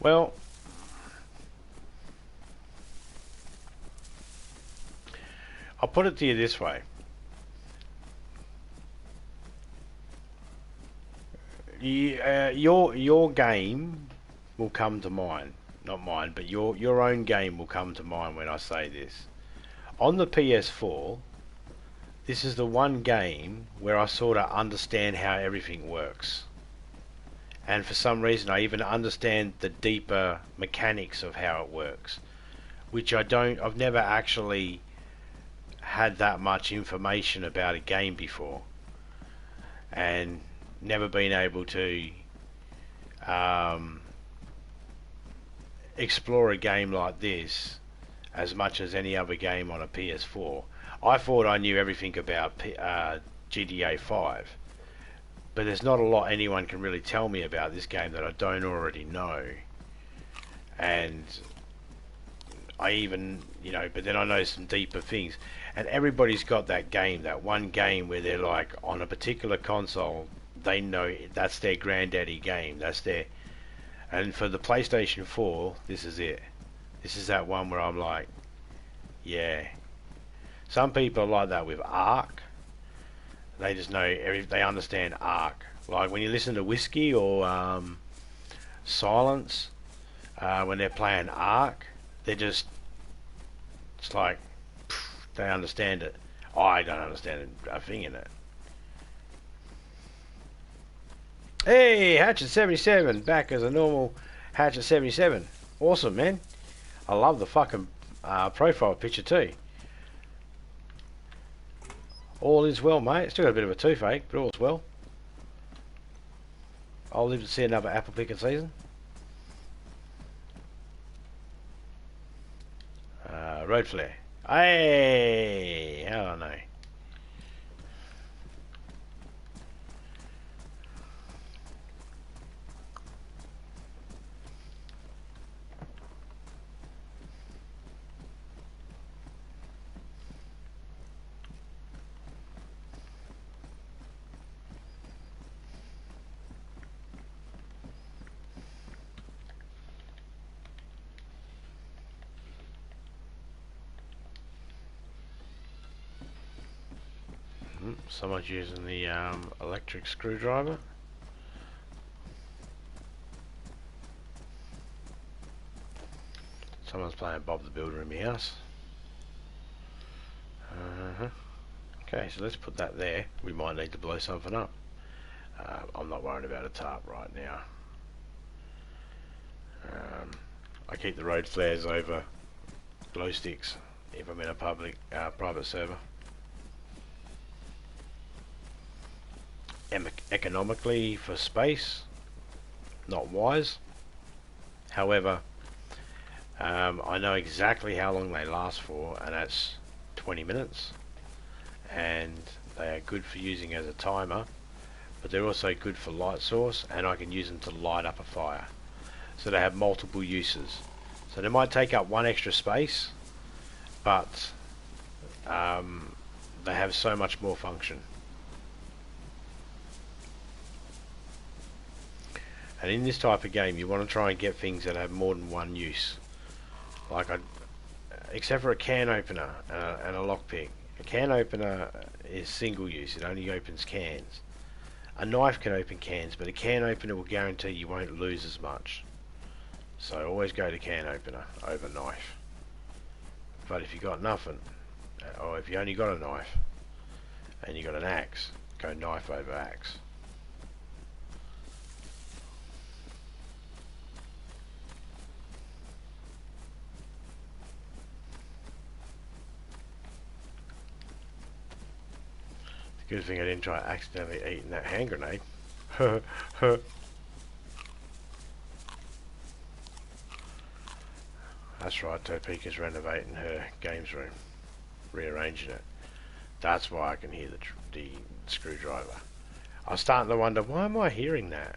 Well, I'll put it to you this way. Your game will come to mind. Not mine, but your own game will come to mind when I say this. On the PS4, this is the one game where I sort of understand how everything works. And for some reason I even understand the deeper mechanics of how it works, which I've never actually had that much information about a game before, and never been able to um, explore a game like this as much as any other game on a PS4. I thought I knew everything about GTA 5, but there's not a lot anyone can really tell me about this game that I don't already know. And I even, but then I know some deeper things. And everybody's got that game, that one game where they're like, on a particular console, they know that's their granddaddy game. That's their. And for the PlayStation 4, this is it. This is that one where I'm like, yeah. Some people are like that with Ark. They just know, they understand Ark. Like when you listen to Whiskey or Silence, when they're playing Ark, they're just, it's like, they understand it. I don't understand a thing in it. Hey, Hatchet 77, back as a normal Hatchet 77. Awesome, man. I love the fucking profile picture too. All is well, mate. Still got a bit of a toothache, but all's well. I'll live to see another apple picking season. Road flare. Hey, how do I know? Someone's using the electric screwdriver. Someone's playing Bob the Builder in my house. Okay, so let's put that there. We might need to blow something up. I'm not worried about a tarp right now. I keep the road flares over glow sticks if I'm in a private server. Economically for space, not wise. However, I know exactly how long they last for, and that's 20 minutes. And they are good for using as a timer, but they're also good for light source, and I can use them to light up a fire. So they have multiple uses. So they might take up one extra space, but they have so much more function. And in this type of game, you want to try and get things that have more than one use. Like, except for a can opener and a lockpick. A can opener is single use, it only opens cans. A knife can open cans, but a can opener will guarantee you won't lose as much. So always go to can opener over knife. But if you got nothing, or if you only got a knife and you got an axe, go knife over axe. Good thing I didn't try accidentally eating that hand grenade. That's right, Topeka's renovating her games room, rearranging it. That's why I can hear the screwdriver. I was starting to wonder, why am I hearing that?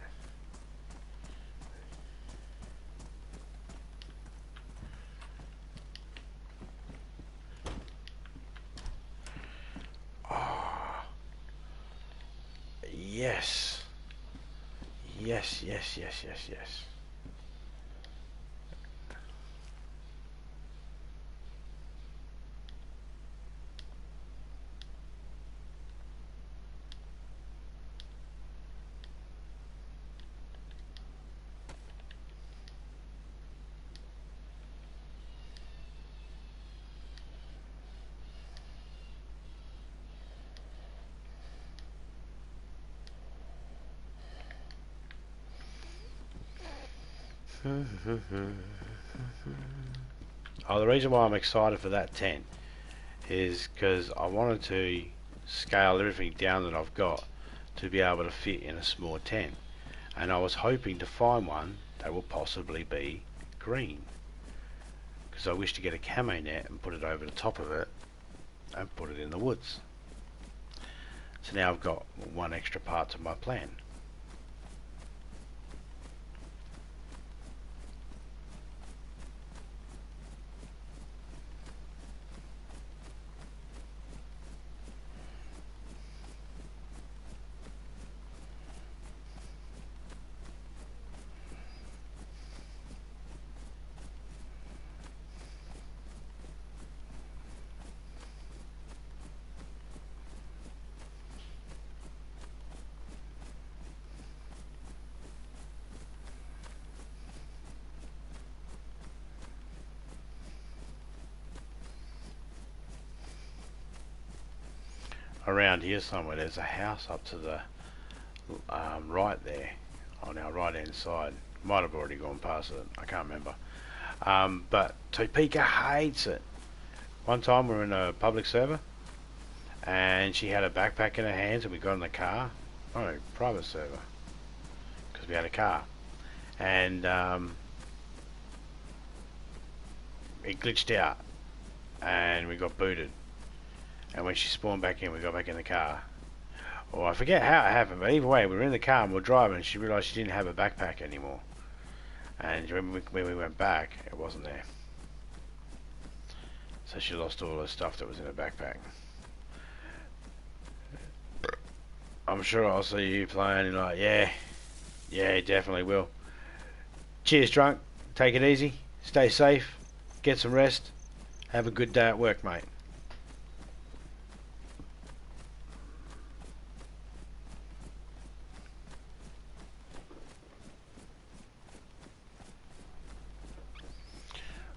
Yes. Yes, yes, yes, yes, yes. Oh, the reason why I'm excited for that tent is because I wanted to scale everything down that I've got to be able to fit in a small tent, and I was hoping to find one that will possibly be green, because I wish to get a camo net and put it over the top of it and put it in the woods. So now I've got one extra part to my plan. Around here somewhere there's a house up to the right there on our right hand side. Might have already gone past it, I can't remember. But Topeka hates it. One time we were in a public server and she had a backpack in her hands and we got in the car. Oh, private server, because we had a car, and it glitched out and we got booted. And when she spawned back in, we got back in the car. Or I forget how it happened, but either way, we were in the car and we were driving, and she realised she didn't have a backpack anymore. And when we went back, it wasn't there. So she lost all the stuff that was in her backpack. I'm sure I'll see you playing, and like, yeah, definitely will. Cheers, drunk. Take it easy. Stay safe. Get some rest. Have a good day at work, mate.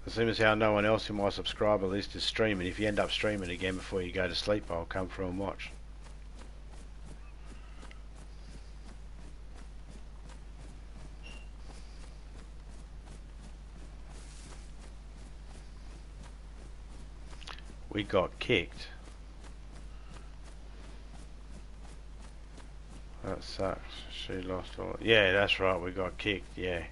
As soon as how no one else in my subscriber list is streaming, if you end up streaming again before you go to sleep, I'll come through and watch. We got kicked. That sucks. She lost all. Yeah, that's right. We got kicked. Yeah.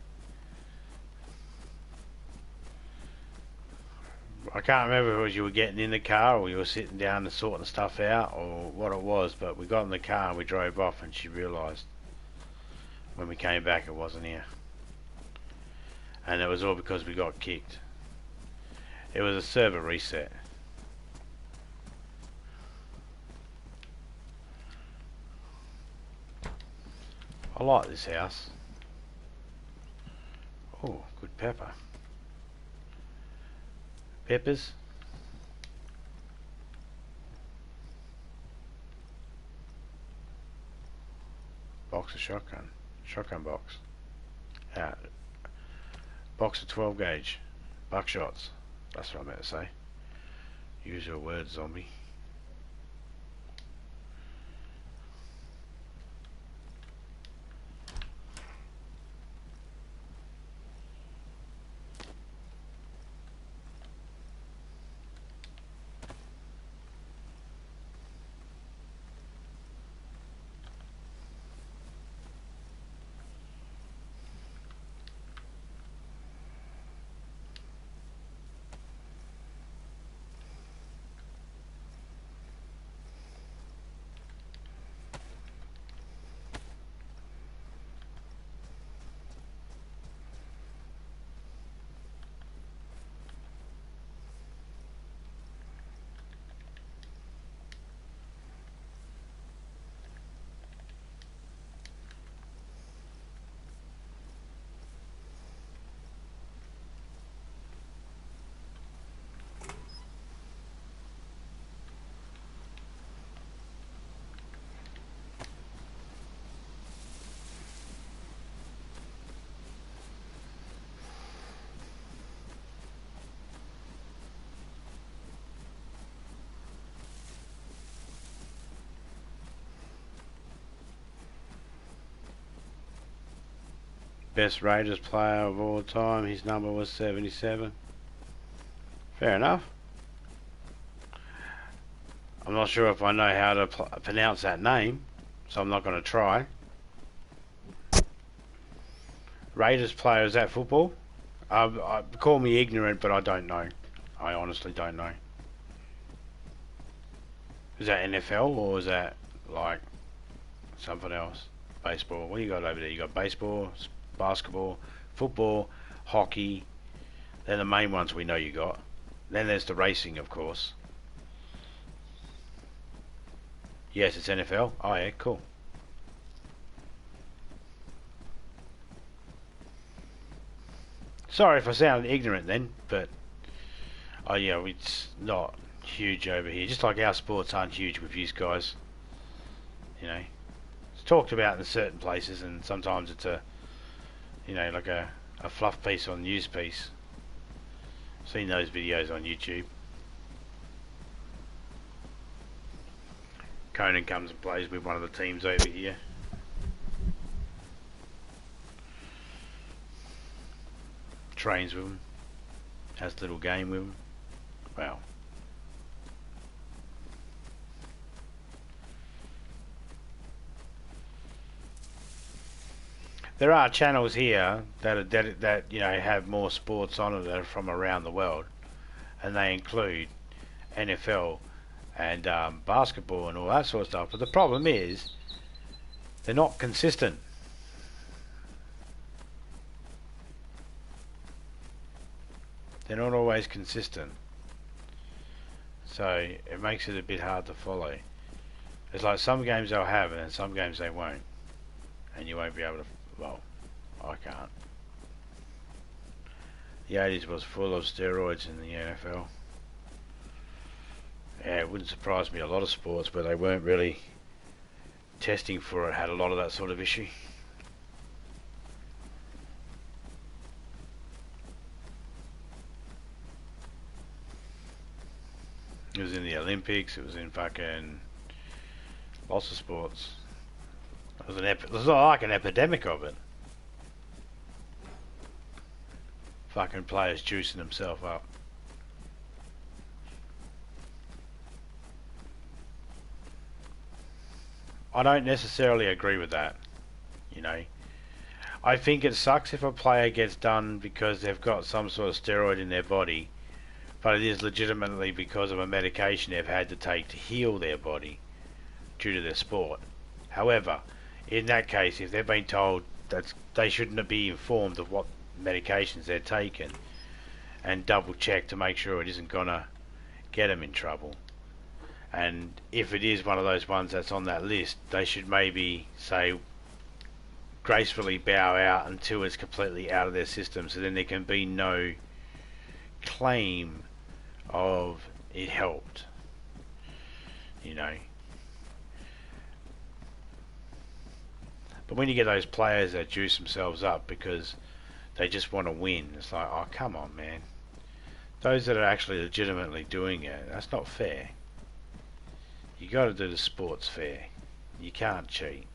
I can't remember if it was you were getting in the car or you were sitting down and sorting stuff out or what it was, but we got in the car and we drove off and she realised when we came back it wasn't here. And it was all because we got kicked. It was a server reset. I like this house. Oh, good pepper. Peppers. Box of shotgun. Shotgun box. Out. Box of 12 gauge. Buckshots. That's what I meant to say. Use your words, zombie. Best Raiders player of all time. His number was 77. Fair enough. I'm not sure if I know how to pronounce that name, so I'm not going to try. Raiders player, is that football? Call me ignorant, but I don't know. I honestly don't know. Is that NFL or is that like something else? Baseball. What do you got over there? You got baseball, basketball, football, hockey. They're the main ones we know you got. Then there's the racing, of course. Yes, it's NFL. Oh yeah, cool. Sorry if I sound ignorant then, but oh yeah, it's not huge over here. Just like our sports aren't huge with you guys. You know, it's talked about in certain places, and sometimes it's a, you know, like a fluff piece on news piece. Seen those videos on YouTube. Conan comes and plays with one of the teams over here. Trains with them. Has a little game with them. Wow. There are channels here that are that you know have more sports on it that are from around the world, and they include NFL and basketball and all that sort of stuff. But the problem is they're not consistent. They're not always consistent, so it makes it a bit hard to follow. It's like some games they'll have and some games they won't, and you won't be able to. Well, I can't. The 80s was full of steroids in the NFL. Yeah, it wouldn't surprise me. A lot of sports where they weren't really testing for it had a lot of that sort of issue. It was in the Olympics. It was in fucking lots of sports. It was like an epidemic of it. Fucking players juicing themselves up. I don't necessarily agree with that. You know, I think it sucks if a player gets done because they've got some sort of steroid in their body, but it is legitimately because of a medication they've had to take to heal their body due to their sport. However, in that case, if they've been told that they shouldn't be informed of what medications they're taking and double check to make sure it isn't gonna get them in trouble. And if it is one of those ones that's on that list, they should maybe say gracefully bow out until it's completely out of their system, so then there can be no claim of it helped. You know. But when you get those players that juice themselves up because they just want to win, it's like, oh, come on, man. Those that are actually legitimately doing it, that's not fair. You got to do the sports fair. You can't cheat.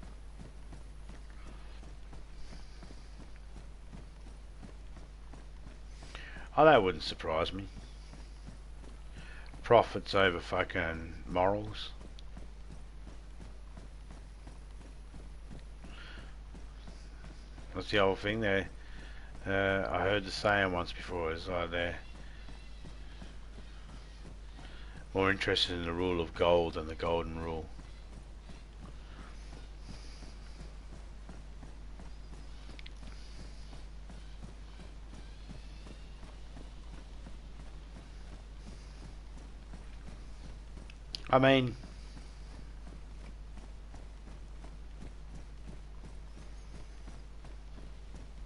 Oh, that wouldn't surprise me. Profits over fucking morals. What's the old thing there? I heard the saying once before. It's like they're more interested in the rule of gold than the golden rule. I mean,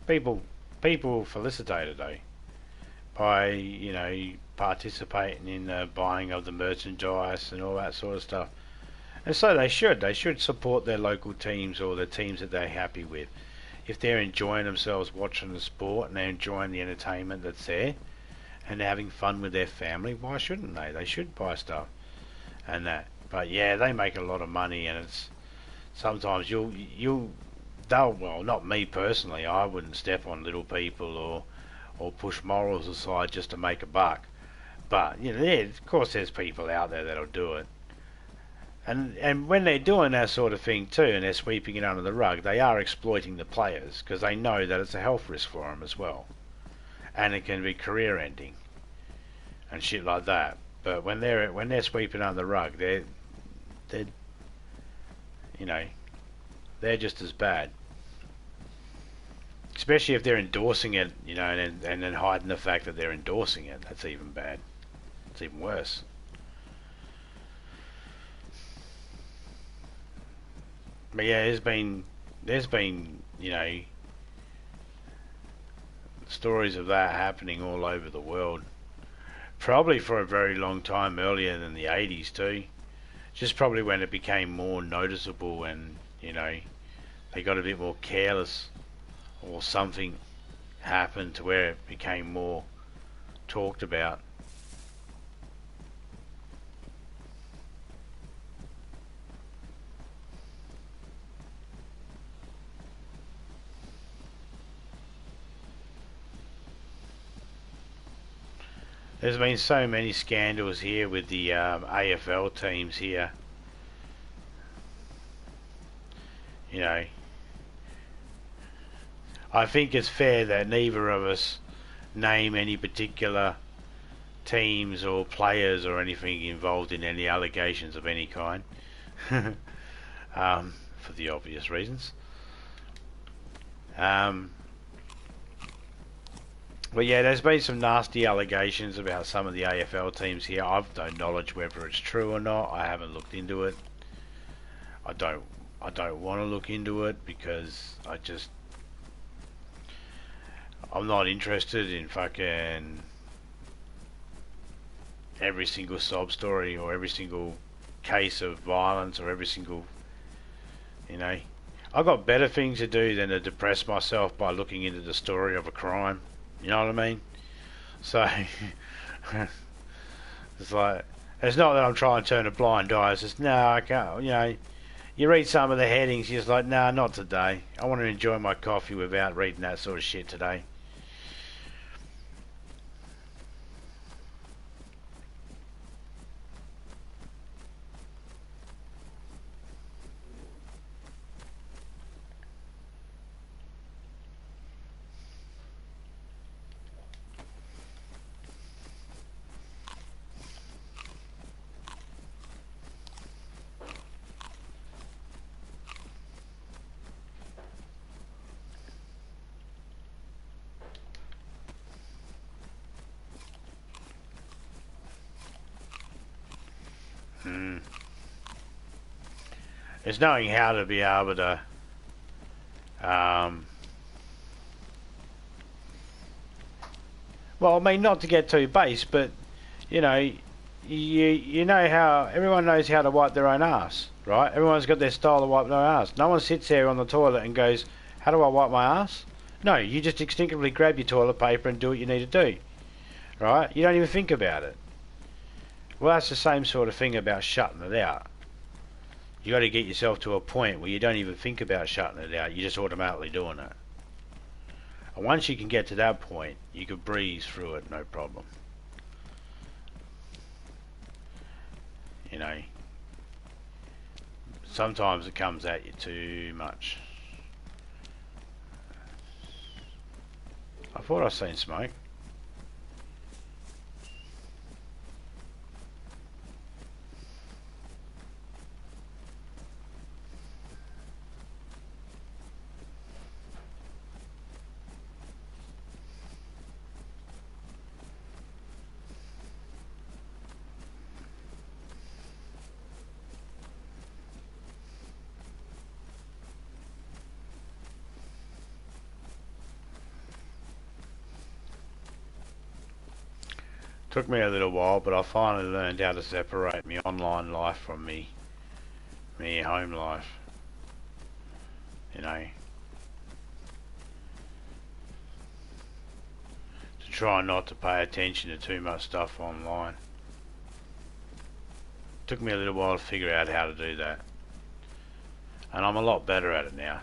people felicitate it though by, you know, participating in the buying of the merchandise and all that sort of stuff. And so they should support their local teams or the teams that they're happy with. If they're enjoying themselves watching the sport and they're enjoying the entertainment that's there and they're having fun with their family, why shouldn't they? They should buy stuff and that. But yeah, they make a lot of money, and it's sometimes they'll, well, not me personally, I wouldn't step on little people or push morals aside just to make a buck. But you know, yeah, of course there's people out there that'll do it. And when they're doing that sort of thing too, and they're sweeping it under the rug, they are exploiting the players because they know that it's a health risk for them as well, and it can be career ending and shit like that. But when they're sweeping under the rug, they're you know, they're just as bad. Especially if they're endorsing it, you know, and then hiding the fact that they're endorsing it. That's even bad. It's even worse. But yeah, there's been, you know, stories of that happening all over the world. Probably for a very long time, earlier than the 80s too. Just probably when it became more noticeable and, you know, they got a bit more careless or something happened to where it became more talked about. There's been so many scandals here with the AFL teams here. You know, I think it's fair that neither of us name any particular teams or players or anything involved in any allegations of any kind, for the obvious reasons. But yeah, there's been some nasty allegations about some of the AFL teams here. I've no knowledge whether it's true or not. I haven't looked into it. I don't want to look into it because I'm not interested in fucking every single sob story or every single case of violence or every single, you know. I've got better things to do than to depress myself by looking into the story of a crime. You know what I mean? So it's like, It's not that I'm trying to turn a blind eye. It's just, no, I can't, you know, you read some of the headings, you're just like, nah, not today. I want to enjoy my coffee without reading that sort of shit today. It's knowing how to be able to well, I mean, not to get too base, but you know, you know how everyone knows how to wipe their own ass, right? Everyone's got their style to wipe their ass. No one sits there on the toilet and goes, "How do I wipe my ass?" No, you just instinctively grab your toilet paper and do what you need to do, right? You don't even think about it. Well, that's the same sort of thing about shutting it out. You got to get yourself to a point where you don't even think about shutting it out. You're just automatically doing it. And once you can get to that point, you can breeze through it, no problem. You know, sometimes it comes at you too much. I thought I seen smoke. Took me a little while, but I finally learned how to separate my online life from me home life. You know, to try not to pay attention to too much stuff online. Took me a little while to figure out how to do that, and I'm a lot better at it now.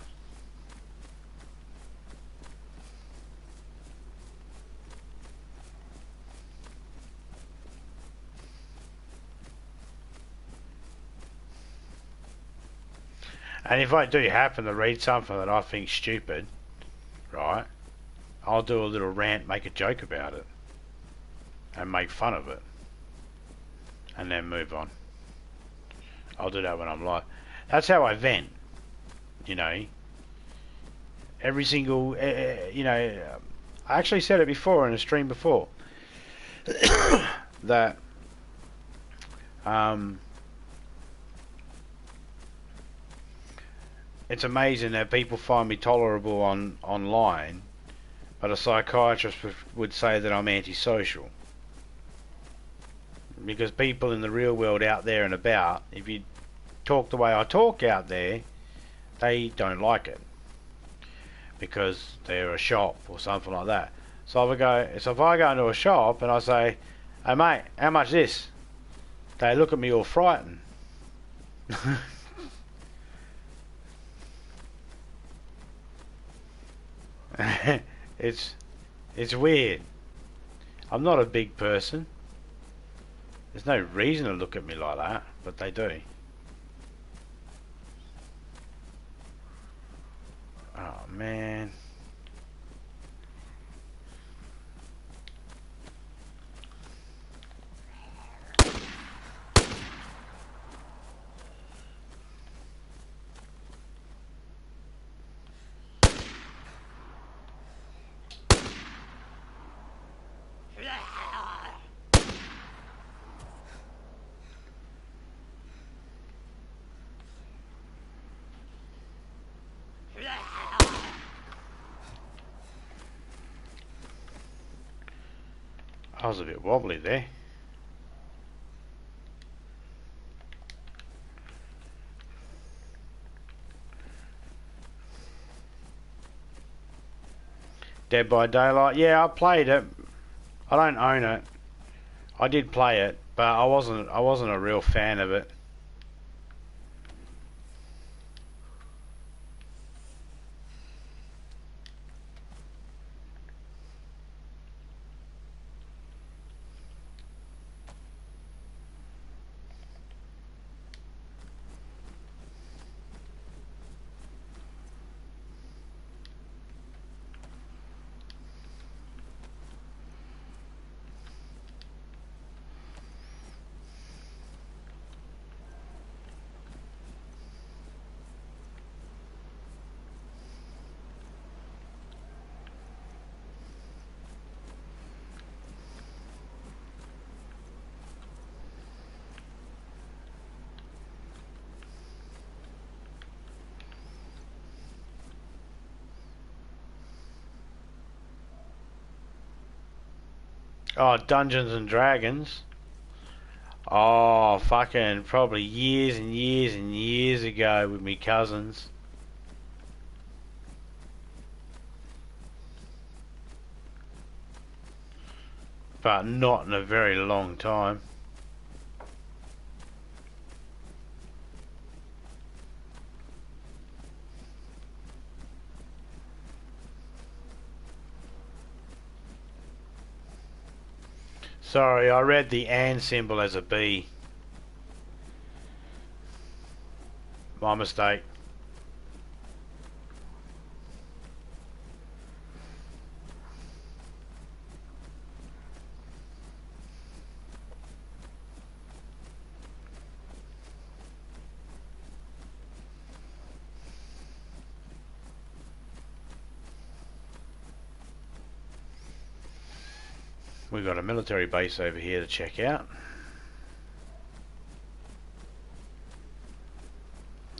And if I do happen to read something that I think stupid, right, I'll do a little rant, make a joke about it, and make fun of it, and then move on. I'll do that when I'm live. That's how I vent, you know. Every single, you know, I actually said it before in a stream before, that, it's amazing that people find me tolerable online, but a psychiatrist would say that I'm antisocial. Because people in the real world out there and about, if you talk the way I talk out there, they don't like it. Because they're a shop or something like that. So if I go into a shop and I say, "Hey mate, how much this?" They look at me all frightened. It's weird. I'm not a big person. There's no reason to look at me like that, but they do. Oh man. I was a bit wobbly there. Dead by Daylight. Yeah, I played it. I don't own it. I did play it, but I wasn't a real fan of it. Oh, Dungeons and Dragons. Oh, fucking probably years and years and years ago with me cousins. But not in a very long time. Sorry, I read the and symbol as a B. My mistake. We've got a military base over here to check out.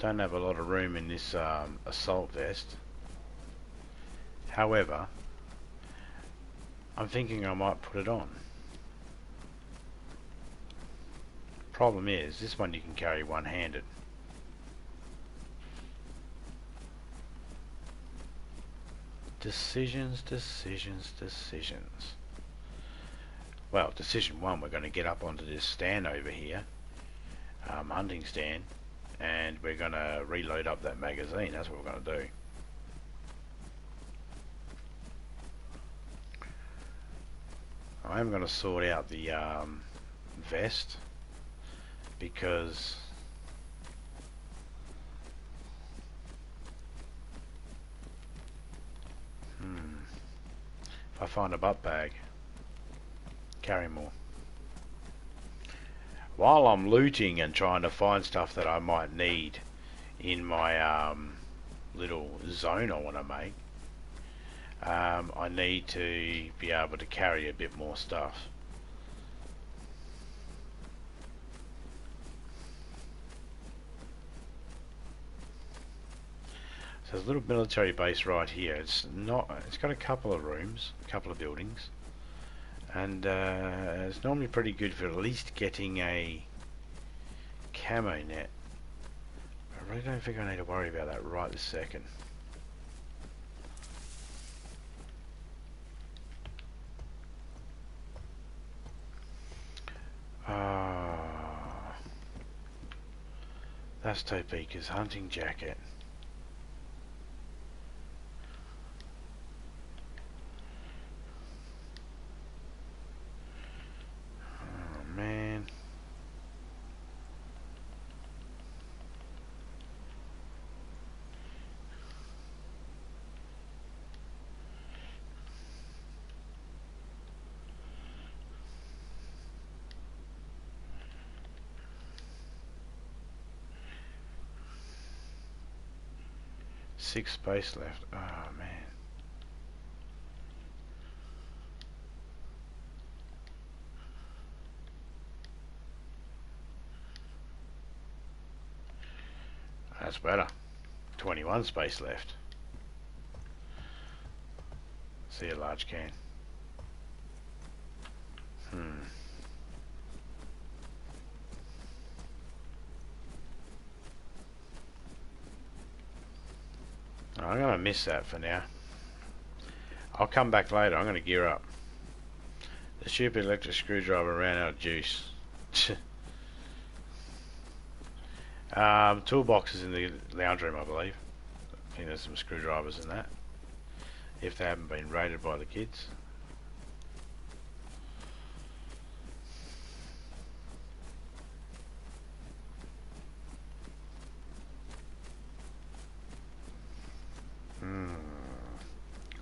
Don't have a lot of room in this assault vest. However, I'm thinking I might put it on. Problem is, this one you can carry one-handed. Decisions, decisions, decisions. Well, decision one, we're going to get up onto this stand over here, hunting stand, and we're going to reload up that magazine. That's what we're going to do. I am going to sort out the vest, because if I find a butt bag, carry more. While I'm looting and trying to find stuff that I might need in my little zone I want to make, I need to be able to carry a bit more stuff. So there's a little military base right here. It's got a couple of rooms, a couple of buildings, and it's normally pretty good for at least getting a camo net. I really don't think I need to worry about that right this second. That's Topeka's hunting jacket. Oh man. Six space left. Oh man. That's better. 21 space left. See a large can. I'm going to miss that for now. I'll come back later. I'm going to gear up. The stupid electric screwdriver ran out of juice. Toolbox is in the lounge room, I believe. I think there's some screwdrivers in that, if they haven't been raided by the kids.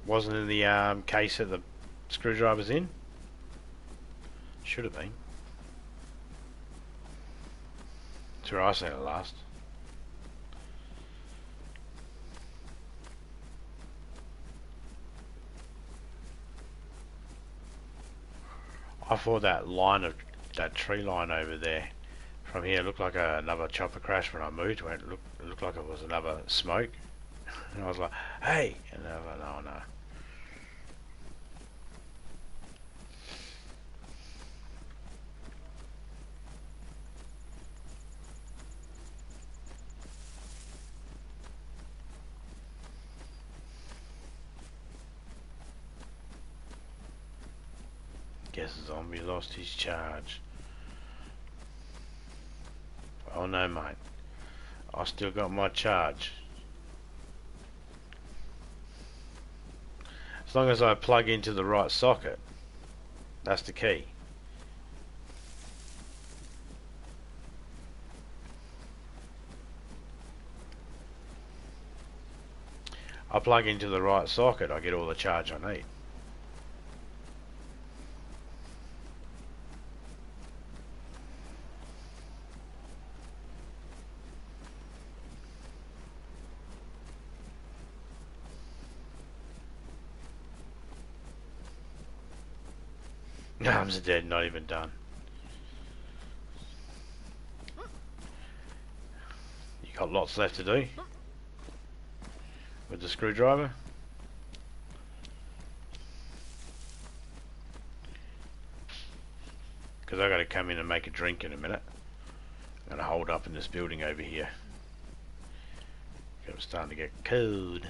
Wasn't in the case that the screwdriver's in? Should have been. That's where I seen it last. I thought that line of that tree line over there from here looked like another chopper crash when I moved. When it looked like it was another smoke, and I was like, "Hey!" And I was like, "No, no." Guess the zombie lost his charge. Oh no, mate. I still got my charge. As long as I plug into the right socket. That's the key. I plug into the right socket, I get all the charge I need. Arms are dead, not even done. You got lots left to do with the screwdriver. Because I got to come in and make a drink in a minute. I'm going to hold up in this building over here. I'm starting to get cold.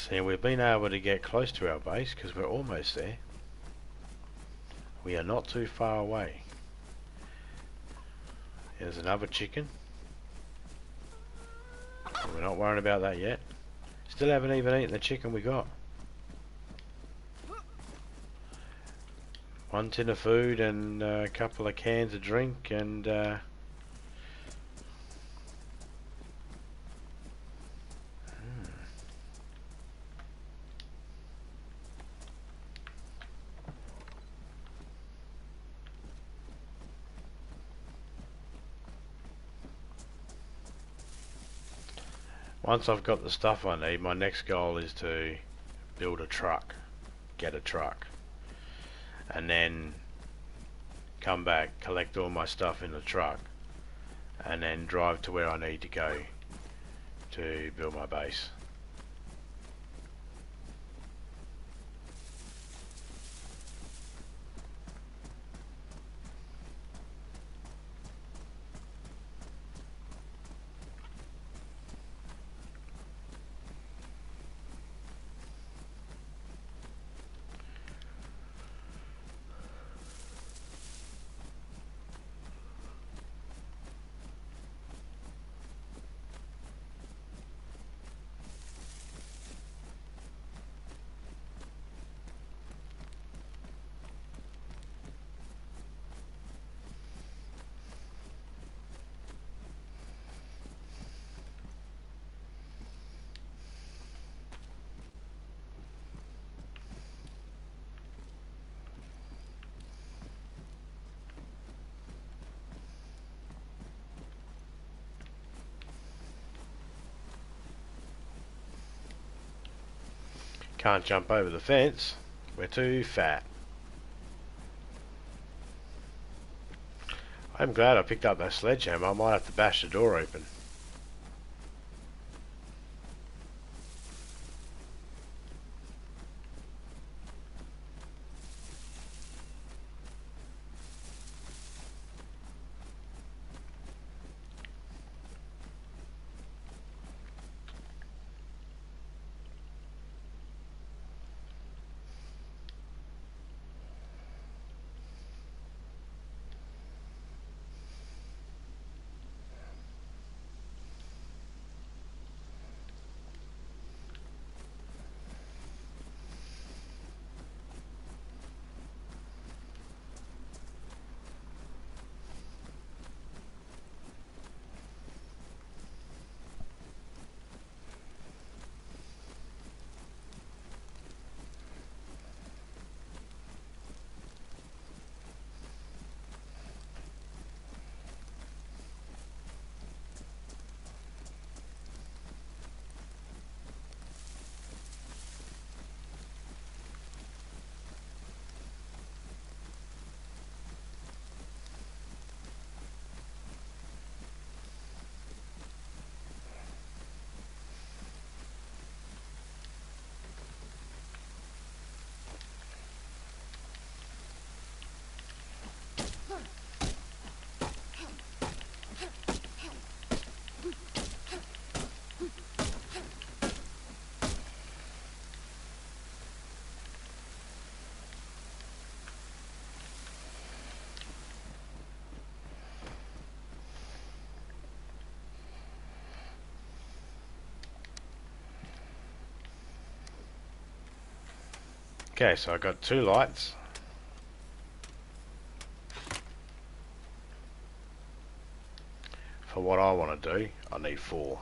See, we've been able to get close to our base because we're almost there. We are not too far away. There's another chicken. We're not worrying about that yet. Still haven't even eaten the chicken we got. One tin of food and a couple of cans of drink and once I've got the stuff I need, my next goal is to build a truck, get a truck, and then come back, collect all my stuff in the truck, and then drive to where I need to go to build my base. Can't jump over the fence. We're too fat. I'm glad I picked up that sledgehammer. I might have to bash the door open. Okay, so I got 2 lights. For what I want to do, I need 4.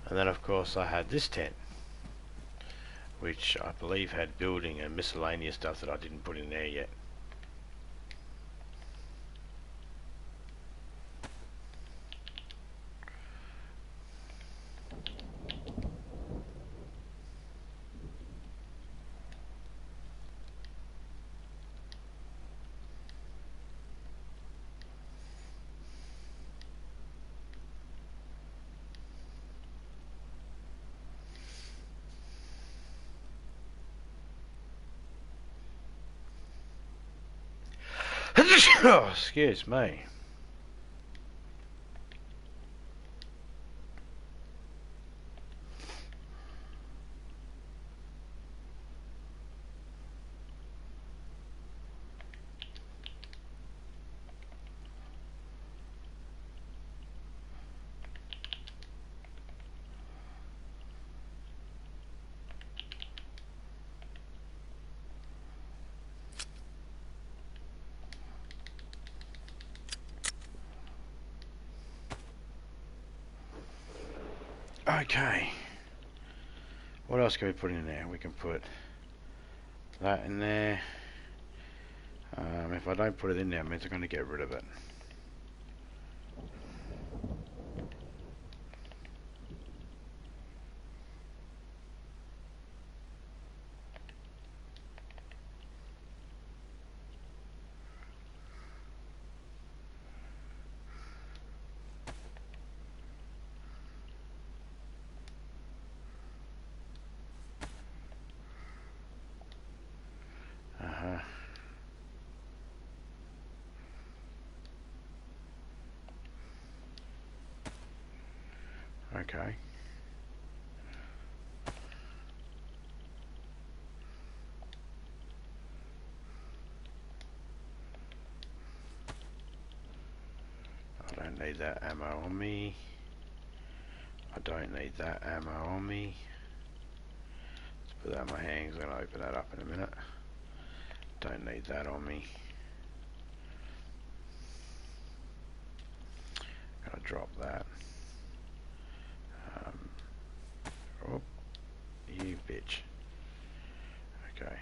And then of course I had this tent, which I believe had building and miscellaneous stuff that I didn't put in there yet. Oh, excuse me. Okay. What else can we put in there? We can put that in there. If I don't put it in there, it means I'm going to get rid of it. Okay. I don't need that ammo on me. I don't need that ammo on me. Let's put that in my hands. I'm going to open that up in a minute. Don't need that on me. Gonna drop that. Oh, you bitch. Okay.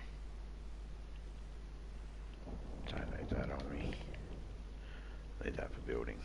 Don't need that on me. Need that for building.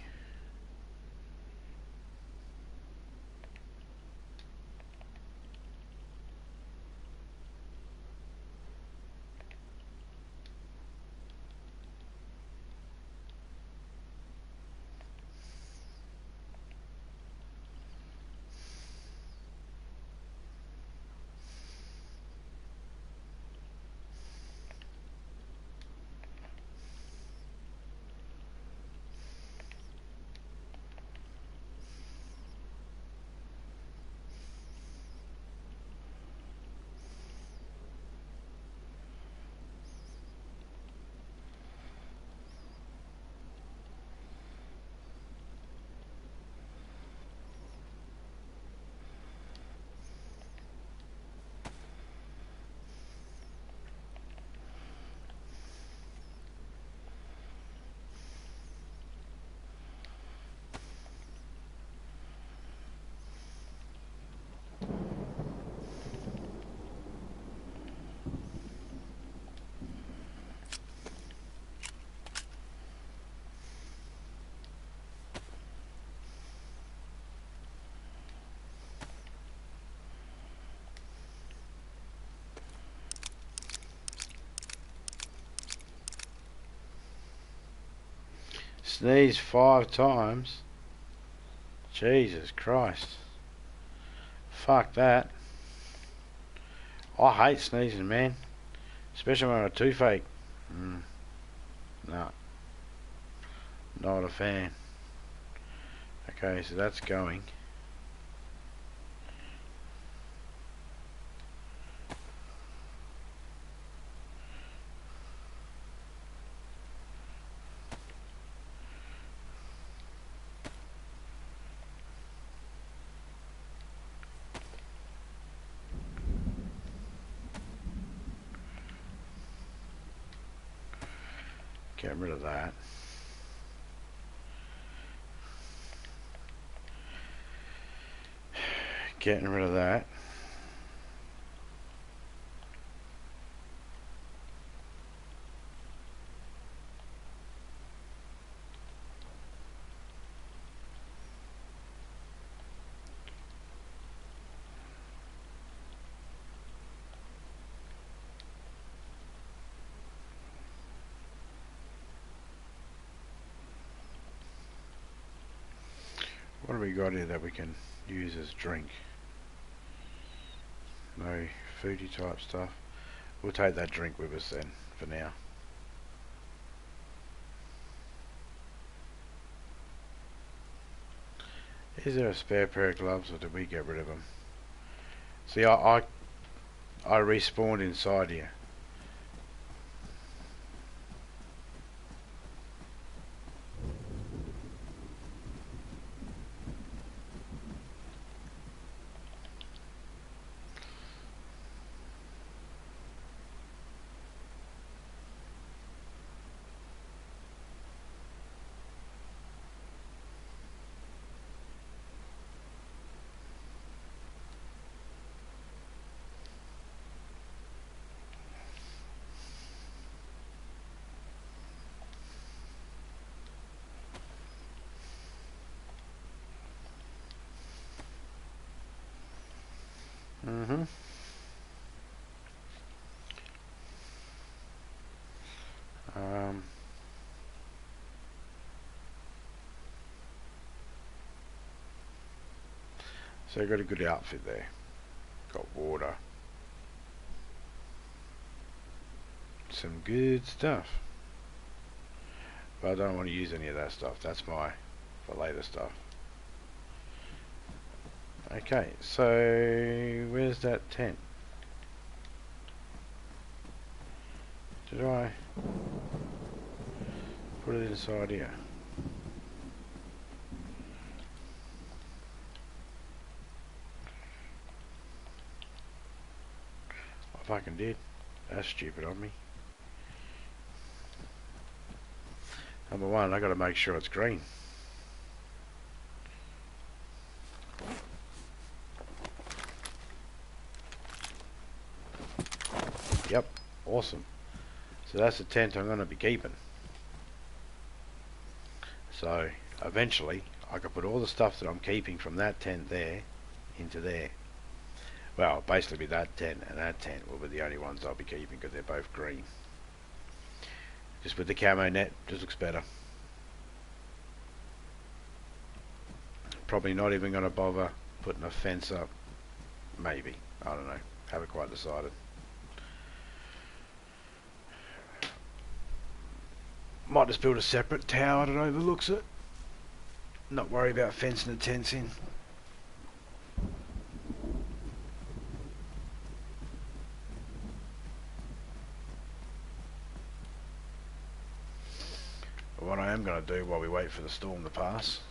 Sneeze 5 times. Jesus Christ. Fuck that. I hate sneezing, man. Especially when I have a toothache. No. Not a fan. Okay, so that's going. Get rid of that. Getting rid of that. What have we got here that we can use as drink? No foodie type stuff. We'll take that drink with us then, for now. Is there a spare pair of gloves, or did we get rid of them? See, I respawned inside here. So I got a good outfit there. Got water. some good stuff. But I don't want to use any of that stuff. That's for later stuff. Okay, so where's that tent? Did I put it inside here? I fucking did. That's stupid of me. Number one, I gotta make sure it's green. Yep, awesome. So that's the tent I'm gonna be keeping. So eventually I could put all the stuff that I'm keeping from that tent there into there. Well, basically that tent and that tent will be the only ones I'll be keeping because they're both green. Just with the camo net, just looks better. Probably not even going to bother putting a fence up. Maybe. I don't know. Haven't quite decided. Might just build a separate tower that overlooks it. Not worry about fencing the tents in. But what I am going to do while we wait for the storm to pass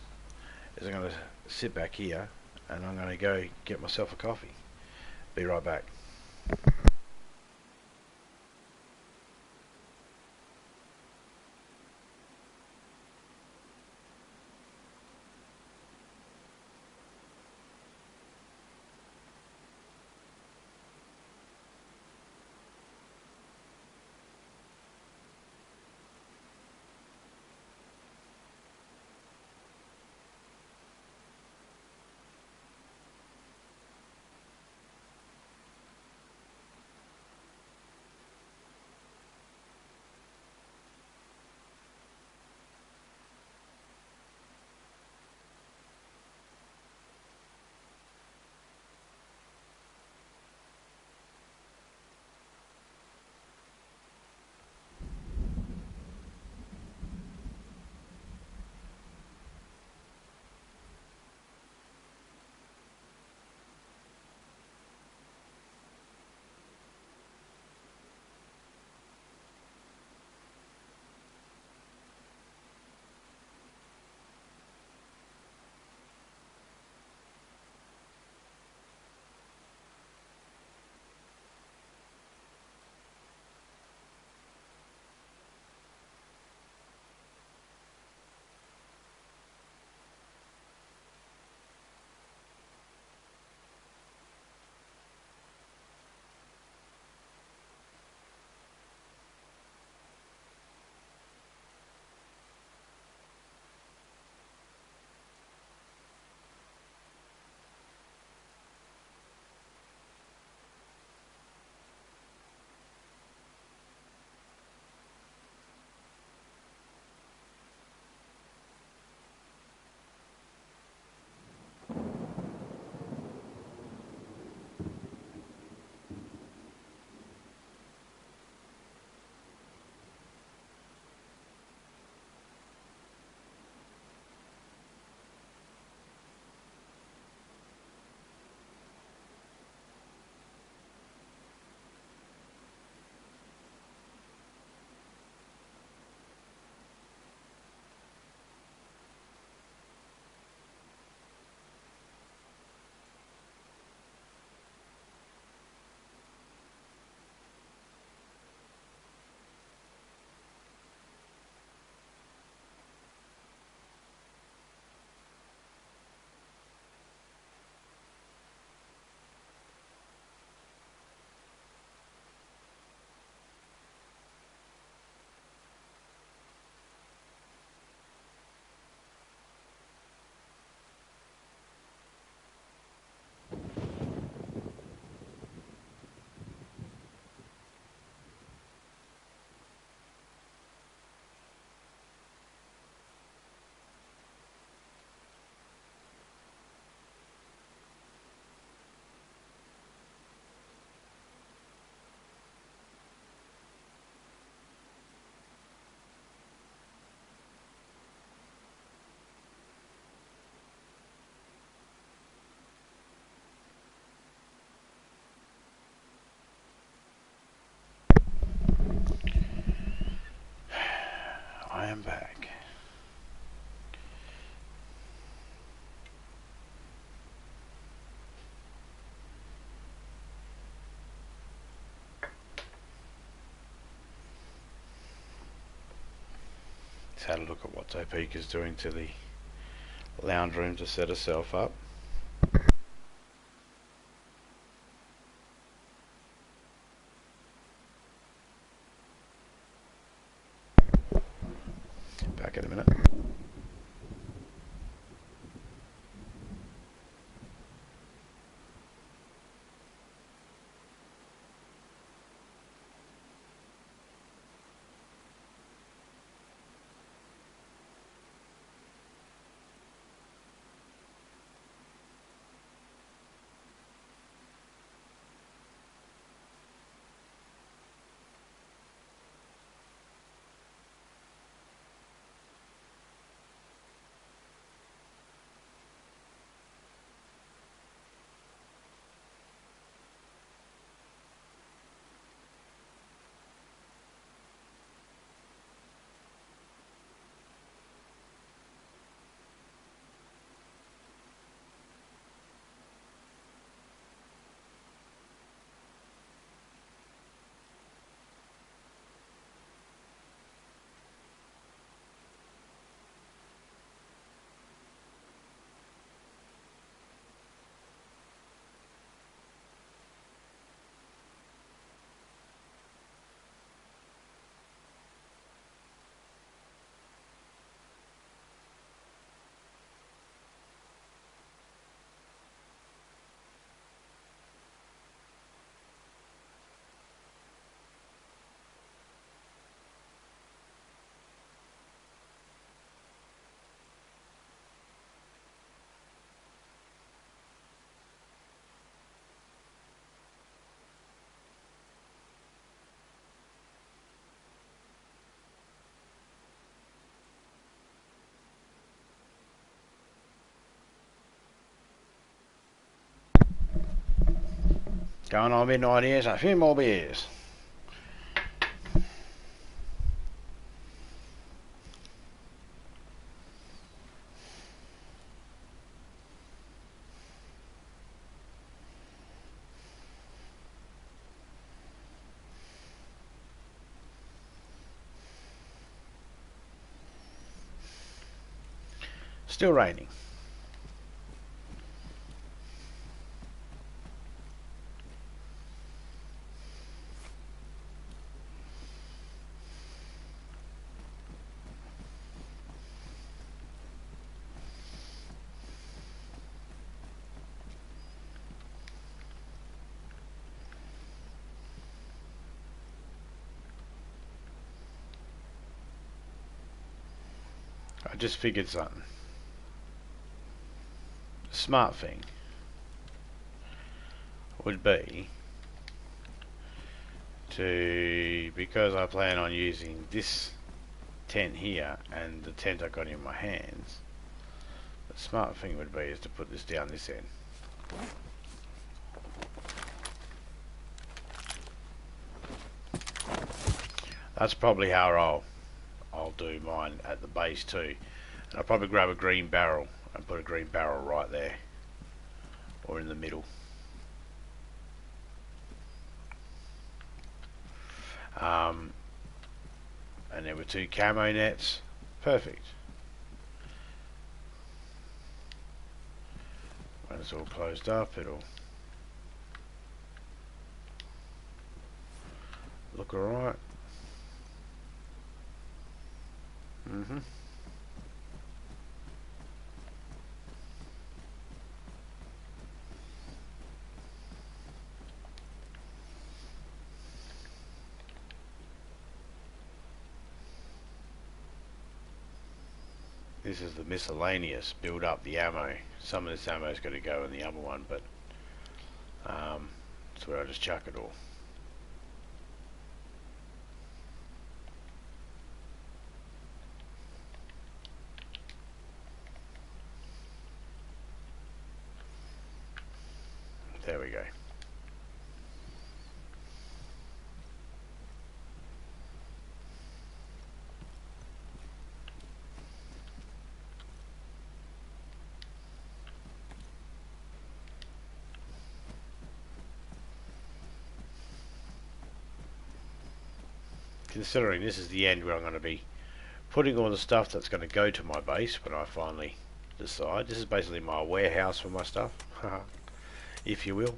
is I'm going to sit back here and I'm going to go get myself a coffee. Be right back. had a look at what Topeka's doing to the lounge room to set herself up. Back in a minute. Going on midnight here, so a few more beers. Still raining. I just figured something. The smart thing would be to, because I plan on using this tent here and the tent I got in my hands, the smart thing would be is to put this down this end. That's probably how I'll do mine at the base too. And I'll probably grab a green barrel and put a green barrel right there, or in the middle. And there were 2 camo nets. Perfect. When it's all closed up, it'll look alright. This is the miscellaneous, build up the ammo. Some of this ammo is going to go in the other one, but that's where I just chuck it all. There we go. Considering this is the end where I'm going to be putting all the stuff that's going to go to my base when I finally decide. This is basically my warehouse for my stuff, if you will.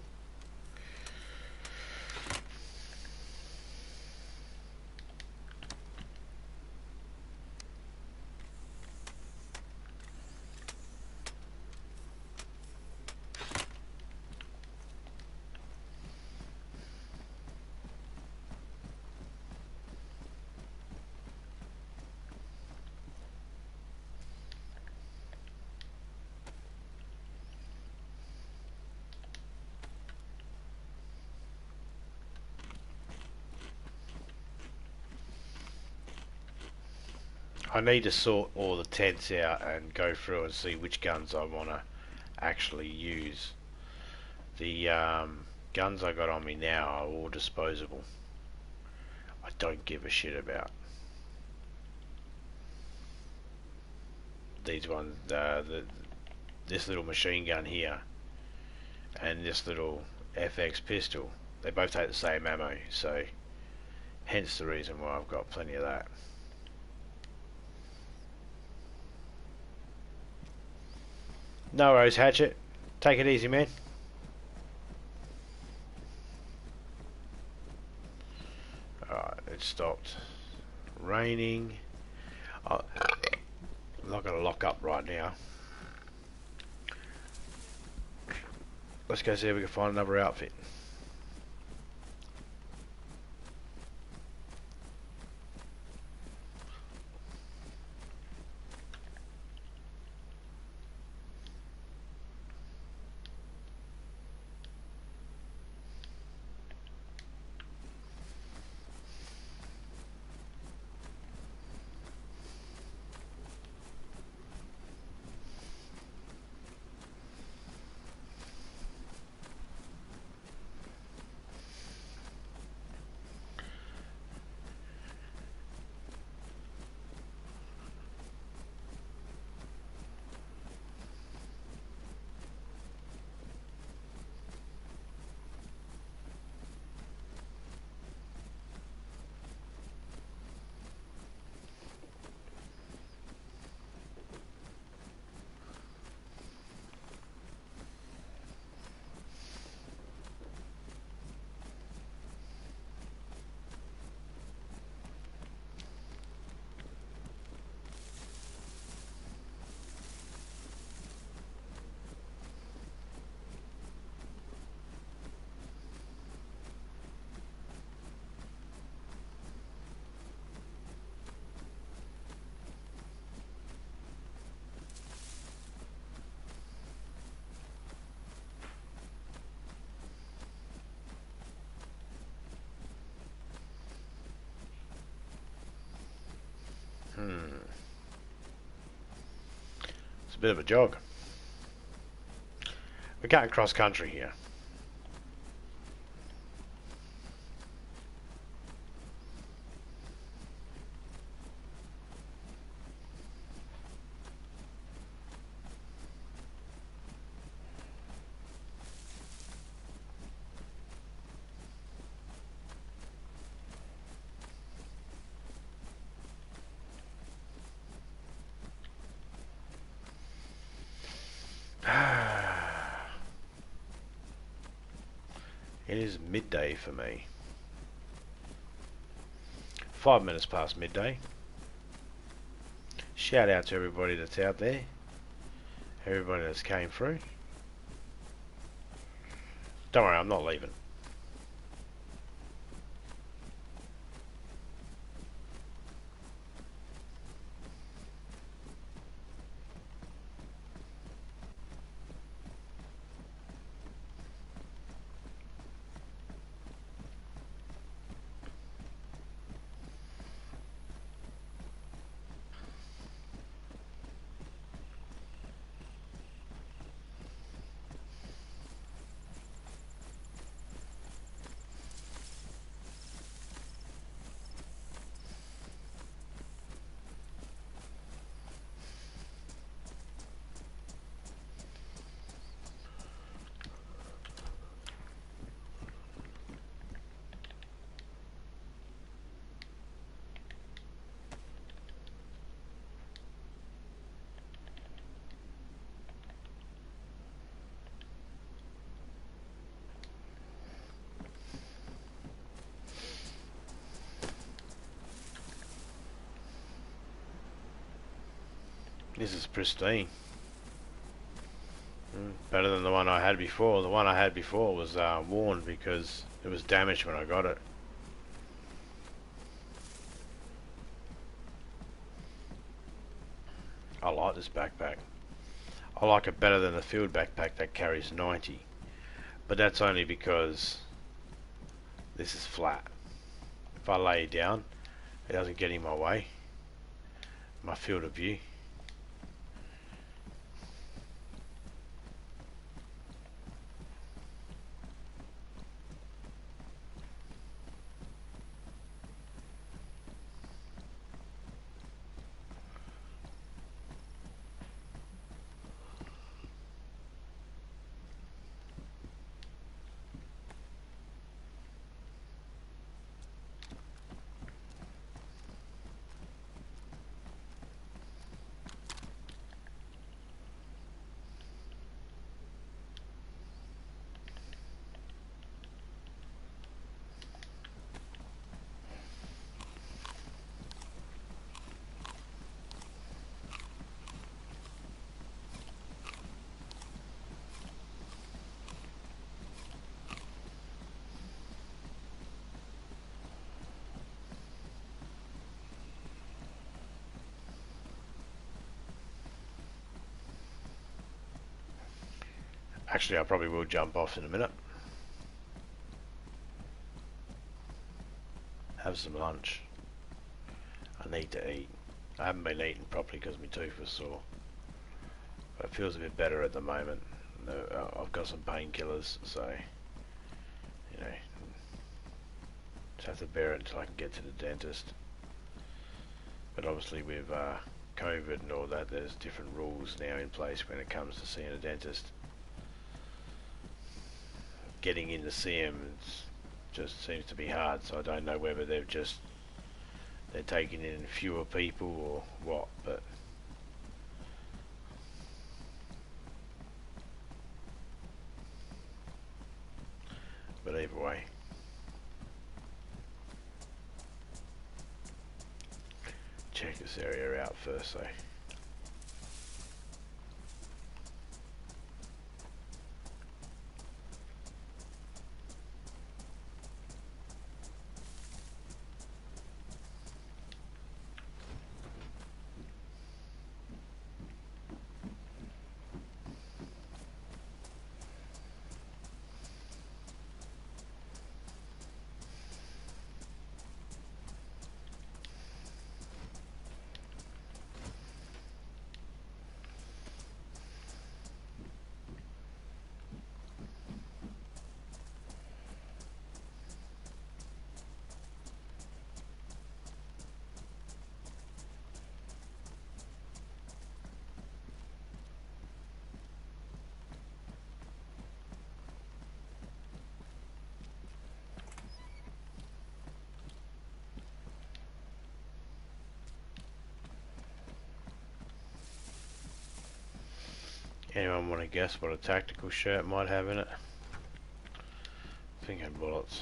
I need to sort all the tents out and go through and see which guns I want to actually use. The guns I got on me now are all disposable. I don't give a shit about these ones. This little machine gun here and this little FX pistol, they both take the same ammo, so hence the reason why I've got plenty of that. No worries, Hatchet. Take it easy, man. Alright, it stopped raining. I'm not going to lock up right now. Let's go see if we can find another outfit. It's a bit of a jog. We're going cross country here. It is midday for me. 5 minutes past midday. Shout out to everybody that's out there. Everybody that's came through. Don't worry, I'm not leaving. This is pristine. Better than the one I had before. The one I had before was worn because it was damaged when I got it. I like this backpack. I like it better than the field backpack that carries 90. But that's only because this is flat. If I lay it down, it doesn't get in my way. My field of view. Actually, I probably will jump off in a minute. Have some lunch. I need to eat. I haven't been eating properly because my tooth was sore. But it feels a bit better at the moment. I've got some painkillers, so, you know, just have to bear it until I can get to the dentist. But obviously with COVID and all that, there's different rules now in place when it comes to seeing a dentist. Getting in to see him just seems to be hard, so I don't know whether they're taking in fewer people or what, but either way. Check this area out first though. Anyone want to guess what a tactical shirt might have in it? Finger bullets.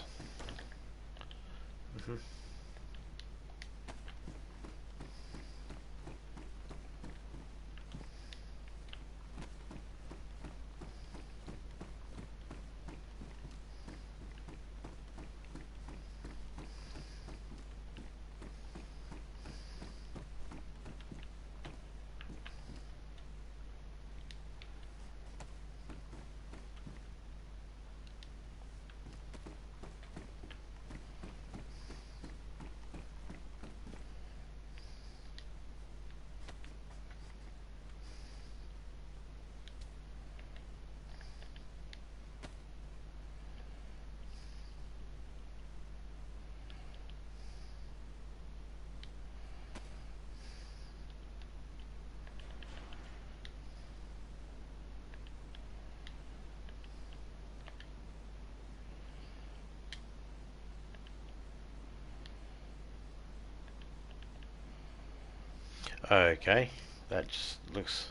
Okay, that just looks...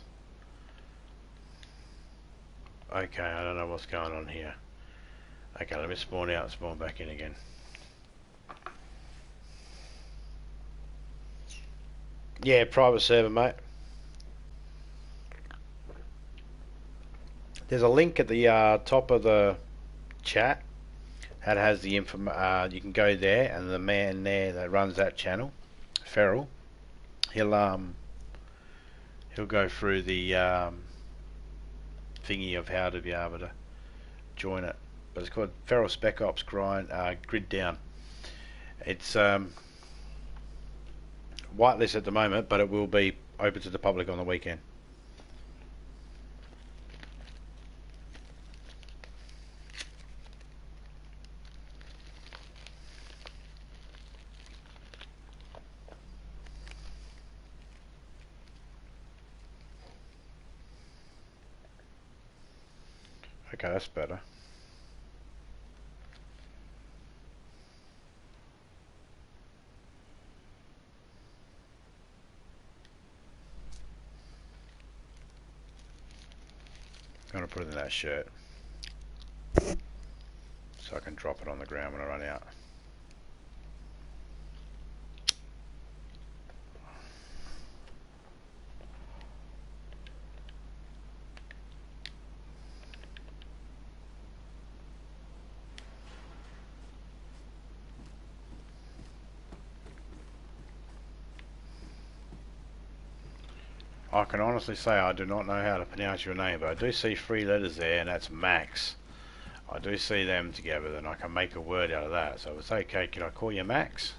Okay, I don't know what's going on here. Okay, let me spawn out and spawn back in again. Yeah, private server, mate. There's a link at the top of the chat that has the info. You can go there, and the man there that runs that channel, Feral, he'll go through the thingy of how to be able to join it. But it's called Feral Spec Ops Grid Down. It's whitelist at the moment, but it will be open to the public on the weekend. Okay, that's better. I'm going to put it in that shirt so I can drop it on the ground when I run out. I can honestly say I do not know how to pronounce your name, but I do see 3 letters there, and that's Max. I do see them together, and I can make a word out of that. So if it's okay, can I call you Max?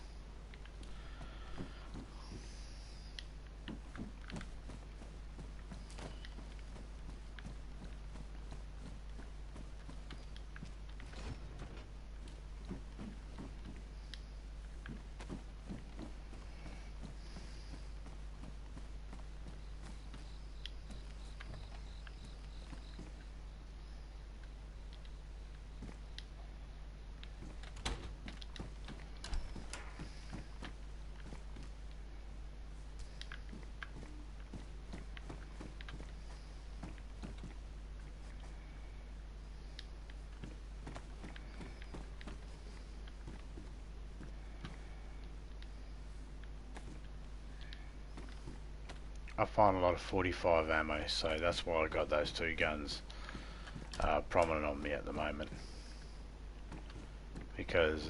I find a lot of 45 ammo, so that's why I got those 2 guns prominent on me at the moment. Because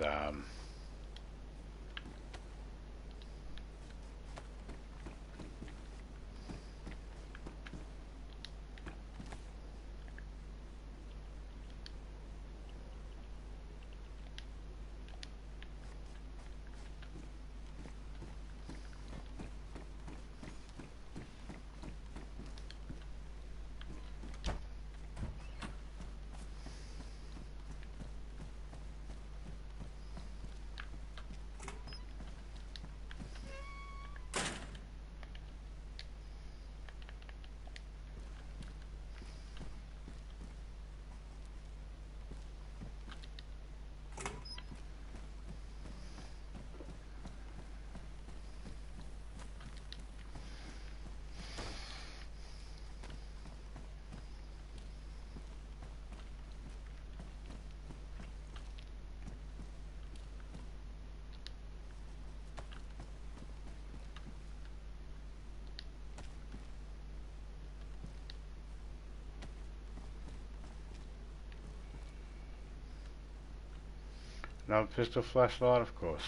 another pistol flashlight, of course.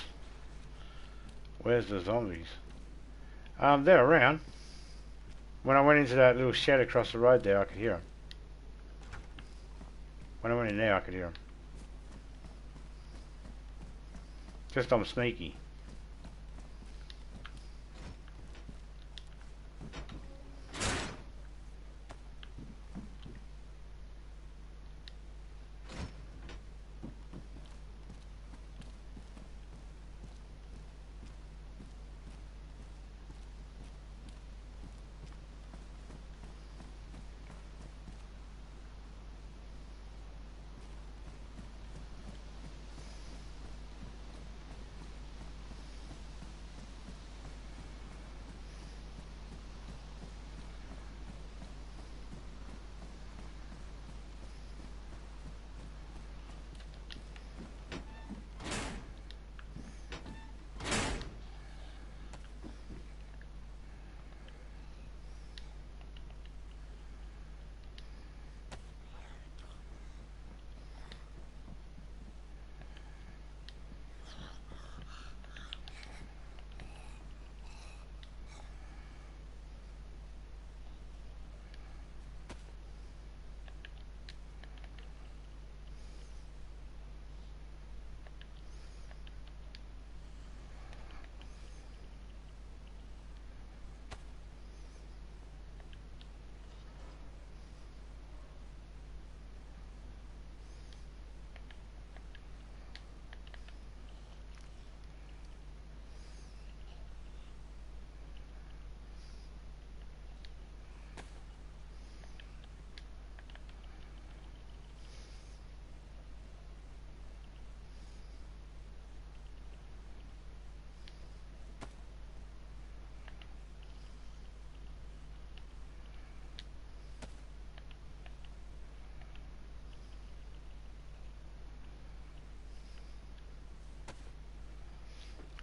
Where's the zombies? They're around. When I went into that little shed across the road there, I could hear them. When I went in there, I could hear them. Just I'm sneaky.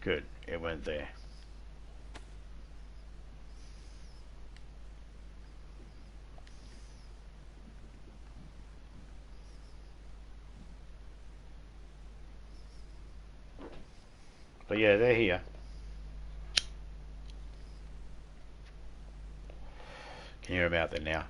Good, it went there. But yeah, they're here. Can you hear them out there now?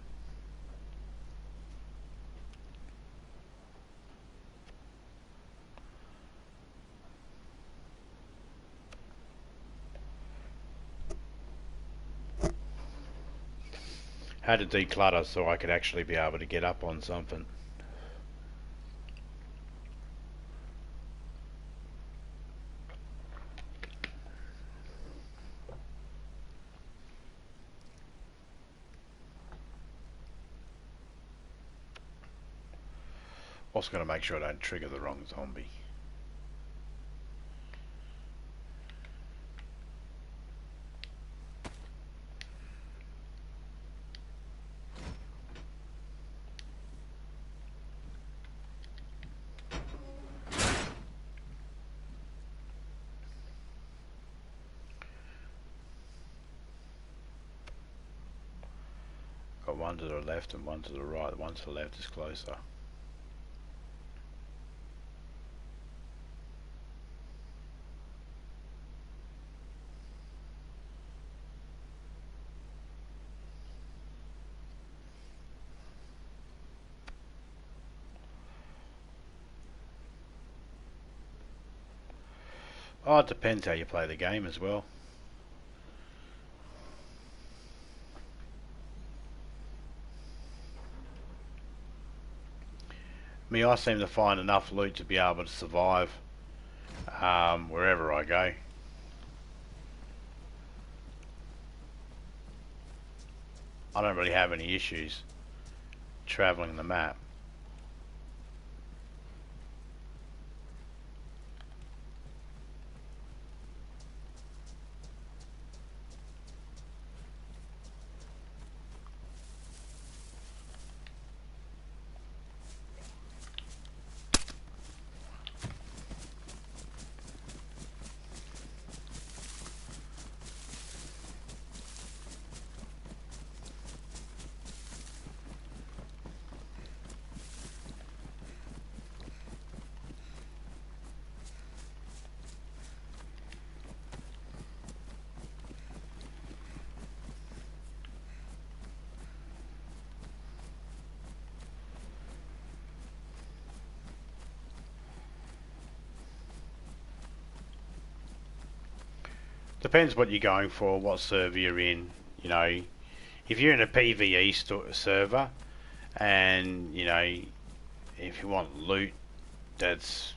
Had to declutter so I could actually be able to get up on something. Also got to make sure I don't trigger the wrong zombie. Got one to the left and one to the right. The one to the left is closer. Oh, it depends how you play the game as well. I seem to find enough loot to be able to survive wherever I go. I don't really have any issues travelling the map. Depends what you're going for, what server you're in. You know, if you're in a PvE server, and you know, if you want loot, that's,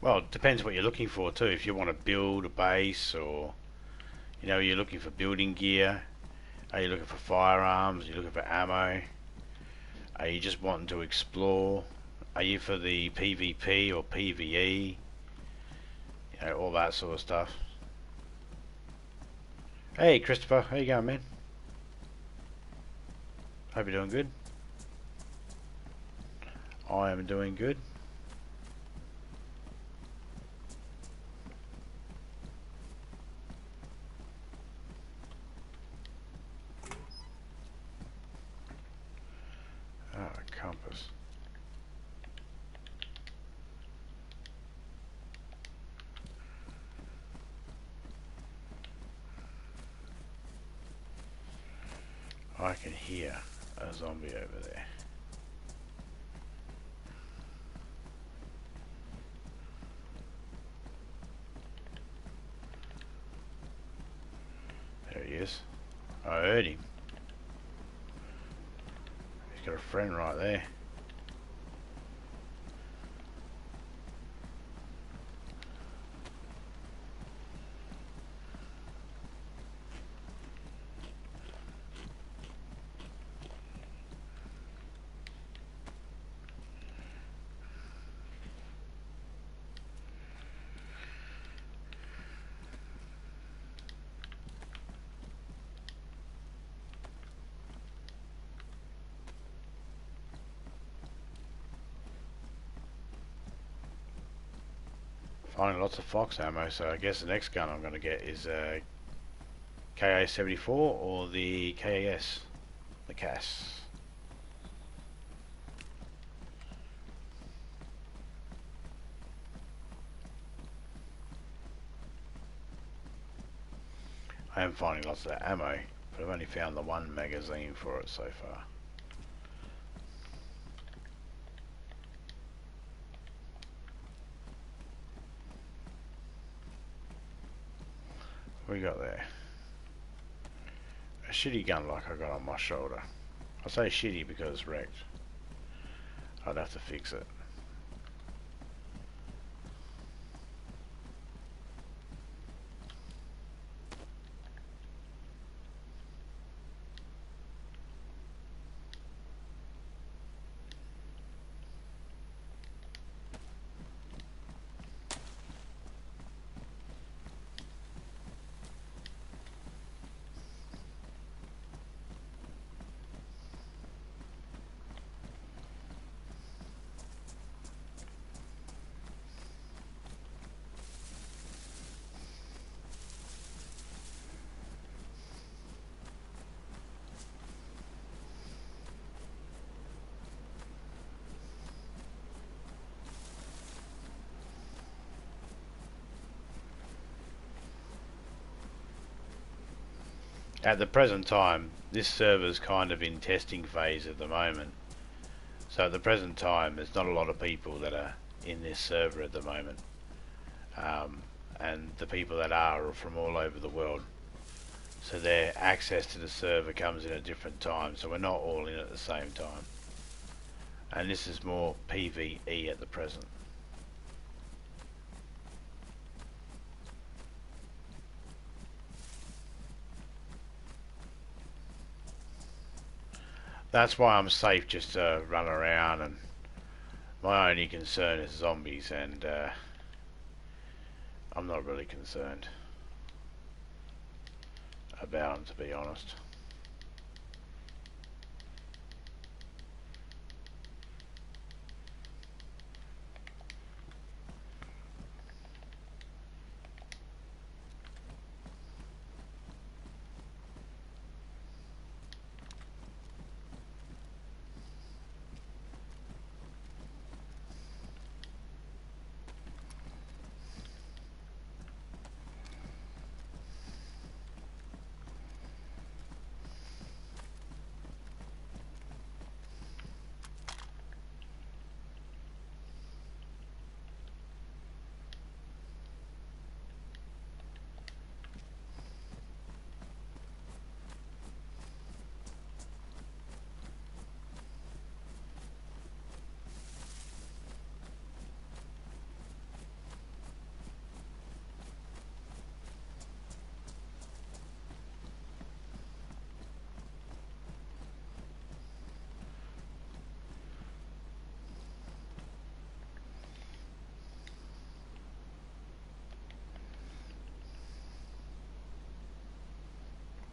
well, it depends what you're looking for too. If you want to build a base, or you know, you're looking for building gear. Are you looking for firearms? Are you looking for ammo? Are you just wanting to explore? Are you for the PvP or PvE? You know, all that sort of stuff. Hey Christopher, how you going, man? Hope you're doing good. I am doing good. Ah, compass. I can hear a zombie over there. There he is. I heard him. He's got a friend right there. Finding lots of Fox ammo, so I guess the next gun I'm going to get is KA-74 or the KAS, the CAS. I am finding lots of ammo, but I've only found the one magazine for it so far. What we got there? A shitty gun like I got on my shoulder. I say shitty because it's wrecked. I'd have to fix it. At the present time, this server's kind of in testing phase at the moment. So at the present time, there's not a lot of people that are in this server at the moment. And the people that are from all over the world. So their access to the server comes in at different times, so we're not all in at the same time. And this is more PvE at the present. That's why I'm safe just to run around, and my only concern is zombies, and I'm not really concerned about them, to be honest.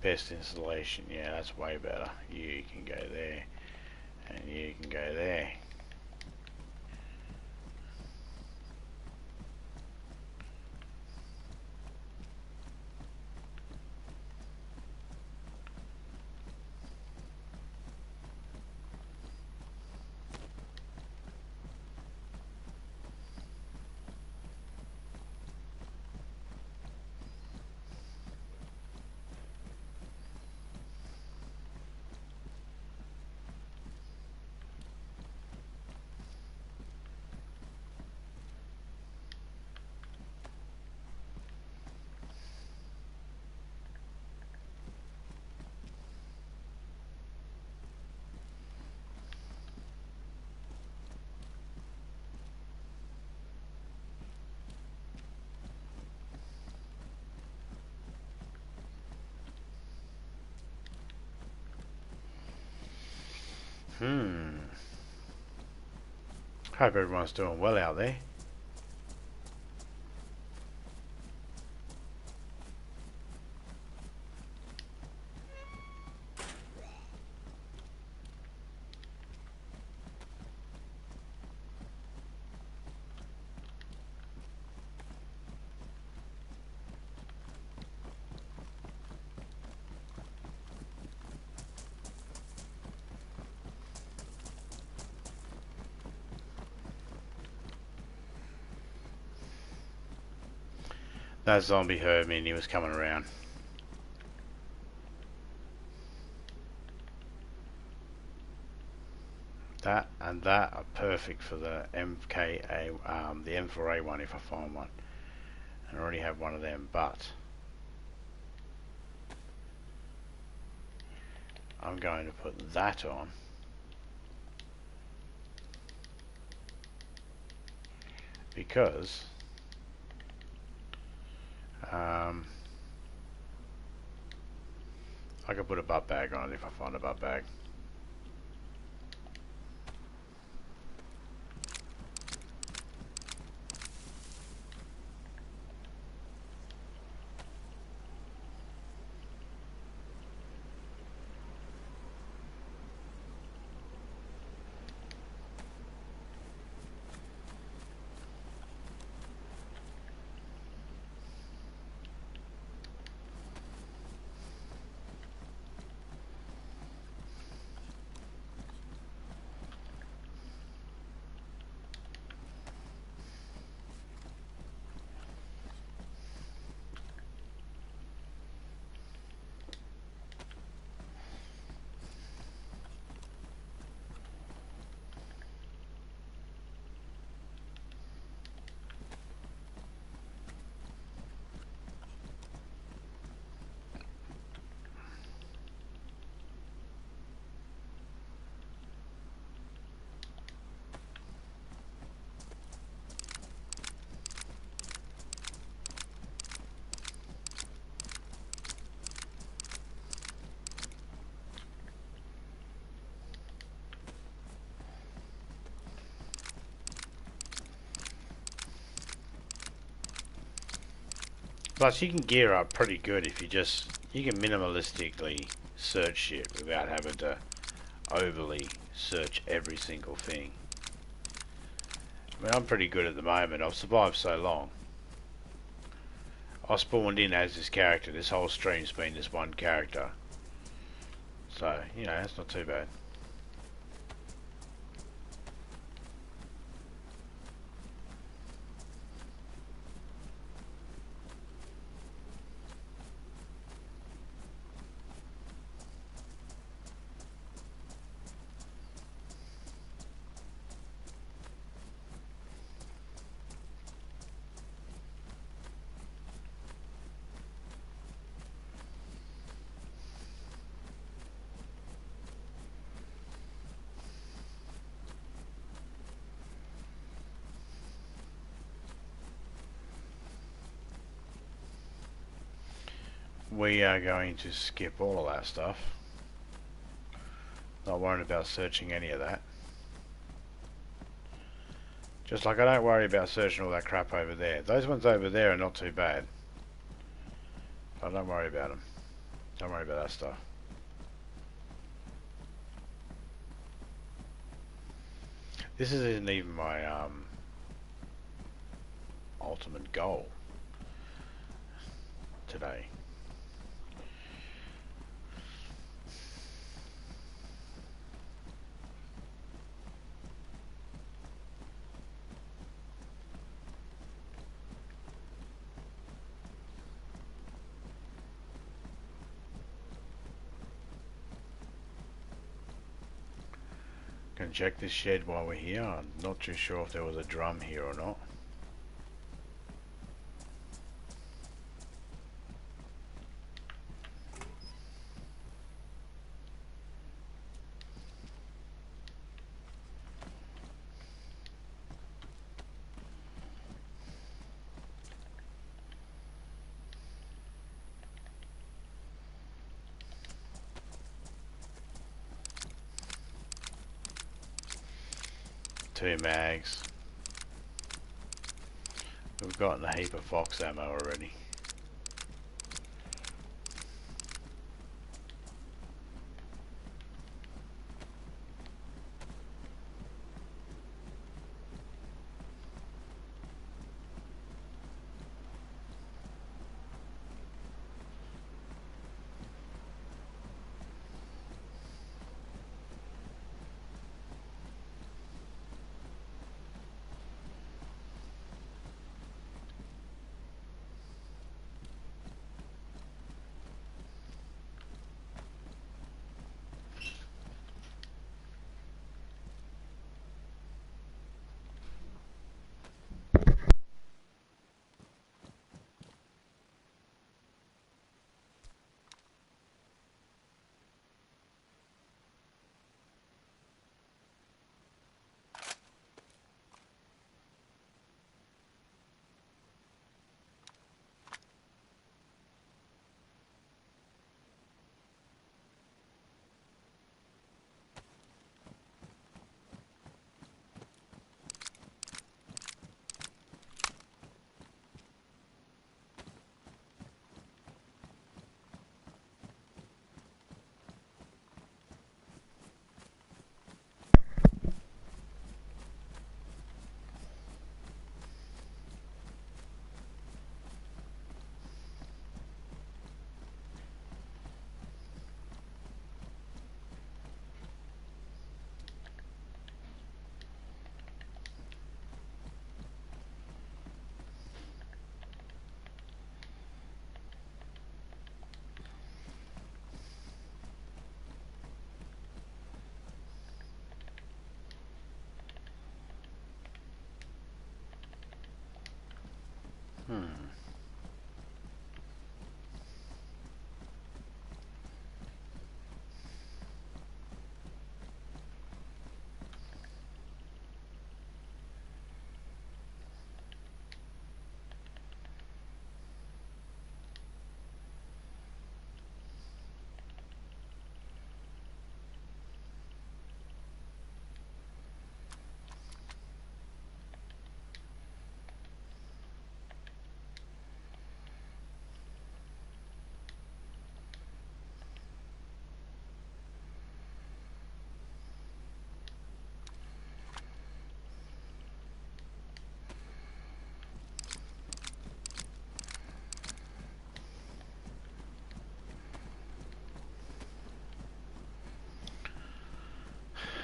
Best installation, yeah, that's way better. You can go there, and you can go there. Hope everyone's doing well out there. That zombie heard me and he was coming around. That and that are perfect for the MKA, the M4A1 if I find one. I already have one of them, but I'm going to put that on. Because I could put a butt bag on it if I find a butt bag. Plus, you can gear up pretty good if you can minimalistically search shit without having to overly search every single thing. I mean, I'm pretty good at the moment. I've survived so long. I spawned in as this character. This whole stream's been this one character. So, you know, that's not too bad. We are going to skip all of that stuff. Not worrying about searching any of that. Just like I don't worry about searching all that crap over there. Those ones over there are not too bad. I don't worry about them. Don't worry about that stuff. This isn't even my ultimate goal today. Can check this shed while we're here. I'm not too sure if there was a drum here or not. Two mags. We've gotten a heap of Fox ammo already.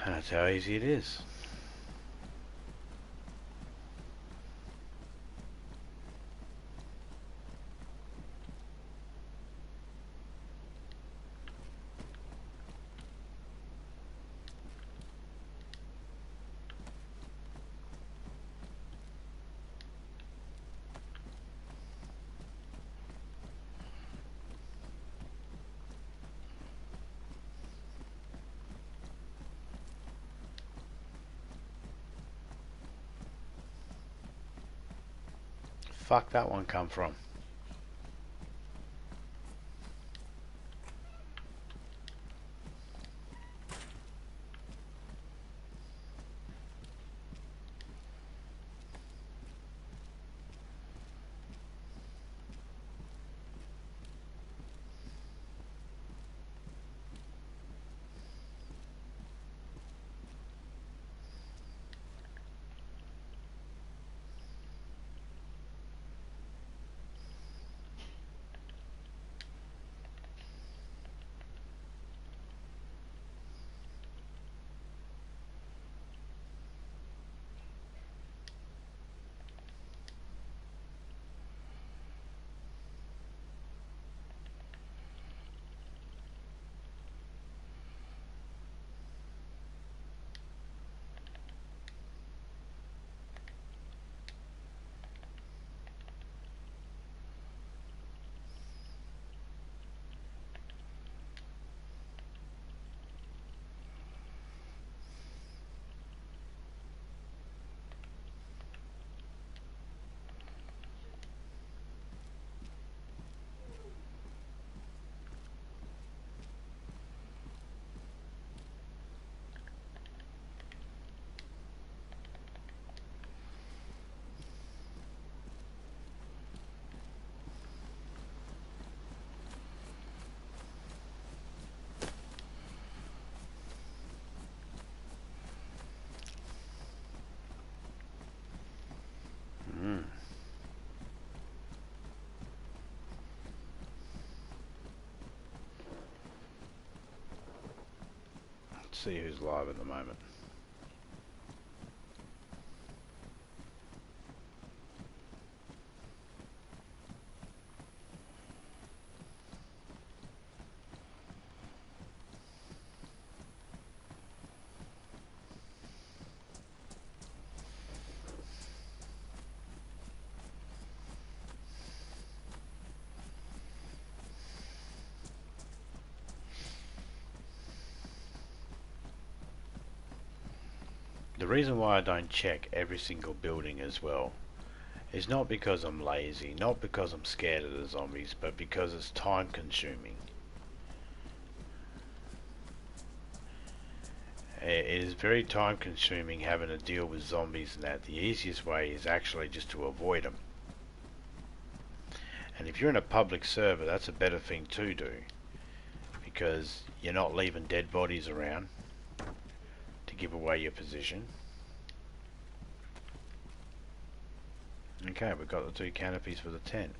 That's how easy it is. Fuck that one come from? Let's see who's live at the moment. The reason why I don't check every single building as well is not because I'm lazy, not because I'm scared of the zombies, but because it's time consuming. It is very time consuming having to deal with zombies, and that the easiest way is actually just to avoid them. And if you're in a public server, that's a better thing to do, because you're not leaving dead bodies around to give away your position. Okay, we've got the 2 canopies for the tent.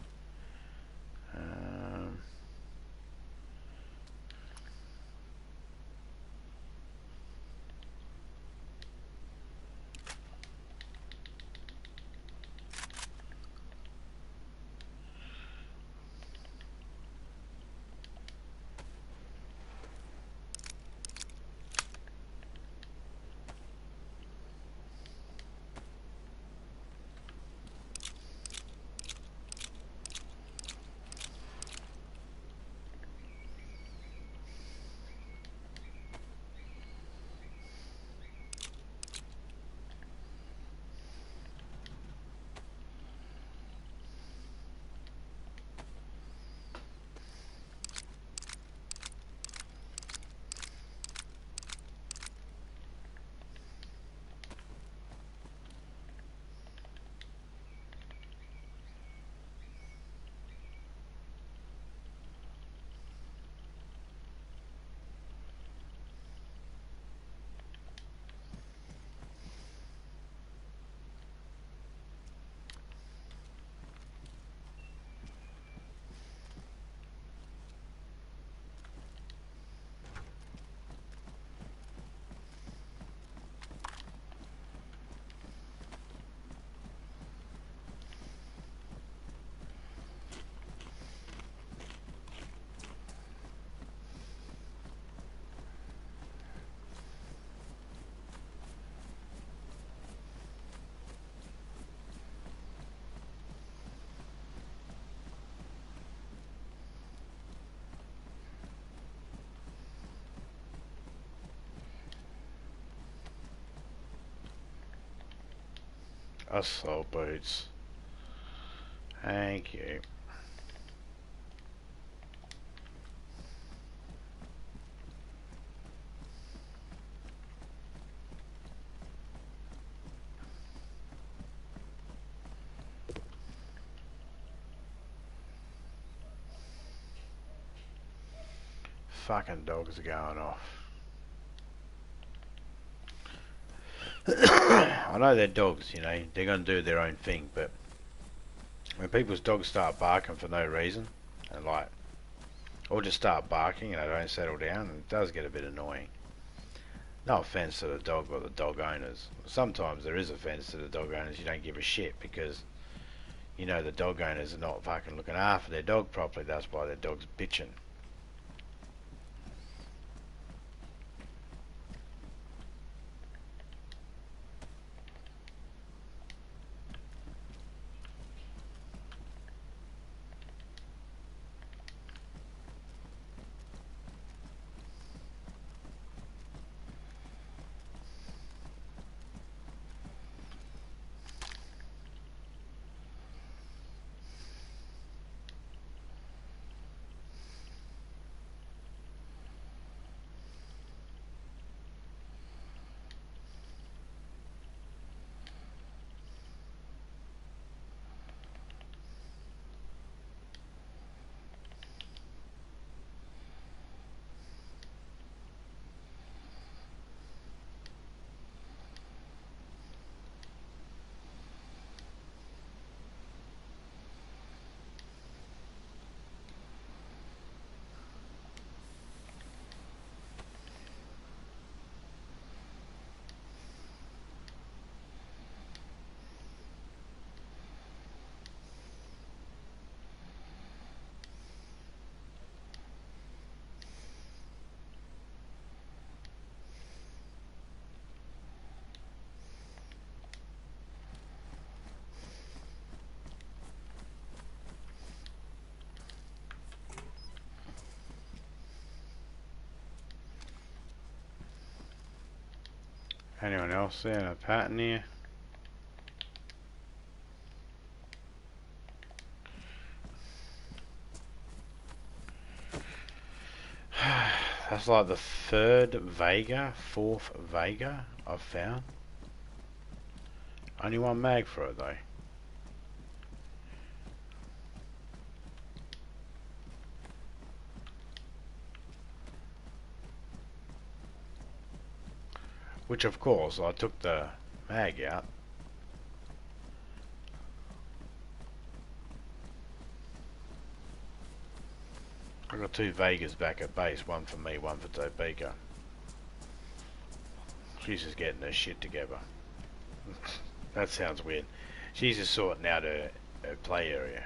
Assault boots. Thank you. Fucking dogs are going off. I know they're dogs, you know, they're going to do their own thing, but when people's dogs start barking for no reason, and like, or just start barking and they don't settle down, it does get a bit annoying. No offence to the dog or the dog owners. Sometimes there is offence to the dog owners, you don't give a shit because you know the dog owners are not fucking looking after their dog properly, that's why their dog's bitching. Anyone else seeing a pattern here? That's like the fourth Vega I've found. Only one mag for it though. Which of course I took the mag out. I got two Vegas back at base, one for me, one for Topeka. She's just getting her shit together. That sounds weird. She's just sorting out her play area.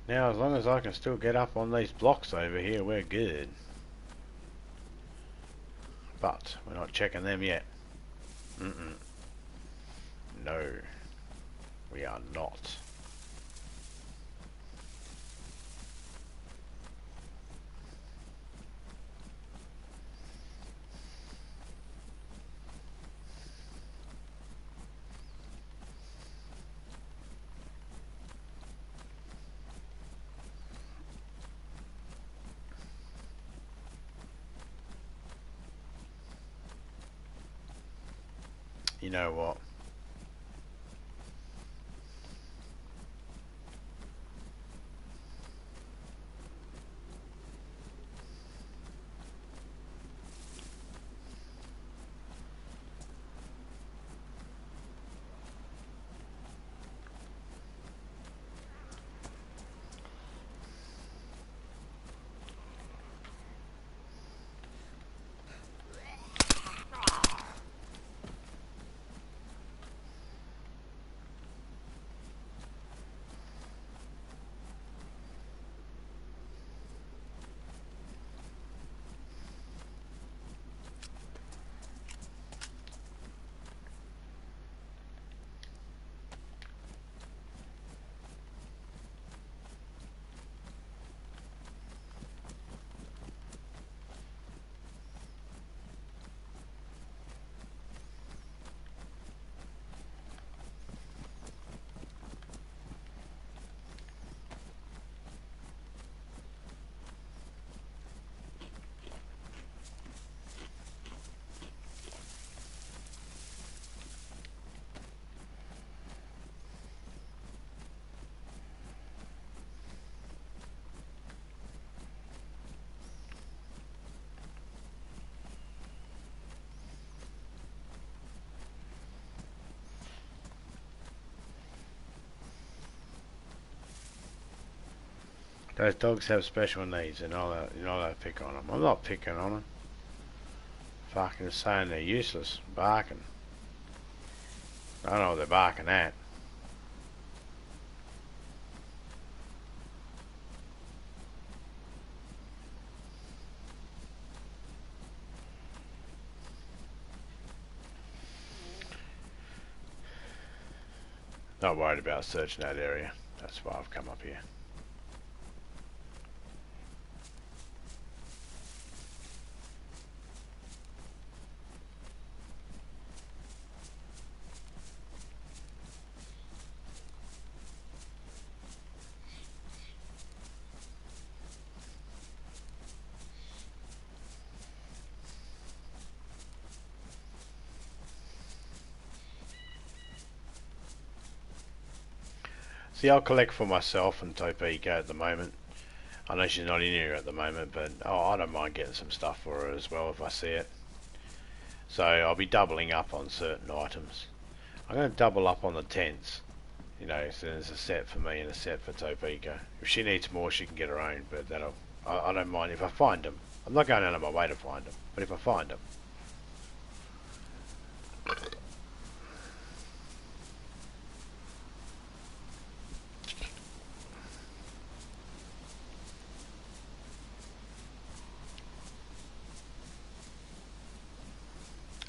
Now, as long as I can still get up on these blocks over here, we're good. But we're not checking them yet. No, we are not. You know what? Those dogs have special needs, and you're not allowed to pick on them. I'm not picking on them. Fucking saying they're useless, barking. I don't know what they're barking at. Not worried about searching that area. That's why I've come up here. See, I'll collect for myself and Topeka at the moment. I know she's not in here at the moment, but I don't mind getting some stuff for her as well if I see it. So I'll be doubling up on certain items. I'm going to double up on the tents. You know, so there's a set for me and a set for Topeka. If she needs more, she can get her own, but I don't mind if I find them. I'm not going out of my way to find them, but if I find them.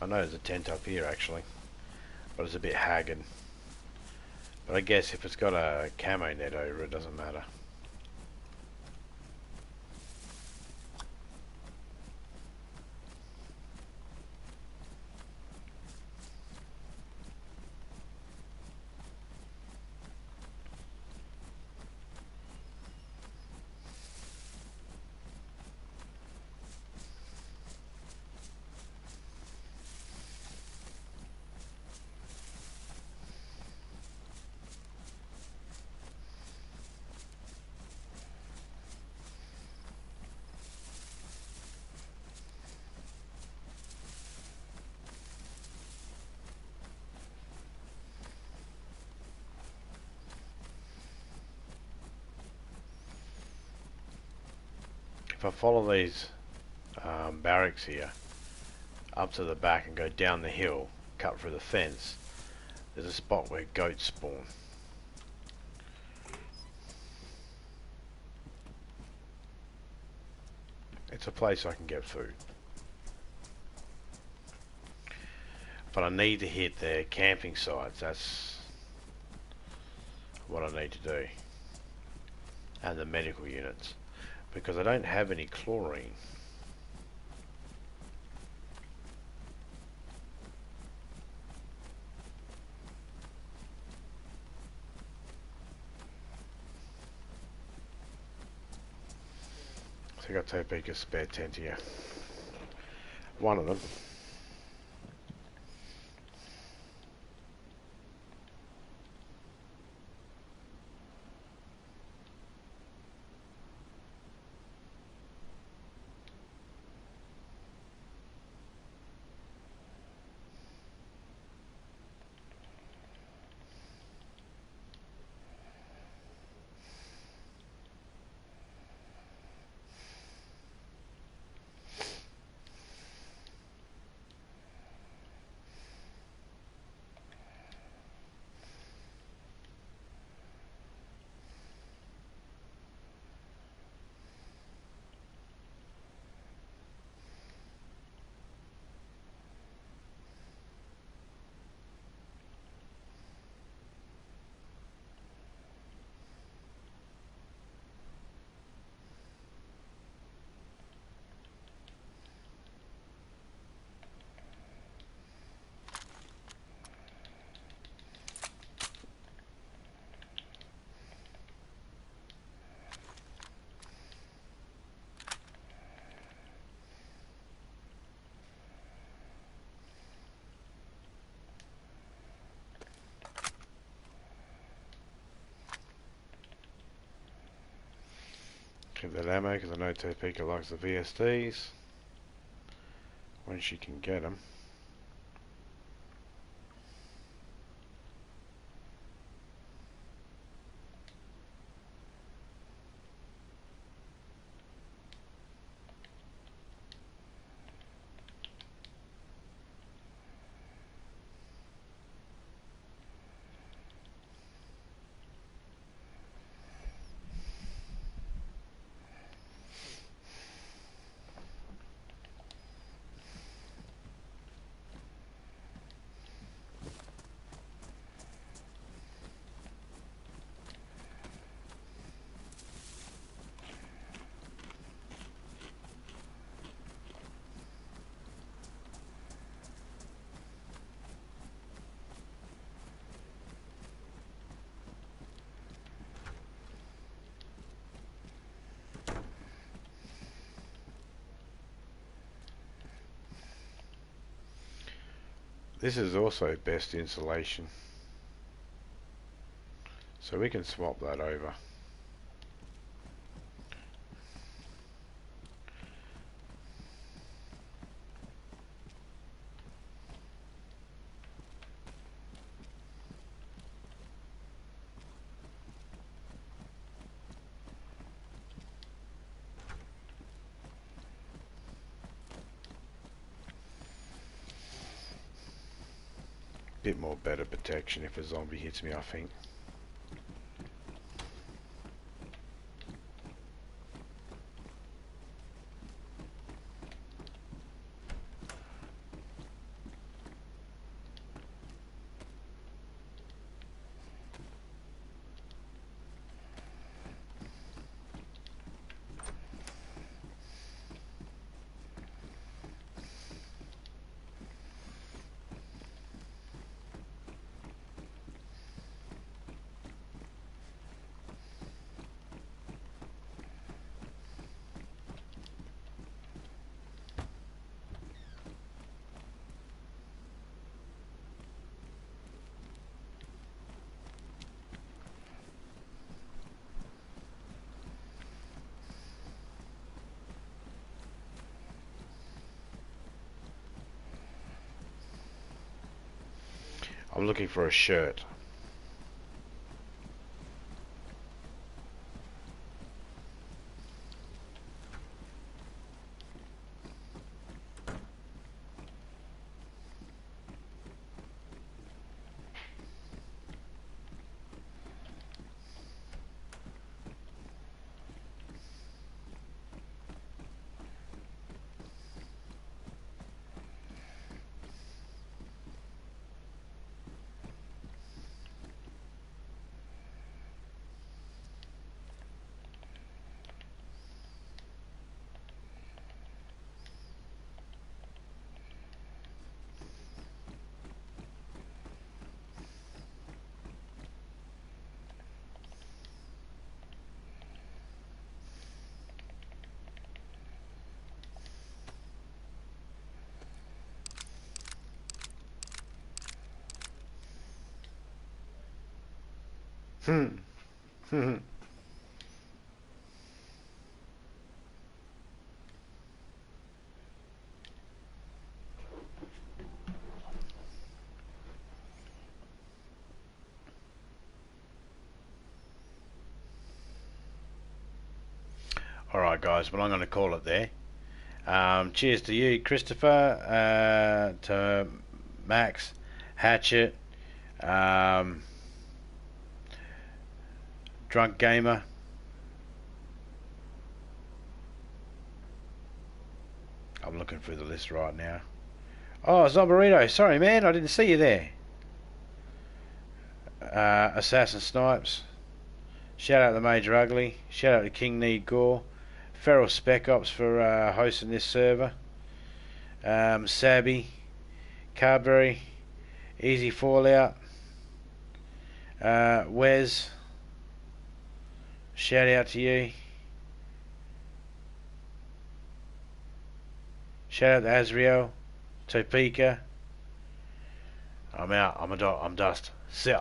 I know there's a tent up here actually, but it's a bit haggard. But I guess if it's got a camo net over it, doesn't matter. If I follow these barracks here up to the back and go down the hill, cut through the fence, there's a spot where goats spawn. It's a place I can get food. But I need to hit their camping sites. That's what I need to do. And the medical units. Because I don't have any chlorine. So I got Topeka's spare tent here. One of them. Keep that ammo because I know Topeka likes the VSDs when she can get them. This is also best insulation, so we can swap that over. Bit more better protection if a zombie hits me, I think. I'm looking for a shirt. Hmm. Alright guys, well I'm going to call it there. Cheers to you, Christopher, to Max, Hatchet, Drunk Gamer. I'm looking through the list right now. Oh, Zomborito, sorry man, I didn't see you there. Assassin Snipes. Shout out to Major Ugly. Shout out to King Need Gore. Feral Spec Ops for hosting this server. Sabby. Carberry. Easy Fallout. Wes. Shout out to you. Shout out to Azriel. Topeka. I'm out. I'm dust. See ya.